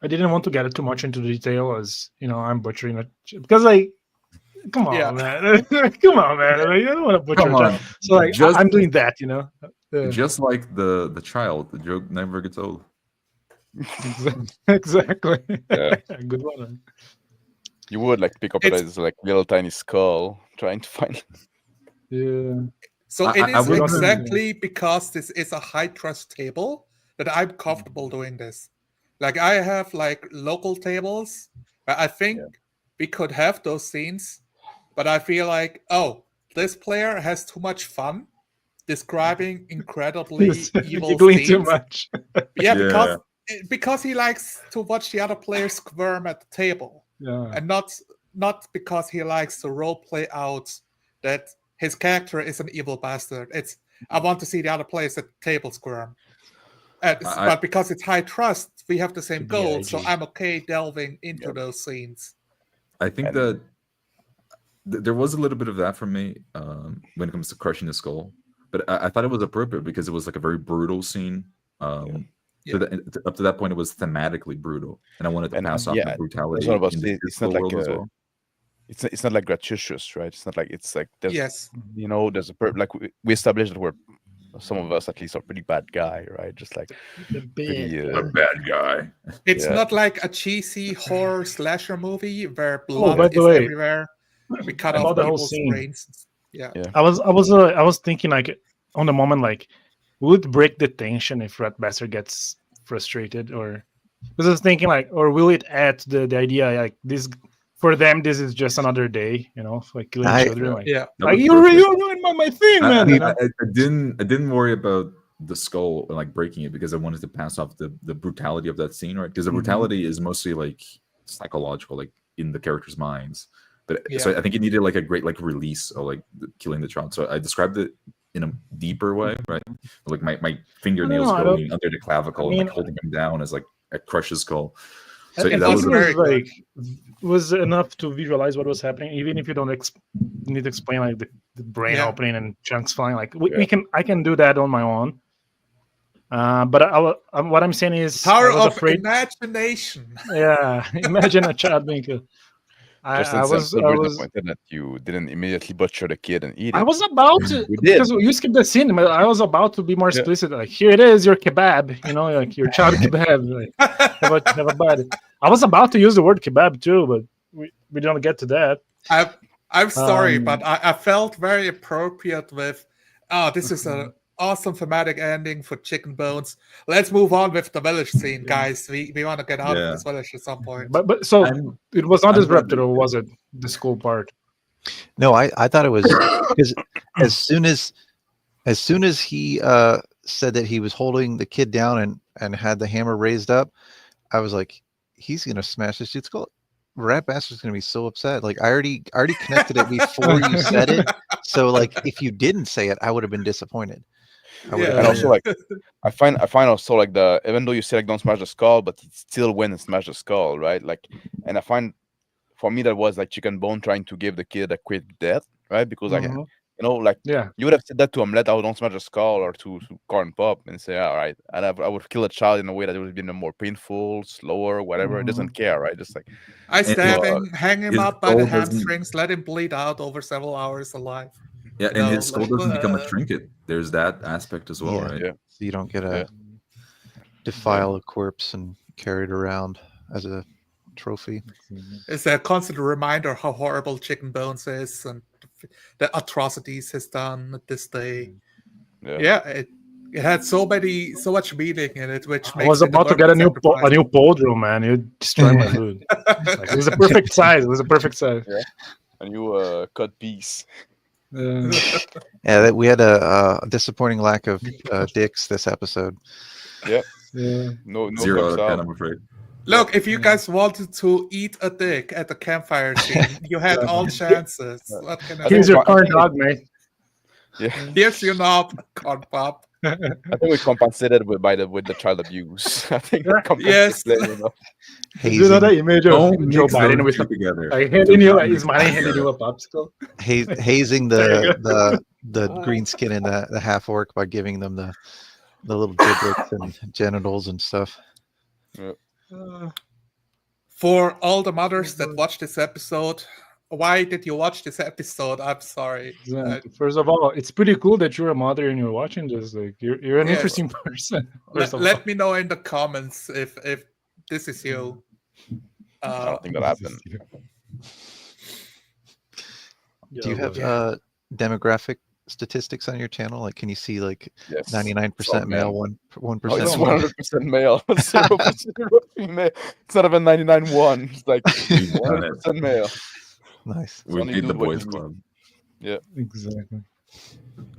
didn't want to get it too much into detail, as I'm butchering it because like, come on, man, come on, man, like, I don't want to butcher a child. So like, I'm doing that, Just like the child, the joke never gets old. Exactly. Yeah. Good one. You would like pick up his like little tiny skull, trying to find. Yeah. So it is exactly because this is a high trust table that I'm comfortable doing this. Like I have like local tables. I think we could have those scenes, but I feel like, this player has too much fun describing incredibly evil You're doing scenes. too much. Because he likes to watch the other players squirm at the table. Yeah. And not because he likes to role play out that his character is an evil bastard. I want to see the other players at the table squirm. But because it's high trust, we have the same goal, so I'm okay delving into those scenes. I think that there was a little bit of that for me when it comes to crushing the skull, but I thought it was appropriate because it was like a very brutal scene. Up to that point, it was thematically brutal, and I wanted to pass off the brutality. It's not like as well. It's not like gratuitous, right? It's not like there's there's like we established that some of us at least are pretty bad guy, right? Just like a bad guy. It's not like a cheesy horror slasher movie where blood is everywhere. We cut off people's brains. Yeah. I was thinking like on the moment, like, would it break the tension if Red Bastard gets frustrated, or because I was thinking like, or will it add the idea like this for them, this is just another day, like killing each other. Like, Yeah. That like was you perfect. ruined my thing, man. I didn't worry about the skull and like breaking it because I wanted to pass off the brutality of that scene, right? Because the brutality is mostly like psychological, like in the characters' minds. But so I think it needed like a great like release of like killing the child. So I described it in a deeper way, right? Like my fingernails I going under the clavicle and like holding him down as like I crush his skull. So I that think was it very was good. was enough to visualize what was happening, even if you don't need to explain like the brain opening and chunks flying. Like I can do that on my own. But what I'm saying is, Power I was of afraid. imagination. Yeah, imagine a child being killed. Just I was disappointed that you didn't immediately butcher the kid and eat it. I was about to, You did. because you skipped the scene. But I was about to be more explicit. Like, here it is, your kebab. Like your child kebab. Like, have a bite. I was about to use the word kebab too, but we don't get to that. I'm sorry, but I felt very appropriate with, this is an awesome thematic ending for Chicken Bones. Let's move on with the village scene, guys. We want to get out of this village at some point. But so it was not I'm disrupted, glad or was it the school part? No, I thought it was because as soon as he said that he was holding the kid down and had the hammer raised up, I was like, he's gonna smash this dude's skull. Rat Bastard's gonna be so upset. Like I already connected it before you said it. So like if you didn't say it, I would have been disappointed. And also like I find also like even though you say like don't smash the skull, but it still went and smash the skull, right? Like, and I find for me that was like Chicken Bone trying to give the kid a quick death, right? Because like like you would have said that to Omelette, oh, don't smash the skull, or to Kaharn Pa'up and say, all right, and I would kill a child in a way that it would have been more painful, slower, whatever. It doesn't care, right? Just like I stab him, hang him up by the skull doesn't- hamstrings, let him bleed out over several hours alive. Yeah, and his skull doesn't become a trinket. There's that aspect as well, right? Yeah. So you don't get a defile a corpse and carry it around as a trophy. It's a constant reminder how horrible Chicken Bones is and the atrocities he's done at this day. It had so much meaning in it, which makes I was about to get a new podro, man. You destroyed my food. Like, it was a perfect size. Yeah. A new cut piece. Yeah, we had a disappointing lack of dicks this episode. Yeah. No 0 out of 10, I'm afraid. Look, if you guys wanted to eat a dick at the campfire scene, you had all chances. What can I Here's do? your corn dog, mate. Yeah. Here's your knob, Kaharn Pa'up. I think we compensated with the child abuse. I think Yes. Do you know that image of Joe Biden with together? Like handing you a popsicle? Hazing the green skin and the half orc by giving them the little giblets and genitals and stuff. For all the mothers that watch this episode, why did you watch this episode? I'm sorry. First of all, it's pretty cool that you're a mother and you're watching this. Like you're an interesting person. Let me know in the comments if this is you. I don't think that happened. Do you have demographic statistics on your channel? Like, can you see like 99% male, 1% it's 100% male, 0% female. It's not even 99-1. It's like 100% male. Nice. We need the boys club. Yeah, exactly.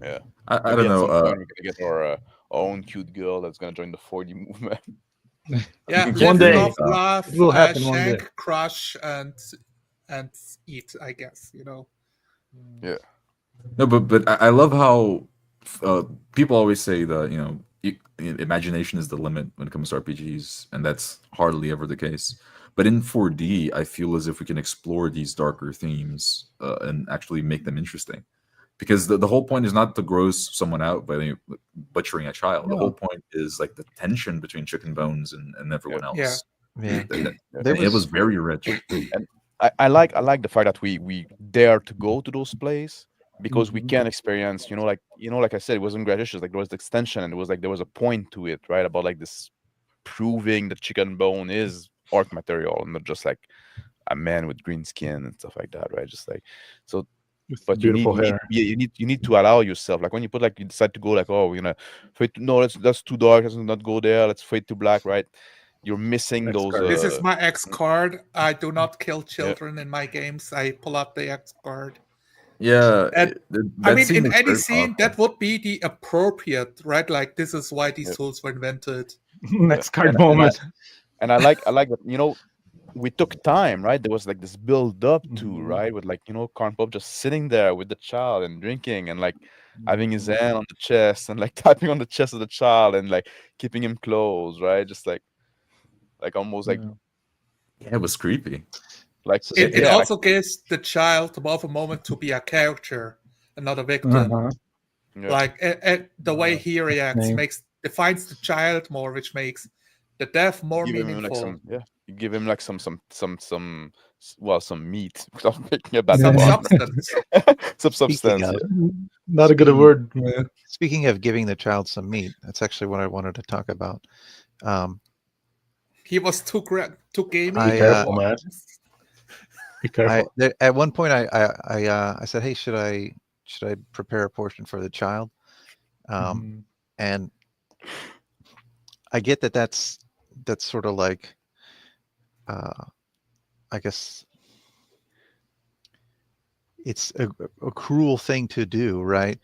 Yeah, I don't know. We're gonna get our own cute girl that's gonna join the 4D movement. Yeah, one day laugh, it will happen. One shank, day, crush, and eat. I guess Yeah. No, but I love how people always say that imagination is the limit when it comes to RPGs, and that's hardly ever the case. But in 4D, I feel as if we can explore these darker themes and actually make them interesting. Because the whole point is not to gross someone out by butchering a child. The whole point is like the tension between Chicken Bones and everyone else. Yeah. It was very rich. And I like the fact that we dare to go to those places because we can experience, like I said, it wasn't graduations. Like there was the extension, and it was like there was a point to it, right? About like this proving that Chicken Bone is art material, not just like a man with green skin and stuff like that, right? Just like so. But you need to allow yourself, like when you you decide to go like, oh, fade to, no, that's too dark, let's not go there, let's fade to black, right? you're missing X those. card. This is my X card. I do not kill children in my games. I pull out the X card. Yeah, And, that I mean, scene in was any very scene, powerful. that would be the appropriate, right? Like, this is why these Yep. tools were invented. Next card And I- moment. and I like that, we took time, right? There was like this build up to, Mhm. right, with like, Kaharn Pa'up just sitting there with the child and drinking and like having his hand on the chest and like tapping on the chest of the child and like keeping him close, right? Just like almost like Yeah, it was creepy. like So- It yeah, also gives the child more of a moment to be a character and not a victim. Uh-huh. yeah. Like the way he reacts name. defines the child more, which makes the death more give him like meaningful. you give him like some meat without making a bad Some Yeah. substance. some substance. of- Yeah. Not a good word. Man. Speaking of giving the child some meat, that's actually what I wanted to talk about. He was too gamey. I, Be careful, man. Be careful. At one point, I said, "Hey, should I prepare a portion for the child?" Mhm. And I get that that's sort of like, I guess it's a cruel thing to do, right?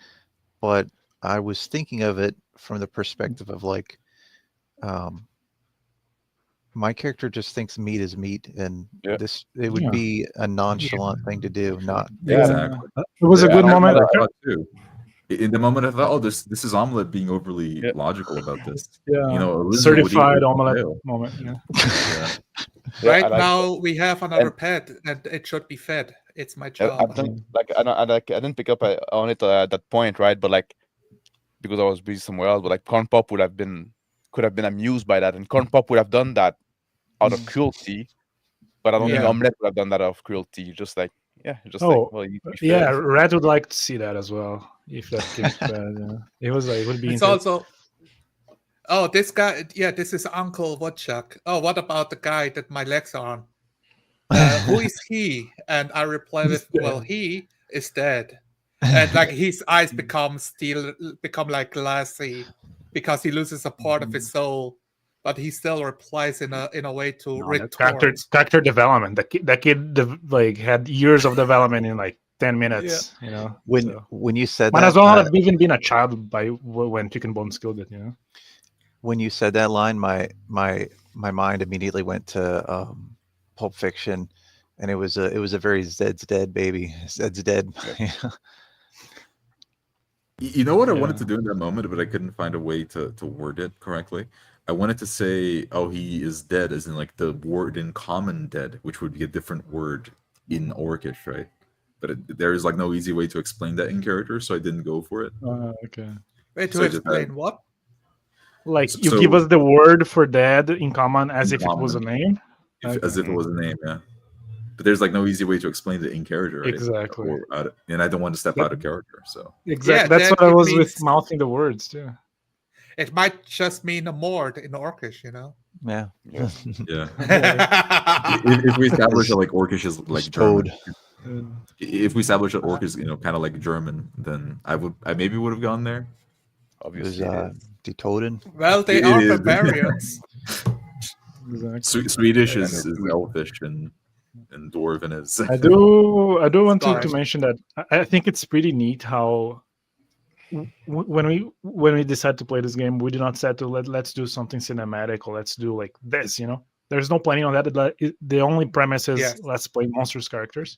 But I was thinking of it from the perspective of like, my character just thinks meat is meat, and Yeah. it would Yeah. be a nonchalant thing to do. Not Yeah. Exactly. It was a Yeah, good I don't moment. know I thought too. In the moment, I thought, "Oh, this is Omelette being overly Yeah. logical about this." Yeah. Elizabeth would eat Certified it omelette rail. moment. Yeah. Yeah. Yeah, Right I like now, we have another And- pet, and it should be fed. It's my I job. think like I didn't pick up on it at that point, right? But like because I was busy somewhere else, but like Kaharn Pa'up could have been amused by that, and Kaharn Pa'up would have done that out of cruelty, but I don't think Yeah. Omelette would have done that out of cruelty. Just like Oh, well, you need to be Yeah, fed. Red would like to see that as well. If that came to that, yeah. It was like it would be It's interesting. also. Oh, this guy. Yeah, this is Uncle Woodchuck. Oh, what about the guy that my legs are on? Who is he? And I reply with, He's "Well, dead." he is dead." And like his eyes become like glassy because he loses a part of his soul, but he still replies in a way to No, the character retort. character development. That kid like had years of development in like 10 minutes. You know, when so. when you said Might that, as well not have even been a child by when Chicken Bones killed it. You know. when you said that line, my mind immediately went to Pulp Fiction, and it was a very Zed's dead baby. Zed's dead. You know what I wanted Yeah. to do in that moment, but I couldn't find a way to word it correctly. I wanted to say, "Oh, he is dead," as in like the word in common "dead," which would be a different word in Orcish, right? But there is like no easy way to explain that in character, so I didn't go for it. Okay. Wait, So to I just explain what? Like So- you give us the word for dead in common as In if it was a common. name. As if it was a name, yeah. But there's like no easy way to explain it in character, right? Exactly. And I don't want to step That- out of character, so Exactly. Yeah, That's that what I it was with means- mouthing the words too. It might just mean a mord in Orcish, you know. Yeah. Yeah. yeah. yeah, If we establish that like Orcish is like German, Toad. if we establish that Orcish is kind of like German, then I maybe would have gone there. It was Obviously, it is. Detoden. well, they It are is. barbarians. Exactly. Swedish And is Elfish and Dwarven is. I do want to Scottish. mention that I think it's pretty neat how when we decide to play this game, we do not set to let's do something cinematic or let's do like this. You know, there's no planning on that. The only premise is Yes. let's play monsters characters,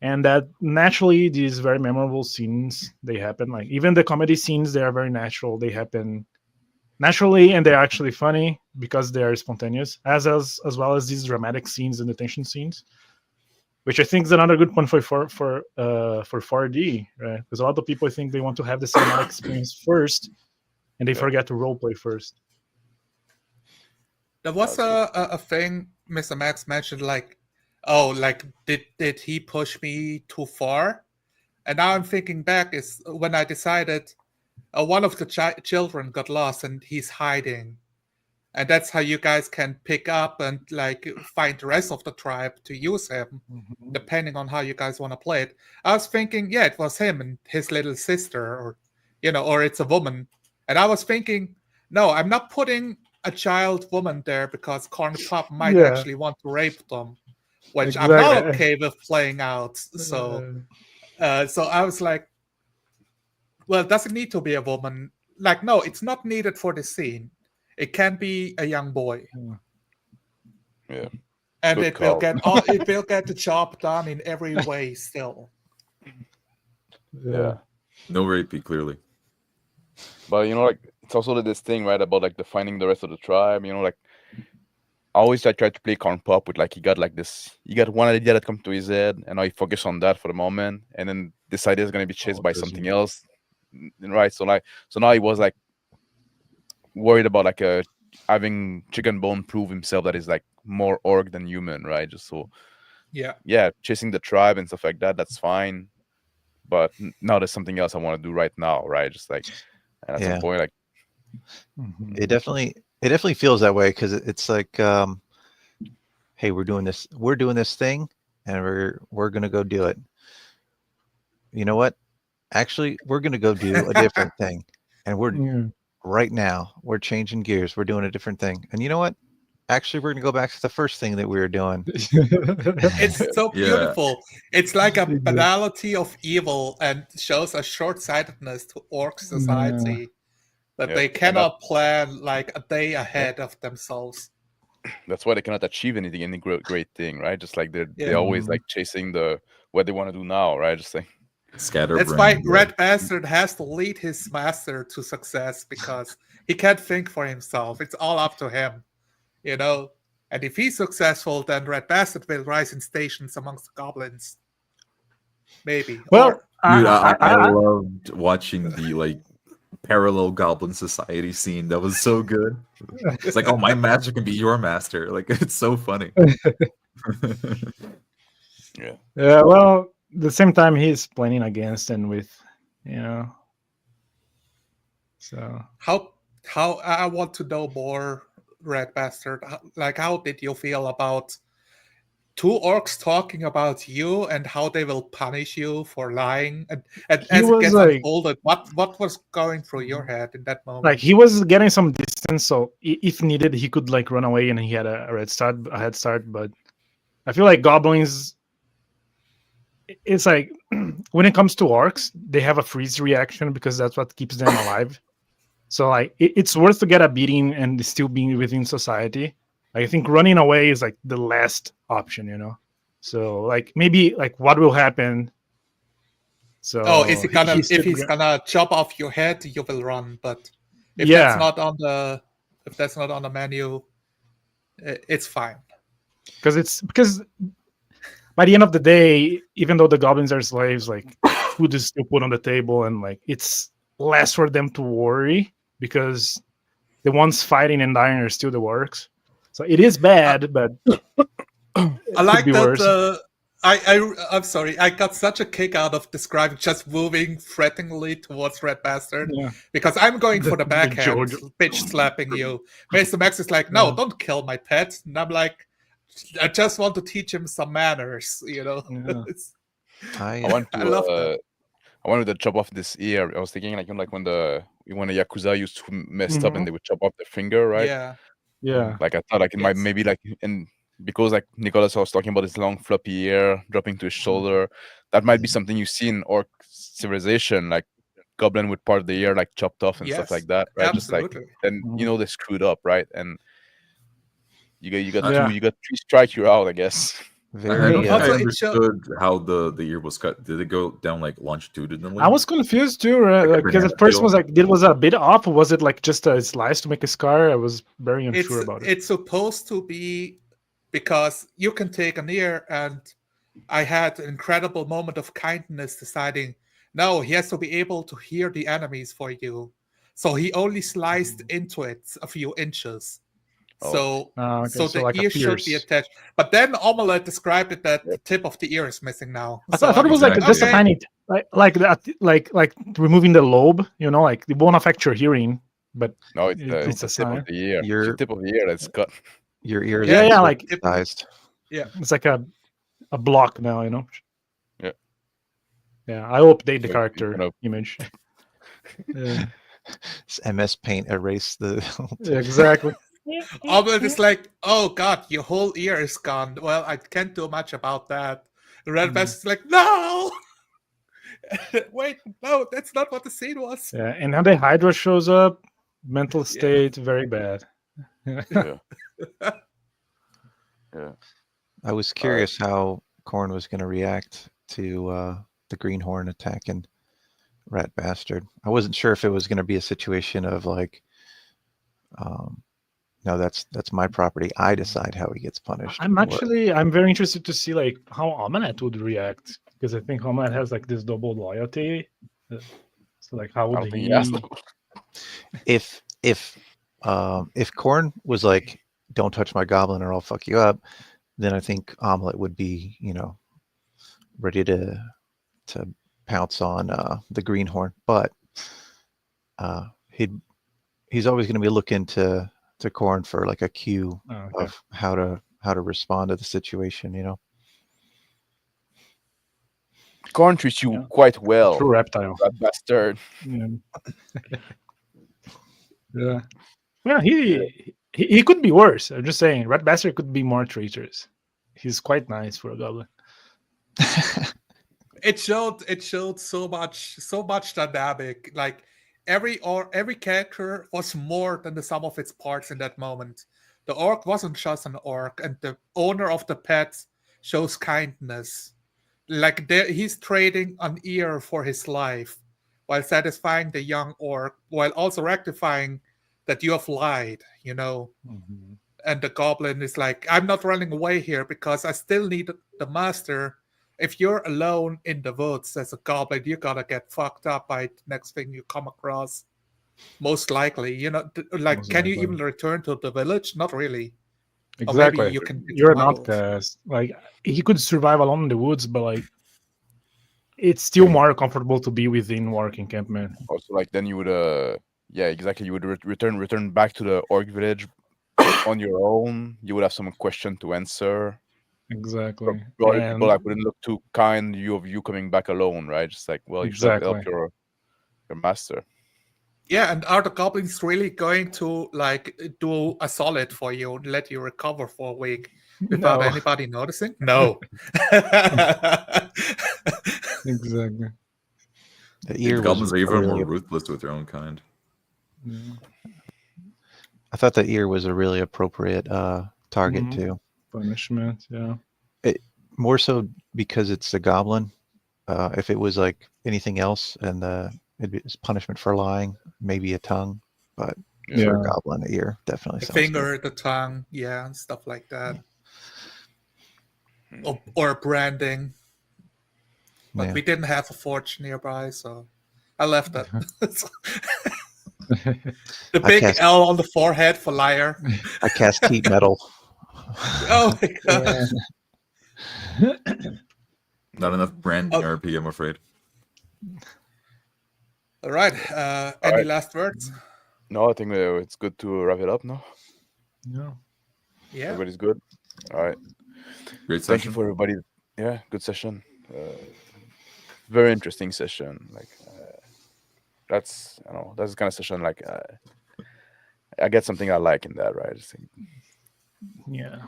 and that naturally these very memorable scenes they happen. Like even the comedy scenes, they are very natural. They happen naturally, and they're actually funny because they are spontaneous, as well as these dramatic scenes and the tension scenes, which I think is another good point for 4D, right? Because a lot of people think they want to have the cinematic experience first, and they forget to roleplay first. There was a thing Mr. Max mentioned, like, oh, like did he push me too far? And now I'm thinking back is when I decided one of the children got lost and he's hiding, and that's how you guys can pick up and like find the rest of the tribe to use him, depending on how you guys want to play it. I was thinking, yeah, it was him and his little sister, or or it's a woman. And I was thinking, no, I'm not putting a child woman there because Kaharn Pa'up might Yeah. actually want to rape them, which I'm not okay with playing out. So I was like, well, does it need to be a woman? Like, no, it's not needed for the scene. It can be a young boy. Yeah. And Good it will call. it will get the job done in every way still. Yeah. No rapey, clearly. But like it's also this thing, right, about like defining the rest of the tribe. Like I always try to play Kaharn Pa'up with like he got one idea that comes to his head, and now he focus on that for the moment, and then this idea is gonna be chased by something else, right? So now he was like worried about like having Chicken Bone prove himself that he's like more orc than human, right? Just so yeah, chasing the tribe and stuff like that. That's fine, but now there's something else I want to do right now, right? Just like at some point, like it definitely feels that way because it's like, hey, we're doing this thing, and we're gonna go do it. You know what? Actually, we're gonna go do a different thing, and right now we're changing gears. We're doing a different thing, and you know what? Actually, we're gonna go back to the first thing that we were doing. It's so beautiful. It's like a banality of evil and shows a short-sightedness to orc society that they cannot plan like a day ahead of themselves. That's why they cannot achieve any great thing, right? Just like they're always like chasing what they want to do now, right? Just like scatterbrained. That's why Red Bastard has to lead his master to success because he can't think for himself. It's all up to him. And if he's successful, then Red Bastard will rise in stations amongst the goblins. Maybe. Well, dude, I loved watching the like parallel goblin society scene. That was so good. It's like, oh, my master can be your master. Like, it's so funny. Yeah. Well, at the same time, he's playing against and with, So how I want to know more, Red Bastard. Like, how did you feel about two orcs talking about you and how they will punish you for lying? And as it gets unfolded, what was going through your head in that moment? Like, he was getting some distance, so if needed, he could like run away and he had a head start. But I feel like goblins, it's like when it comes to orcs, they have a freeze reaction because that's what keeps them alive. So like it's worth to get a beating and still being within society. I think running away is like the last option, So like maybe like what will happen. So is he gonna if he's gonna chop off your head, you will run. But if that's not on the menu, it's fine. Because by the end of the day, even though the goblins are slaves, like food is still put on the table, and like it's less for them to worry because the ones fighting and dying are still the orcs. So it is bad, but I like that. I'm sorry. I got such a kick out of describing just moving threateningly towards Red Bastard because I'm going for the backhand, bitch slapping you. Mr. Max is like, no, don't kill my pet, and I'm like, I just want to teach him some manners, I love that. I wanted to chop off this ear. I was thinking like when the Yakuza used to mess up and they would chop off the finger, right? Yeah. Like I thought like it might maybe like and because like Nicholas was talking about his long floppy ear dropping to his shoulder, that might be something you see in orc civilization, like goblin with part of the ear like chopped off and stuff like that, right? Absolutely. Just like then they screwed up, right? And you got three strikes, you're out, I guess. I don't think I understood how the ear was cut. Did it go down like longitudinally? I was confused too, right? Because at first was like, it was a bit off. Or was it like just a slice to make a scar? I was very unsure about it. It's supposed to be because you can take an ear, and I had an incredible moment of kindness deciding, no, he has to be able to hear the enemies for you. So he only sliced into it a few inches. So the like ear should be attached. But then Omelette described it that the tip of the ear is missing now. I thought it was like just a tiny, like removing the lobe. Like it won't affect your hearing, but no, it's the tip of the ear. Your tip of the ear that's cut. Your ear, like sized. Yeah, it's like a block now. Yeah. Yeah, I will update the character image. MS Paint erase the. Exactly. Omelette is like, oh god, your whole ear is gone. Well, I can't do much about that. Red Bastard is like, no! Wait, no, that's not what the scene was. Yeah, and now the Hydra shows up. Mental state very bad. Yeah. Yeah. I was curious how Korn was going to react to the Greenhorn attacking Rat Bastard. I wasn't sure if it was going to be a situation of like, no, that's my property. I decide how he gets punished. I'm very interested to see like how Omelette would react, because I think Omelette has like this double loyalty. So like, how I would don't think he? he has If Korn was like, "Don't touch my goblin or I'll fuck you up," then I think Omelette would be, ready to pounce on the Greenhorn. But he's always going to be looking to Korn for like a cue of how to respond to the situation. Korn treats you quite well. True reptile. That bastard. Yeah. Yeah. Well, he could be worse. I'm just saying, Rat Bastard could be more treacherous. He's quite nice for a goblin. It showed so much dynamic. Like every character was more than the sum of its parts in that moment. The orc wasn't just an orc, and the owner of the pet shows kindness. Like he's trading an ear for his life, while satisfying the young orc, while also rectifying that you have lied. Mm-hmm. And the goblin is like, I'm not running away here because I still need the master. If you're alone in the woods as a goblin, you're gonna get fucked up by the next thing you come across. Most likely, can you even return to the village? Not really. Exactly. Or maybe you can. You're an outcast. Like, he could survive alone in the woods, but like, it's still more comfortable to be within work encampment. Also, like then you would, yeah, exactly. You would return back to the orc village on your own. You would have some question to answer. Exactly. Probably people like wouldn't look too kind of you coming back alone, right? Just like, well, you should help your master. Yeah, and are the goblins really going to like do a solid for you and let you recover for a week without anybody noticing? No. Exactly. The goblins are even more ruthless with their own kind. Yeah. I thought the ear was a really appropriate target too. Punishment, yeah. More so because it's a goblin. If it was like anything else, and it'd be punishment for lying, maybe a tongue, but for a goblin, an ear definitely. The finger, good. The tongue, yeah, and stuff like that, or branding. But we didn't have a forge nearby, so I left that. The big L on the forehead for liar. I cast heat metal. Oh my god. Not enough brand RP, I'm afraid. All right. Any last words? No, I think it's good to wrap it up now. Yeah. Everybody's good. All right. Great session. Thank you for everybody. Yeah, good session. Very interesting session. Like that's the kind of session like I get something I like in that, right? Yeah.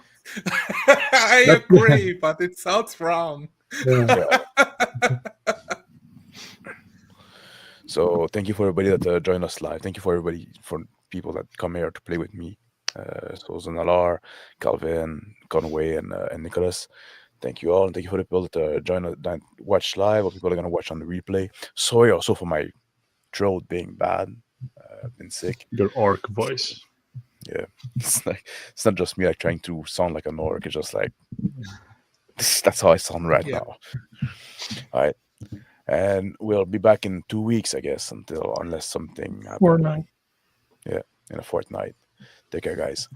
I agree, but it sounds wrong. Yeah. So thank you for everybody that joined us live. Thank you for people that come here to play with me. So Zanalar, Calvin, Conway, and Nicholas. Thank you all, and thank you for the people that watch live, or people that are gonna watch on the replay. Sorry also for my throat being bad. I've been sick. Your orc voice. Yeah, it's not just me like trying to sound like an orc. It's just like that's how I sound right now. All right, and we'll be back in 2 weeks, I guess, unless something happens. Fortnite. Yeah, in a fortnight. Take care, guys.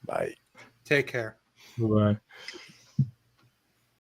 Bye. Take care. Bye.